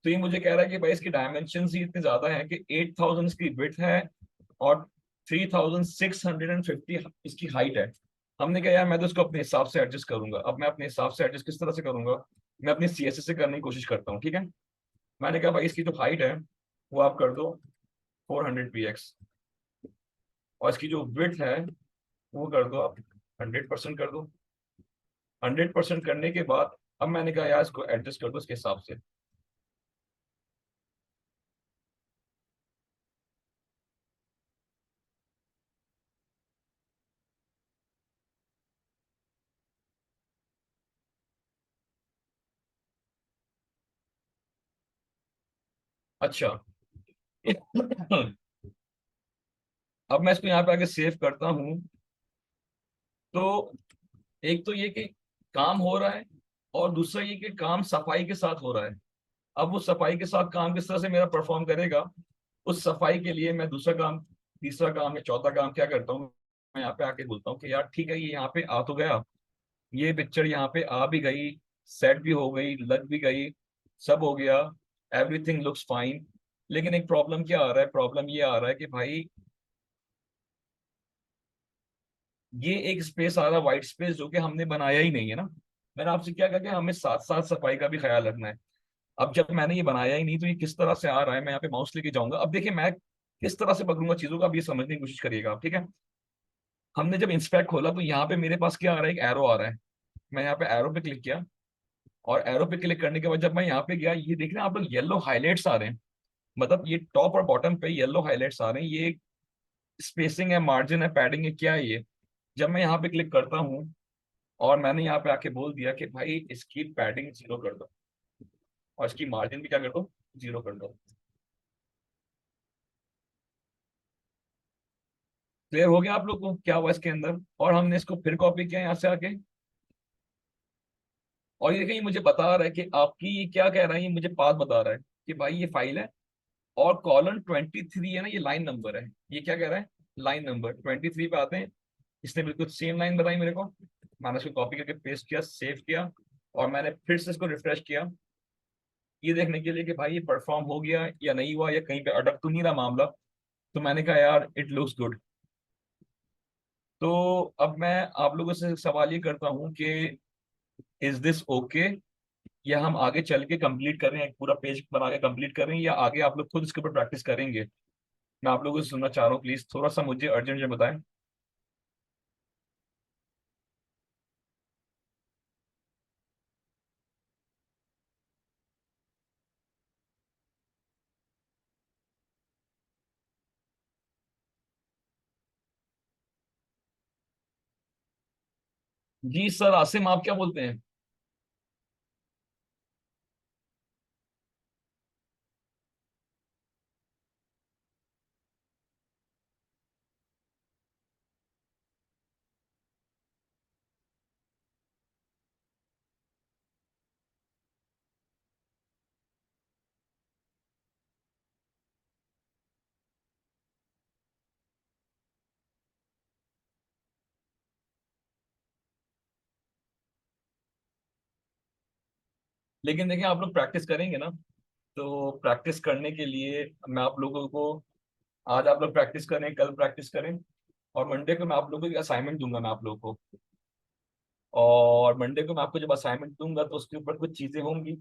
तो ये मुझे कह रहा है कि भाई इसकी डायमेंशन ही इतने ज्यादा है कि 8000 इसकी विड्थ है, और 3650 इसकी हाइट है। हमने कहा यार मैं तो इसको अपने हिसाब से एडजस्ट करूंगा। अब मैं अपने हिसाब से एडजस्ट किस तरह से करूंगा, मैं अपनी CSS से करने की कोशिश करता हूँ, ठीक है। मैंने कहा भाई इसकी जो हाइट है वो आप कर दो 400 px, और इसकी जो विड्थ है वो कर दो आप 100% कर दो। 100% करने के बाद अब मैंने कहा यार इसको एडजस्ट कर दो इसके हिसाब से। अच्छा अब मैं इसको यहाँ पे आके सेव करता हूँ, तो एक तो ये कि काम हो रहा है, और दूसरा ये कि काम सफाई के साथ हो रहा है। अब वो सफाई के साथ काम किस तरह से मेरा परफॉर्म करेगा, उस सफाई के लिए मैं दूसरा काम, तीसरा काम या चौथा काम क्या करता हूँ, मैं यहाँ पे आके बोलता हूँ कि यार ठीक है ये यहाँ पे आ तो गया, ये पिक्चर यहाँ पे आ भी गई, सेट भी हो गई, लग भी गई, सब हो गया, एवरीथिंग लुक्स फाइन। लेकिन एक प्रॉब्लम क्या आ रहा है, प्रॉब्लम ये आ रहा है कि भाई ये एक स्पेस आ रहा है, व्हाइट स्पेस, जो कि हमने बनाया ही नहीं है ना। मैंने आपसे क्या कहा कि हमें साथ साथ सफाई का भी ख्याल रखना है। अब जब मैंने ये बनाया ही नहीं तो ये किस तरह से आ रहा है, मैं यहाँ पे माउस लेके जाऊंगा, अब देखिए मैं किस तरह से पकड़ूंगा चीजों का, अब ये समझने की कोशिश करिएगा आप, ठीक है। हमने जब इंस्पेक्ट खोला तो यहाँ पे मेरे पास क्या आ रहा है, एक एरो आ रहा है। मैं यहाँ पे एरो पे क्लिक किया, और एरो पे क्लिक करने के बाद जब मैं यहाँ पे गया, ये देख रहे हैं आप लोग, येलो हाईलाइट्स आ रहे हैं। मतलब ये टॉप और बॉटम पे येलो हाईलाइट्स आ रहे हैं, ये स्पेसिंग है, मार्जिन है, पैडिंग है, क्या है ये। जब मैं यहाँ पे क्लिक करता हूँ, और मैंने यहाँ पे आके बोल दिया कि भाई इसकी पैडिंग 0 कर दो, और इसकी मार्जिन भी क्या कर दो, 0 कर दो। क्लियर हो गया आप लोग को क्या हुआ इसके अंदर। और हमने इसको फिर कॉपी किया यहाँ से आके, और ये देखिए ये मुझे बता रहा है कि आपकी ये क्या कह रहा है, ये मुझे पाथ बता रहा है कि भाई ये फाइल है, और कॉलन 23 है ना, ये लाइन नंबर है। ये क्या कह रहा है, लाइन नंबर 23 पे आते हैं। इसने बिल्कुल सेम लाइन बताई मेरे को। मैंने इसको कॉपी करके पेस्ट किया, सेव किया, और मैंने फिर से इसको रिफ्रेश किया, ये देखने के लिए कि भाई ये परफॉर्म हो गया या नहीं हुआ, या कहीं पे अटक तो नहीं रहा मामला। तो मैंने कहा यार इट लुक्स गुड। तो अब मैं आप लोगों से सवाल ये करता हूँ कि इज दिस ओके, या हम आगे चल के कंप्लीट करें, एक पूरा पेज बना के कंप्लीट करें, या आगे आप लोग खुद इसके ऊपर प्रैक्टिस करेंगे। मैं आप लोगों से सुनना चाह रहा हूँ, प्लीज थोड़ा सा मुझे अर्जेंट में बताएं। जी सर, आसिम आप क्या बोलते हैं? लेकिन देखिए, आप लोग प्रैक्टिस करेंगे ना, तो प्रैक्टिस करने के लिए मैं आप लोगों को, आज आप लोग प्रैक्टिस करें, कल प्रैक्टिस करें, और मंडे को मैं आप लोगों को असाइनमेंट दूंगा मैं आप लोगों को। और मंडे को मैं आपको जब असाइनमेंट दूंगा तो उसके ऊपर कुछ चीजें होंगी,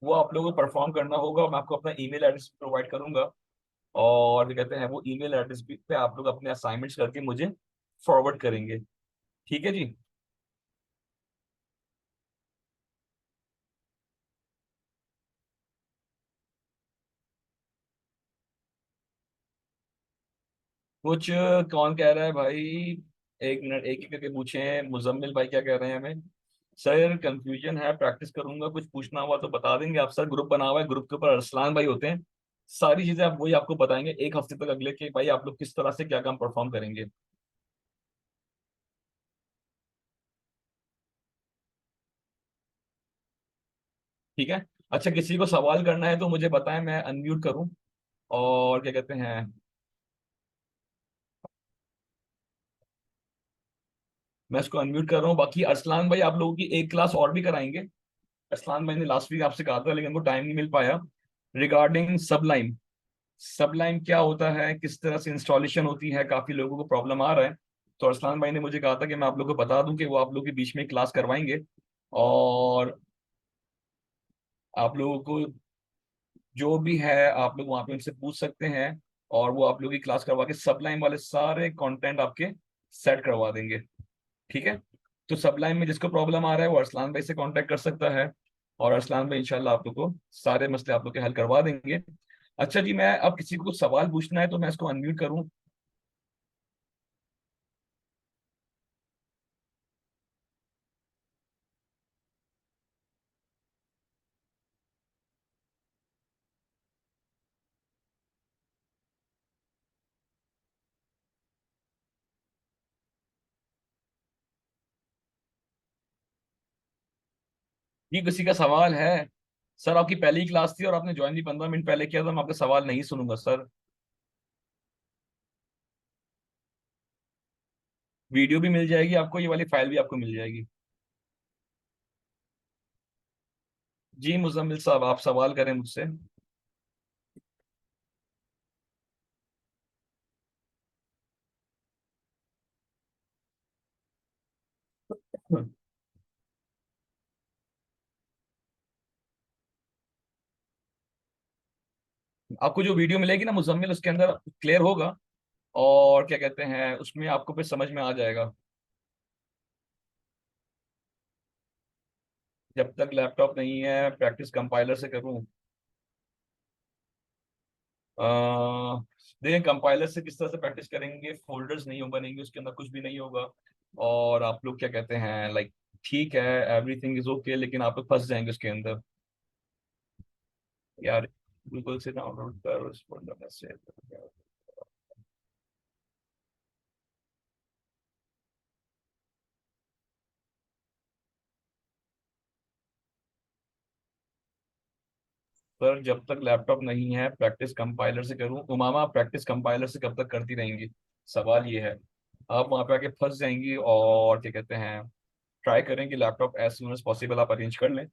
वो आप लोगों को परफॉर्म करना होगा, और मैं आपको अपना ईमेल एड्रेस प्रोवाइड करूंगा। और क्या कहते हैं, वो ईमेल एड्रेस पे आप लोग अपने असाइनमेंट्स करके मुझे फॉरवर्ड करेंगे। ठीक है जी। कुछ कौन कह रहा है भाई? एक मिनट, एक एक करके पूछे। मुजम्मिल भाई क्या कह रहे हैं हमें? सर कंफ्यूजन है, प्रैक्टिस करूंगा, कुछ पूछना हुआ तो बता देंगे आप सर। ग्रुप बना हुआ है, ग्रुप के ऊपर अरसलान भाई होते हैं, सारी चीजें आप वही आपको बताएंगे एक हफ्ते तक अगले के, भाई आप लोग किस तरह से क्या काम परफॉर्म करेंगे। ठीक है। अच्छा, किसी को सवाल करना है तो मुझे बताएं, मैं अनम्यूट करूं। और क्या कहते हैं, मैं इसको अनम्यूट कर रहा हूँ। बाकी अरसलान भाई आप लोगों की एक क्लास और भी कराएंगे। अरसलान भाई ने लास्ट वीक आपसे कहा था, लेकिन उनको टाइम नहीं मिल पाया। रिगार्डिंग सबलाइन, सबलाइन क्या होता है, किस तरह से इंस्टॉलेशन होती है, काफी लोगों को प्रॉब्लम आ रहा है। तो अरसलान भाई ने मुझे कहा था कि मैं आप लोगों को बता दूं कि वो आप लोगों के बीच में क्लास करवाएंगे। और आप लोगों को जो भी है आप लोग वहां पे उनसे पूछ सकते हैं, और वो आप लोगों की क्लास करवा के सबलाइन वाले सारे कंटेंट आपके सेट करवा देंगे। ठीक है। तो सबलाइन में जिसको प्रॉब्लम आ रहा है वो अरसलान भाई से कांटेक्ट कर सकता है, और अरसलान भाई इंशाल्लाह आप लोग को सारे मसले आप लोग के हल करवा देंगे। अच्छा जी, मैं अब किसी को कुछ सवाल पूछना है तो मैं इसको अनम्यूट करूं। ये किसी का सवाल है? सर आपकी पहली क्लास थी और आपने ज्वाइन भी 15 मिनट पहले किया, तो मैं आपका सवाल नहीं सुनूंगा सर। वीडियो भी मिल जाएगी आपको, ये वाली फाइल भी आपको मिल जाएगी। जी मुजम्मिल साहब, आप सवाल करें मुझसे। आपको जो वीडियो मिलेगी ना मुजम्मिल, उसके अंदर क्लियर होगा, और क्या कहते हैं उसमें आपको फिर समझ में आ जाएगा। जब तक लैपटॉप नहीं है, प्रैक्टिस कंपाइलर से करूं? देखिए, कंपाइलर से किस तरह से प्रैक्टिस करेंगे, फोल्डर्स नहीं हो बनेंगे, उसके अंदर कुछ भी नहीं होगा। और आप लोग क्या कहते हैं, लाइक, ठीक है, एवरीथिंग इज ओके, लेकिन आप लोग फंस जाएंगे उसके अंदर यार। गूगल से डाउनलोड कर उस फोल्डर में से। सर जब तक लैपटॉप नहीं है प्रैक्टिस कंपाइलर से करूं? उमामा, प्रैक्टिस कंपाइलर से कब तक करती रहेंगी? सवाल ये है। आप वहां पे आके फंस जाएंगी, और क्या कहते हैं, ट्राई करें कि laptop as soon as possible आप अरेंज कर लें,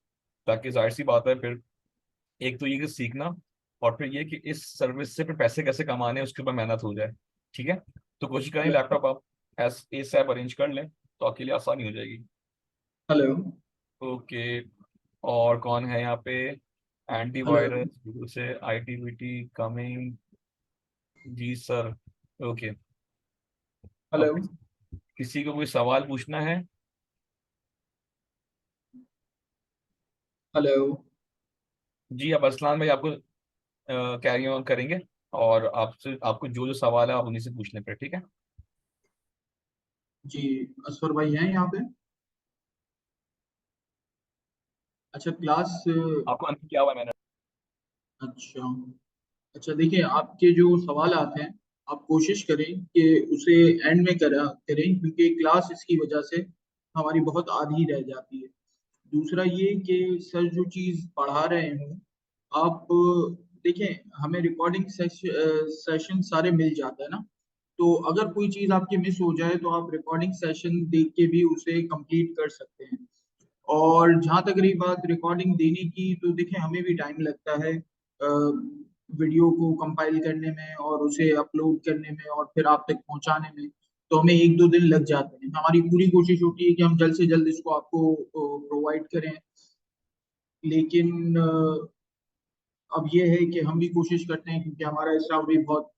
ताकि जाहिर सी बात है फिर, एक तो ये कि सीखना, और फिर ये कि इस सर्विस से फिर पैसे कैसे कमाने हैं उसके ऊपर मेहनत हो जाए। ठीक है। तो कोशिश करें लैपटॉप आप एस एस ऐप अरेंज कर लें, तो आपके लिए आसानी हो जाएगी। हेलो। ओके। और कौन है यहाँ पे? हेलो। एंटीवायरस गूगल से, आईटीवीटी कमिंग। जी सर। ओके। हेलो। अब किसी को कोई सवाल पूछना है? हेलो। जी, अब अरसलान भाई आपको कैरी ऑन करेंगे, और आपसे आपको जो जो सवाल है आप उन्हीं से पूछ लें फिर। ठीक है। जी, असफर भाई हैं यहाँ पे? अच्छा क्लास। आपको अनम्यूट किया हुआ है मैंने। अच्छा। अच्छा देखिए, आपके जो सवाल आते हैं आप कोशिश करें कि उसे एंड में करा करें, क्योंकि क्लास इसकी वजह से हमारी बहुत आधी रह जाती है। दूसरा ये कि सर जो चीज़ पढ़ा रहे हों आप देखें, हमें रिकॉर्डिंग सेशन सारे मिल जाता है ना। तो अगर कोई चीज़ आपकी मिस हो जाए तो आप रिकॉर्डिंग सेशन देख के भी उसे कंप्लीट कर सकते हैं। और जहाँ तक रही बात रिकॉर्डिंग देने की, तो देखिए हमें भी टाइम लगता है वीडियो को कंपाइल करने में और उसे अपलोड करने में और फिर आप तक पहुंचाने में। तो हमें 1-2 दिन लग जाते हैं। हमारी पूरी कोशिश होती है कि हम जल्द से जल्द इसको आपको प्रोवाइड करें। लेकिन अब ये है कि हम भी कोशिश करते हैं, क्योंकि हमारा स्टाफ भी बहुत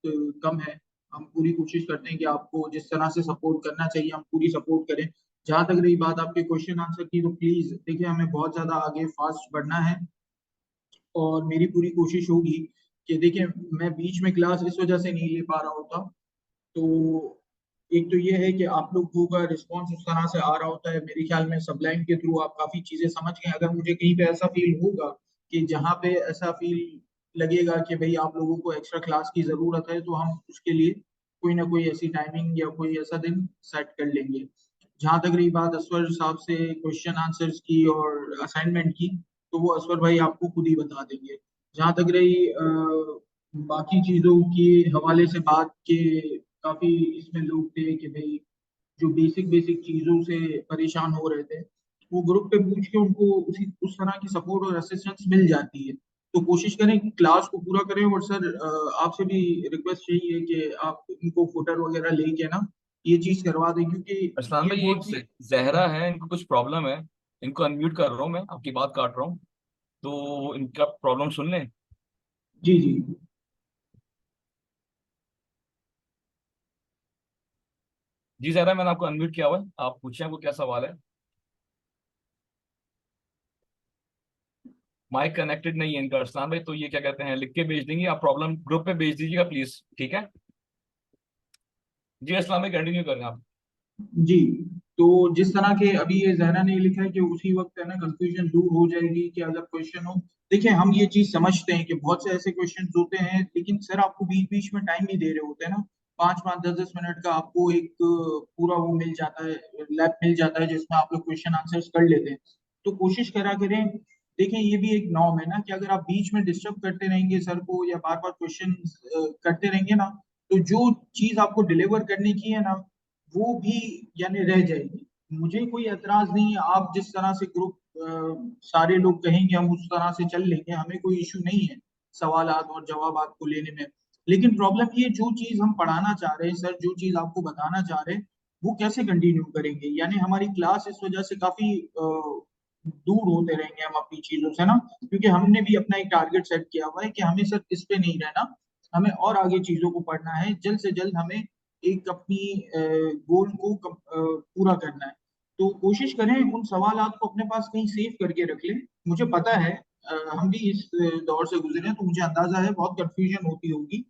कम है। हम पूरी कोशिश करते हैं कि आपको जिस तरह से सपोर्ट करना चाहिए हम पूरी सपोर्ट करें। जहाँ तक रही बात आपके क्वेश्चन आंसर की, तो प्लीज देखिए हमें बहुत ज्यादा आगे फास्ट बढ़ना है। और मेरी पूरी कोशिश होगी कि देखिए मैं बीच में क्लास इस वजह से नहीं ले पा रहा होता। तो एक तो ये है कि आप लोगों का रिस्पांस उस तरह से आ रहा होता है, मेरे ख्याल में सबलाइन के थ्रू आप काफी चीजें समझ गए। अगर मुझे कहीं पे ऐसा फील होगा कि जहाँ पे ऐसा फील लगेगा कि भाई आप लोगों को एक्स्ट्रा क्लास की जरूरत है, तो हम उसके लिए कोई ना कोई ऐसी टाइमिंग या कोई ऐसा दिन सेट कर लेंगे। जहाँ तक रही बात असवर साहब से क्वेश्चन आंसर्स की और असाइनमेंट की, तो वो असवर भाई आपको खुद ही बता देंगे। जहाँ तक रही बाकी चीजों के हवाले से बात के, काफी इसमें लोग थे कि भाई जो बेसिक बेसिक चीजों से परेशान हो रहे थे, वो ग्रुप पे पूछ के उनको उसी उस तरह की सपोर्ट और असिस्टेंस मिल जाती है। तो कोशिश करें कि क्लास को पूरा करें। और सर आपसे भी रिक्वेस्ट यही है कि आप इनको फुटर वगैरह लेके ना ये चीज करवा दें, क्योंकि अरसलान ये भाई, ये एक बहुत ही। जहरा है, इनको कुछ प्रॉब्लम है। इनको अनम्यूट कर रहा हूँ मैं, आपकी बात काट रहा हूँ, तो इनका प्रॉब्लम सुन लें। जी जी। जी जहरा, मैंने आपको अनम्यूट किया हुआ है, आप पूछें, आपको क्या सवाल है। माइक कनेक्टेड नहीं है इनका अरसलान भाई, तो ये क्या कहते हैं, लिख के भेज देंगे, आप प्रॉब्लम ग्रुप पे भेज दीजिएगा प्लीज, ठीक है। जी अरसलान भाई, कंटिन्यू करें आप। जी। तो जिस तरह के अभी ये जहरा ने लिखा है कि उसी वक्त है ना कंफ्यूजन दूर हो जाएगी कि अगर क्वेश्चन हो। देखिए हम ये चीज समझते हैं कि बहुत से ऐसे क्वेश्चन होते हैं, लेकिन सर आपको बीच बीच में टाइम नहीं दे रहे होते हैं ना। 5-5 10-10 मिनट का आपको एक पूरा वो मिल जाता है, लैब मिल जाता है जिसमें आप लोग क्वेश्चन आंसर्स कर लेते हैं। तो कोशिश करा करें। देखें ये भी एक नॉर्म है ना कि अगर आप बीच में डिस्टर्ब करते रहेंगे सर को या बार बार क्वेश्चन करते रहेंगे ना, तो जो चीज आपको डिलीवर करने की है ना वो भी यानी रह जाएगी। मुझे कोई एतराज नहीं है, आप जिस तरह से ग्रुप सारे लोग कहेंगे हम उस तरह से चल लेंगे, हमें कोई इशू नहीं है सवालात और जवाबात को लेने में। लेकिन प्रॉब्लम ये जो चीज हम पढ़ाना चाह रहे हैं सर, जो चीज आपको बताना चाह रहे हैं वो कैसे कंटिन्यू करेंगे। यानी हमारी क्लास इस वजह से काफी दूर होते रहेंगे हम अपनी चीजों से ना, क्योंकि हमने भी अपना एक टारगेट सेट किया हुआ है कि हमें सिर्फ इस पे नहीं रहना, हमें और आगे चीजों को पढ़ना है। जल्द से जल्द हमें एक अपनी गोल को पूरा करना है। तो कोशिश करें उन सवालात को अपने पास कहीं सेव करके रख लें। मुझे पता है हम भी इस दौर से गुजरे हैं, तो मुझे अंदाजा है बहुत कंफ्यूजन होती होगी।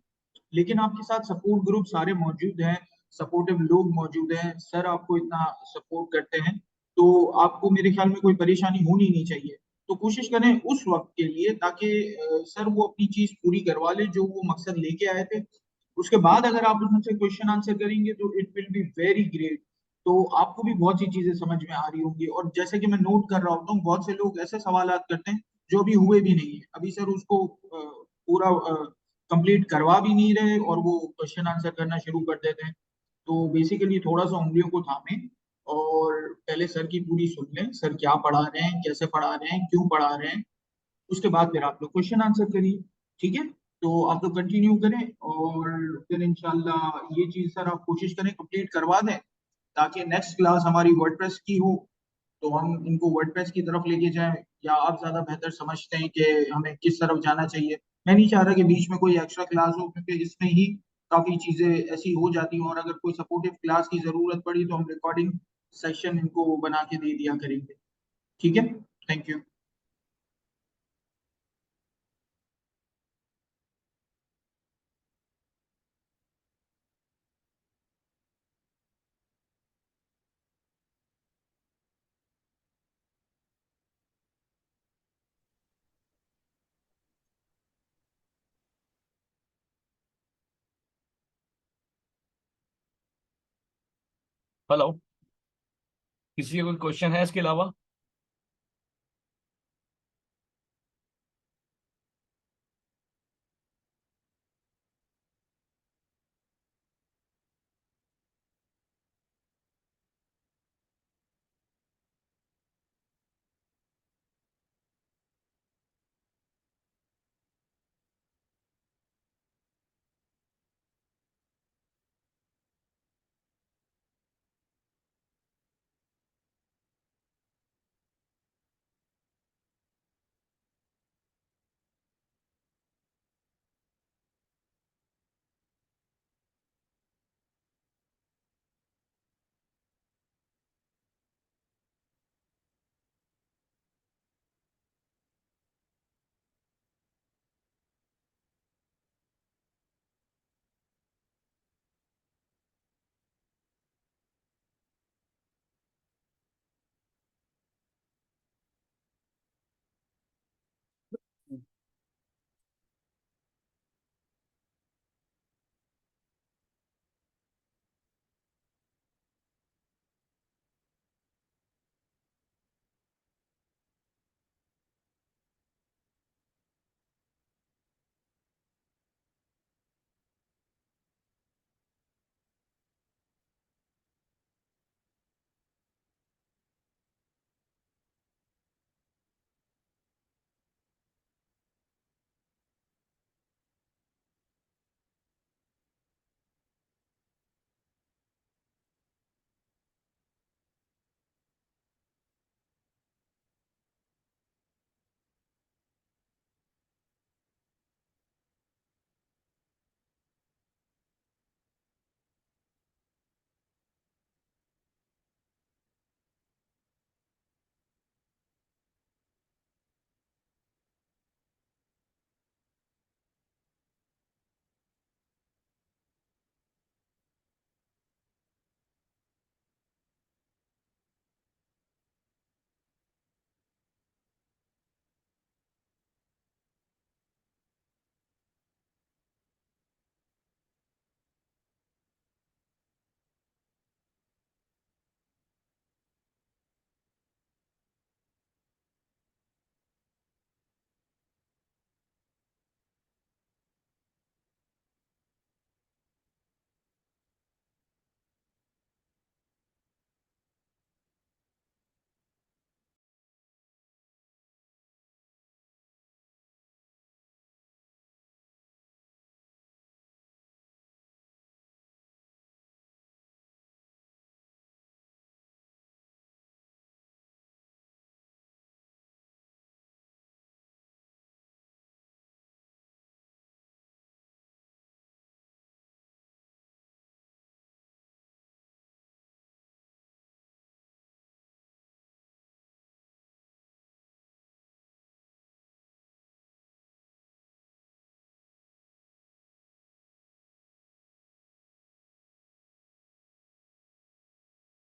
लेकिन आपके साथ सपोर्ट ग्रुप सारे मौजूद हैं, सपोर्टिव लोग मौजूद हैं, सर आपको इतना सपोर्ट करते हैं। तो आपको मेरे ख्याल में कोई परेशानी होनी नहीं चाहिए। तो कोशिश करें उस वक्त के लिए, ताकि सर वो अपनी चीज पूरी करवा ले जो वो मकसद लेके आए थे। उसके बाद अगर आप उनसे क्वेश्चन आंसर करेंगे तो it will be very great. तो आपको भी बहुत सी चीजें समझ में आ रही होंगी। और जैसे कि मैं नोट कर रहा होता हूँ बहुत से लोग ऐसे सवाल करते हैं जो अभी हुए भी नहीं है, अभी सर उसको पूरा कंप्लीट करवा भी नहीं रहे और वो क्वेश्चन आंसर करना शुरू कर देते हैं। तो बेसिकली थोड़ा सा उंगलियों को थामें और पहले सर की पूरी सुन लें, सर क्या पढ़ा रहे हैं, कैसे पढ़ा रहे हैं, क्यों पढ़ा रहे हैं। उसके बाद फिर आप लोग क्वेश्चन आंसर करिए। ठीक है। तो आप लोग कंटिन्यू करें और फिर इंशाल्लाह ये चीज सर आप कोशिश करें कंप्लीट करवा दें, ताकि नेक्स्ट क्लास हमारी वर्डप्रेस की हो, तो हम इनको वर्डप्रेस की तरफ लेके जाएं। या आप ज्यादा बेहतर समझते हैं कि हमें किस तरफ जाना चाहिए। मैं नहीं चाह रहा कि बीच में कोई एक्स्ट्रा क्लास हो, क्योंकि इसमें ही काफी चीजें ऐसी हो जाती हैं। और अगर कोई सपोर्टिव क्लास की जरूरत पड़ी तो हम रिकॉर्डिंग सेशन इनको बना के दे दिया करेंगे। ठीक है। Thank you. हेलो, किसी का कोई क्वेश्चन है इसके अलावा?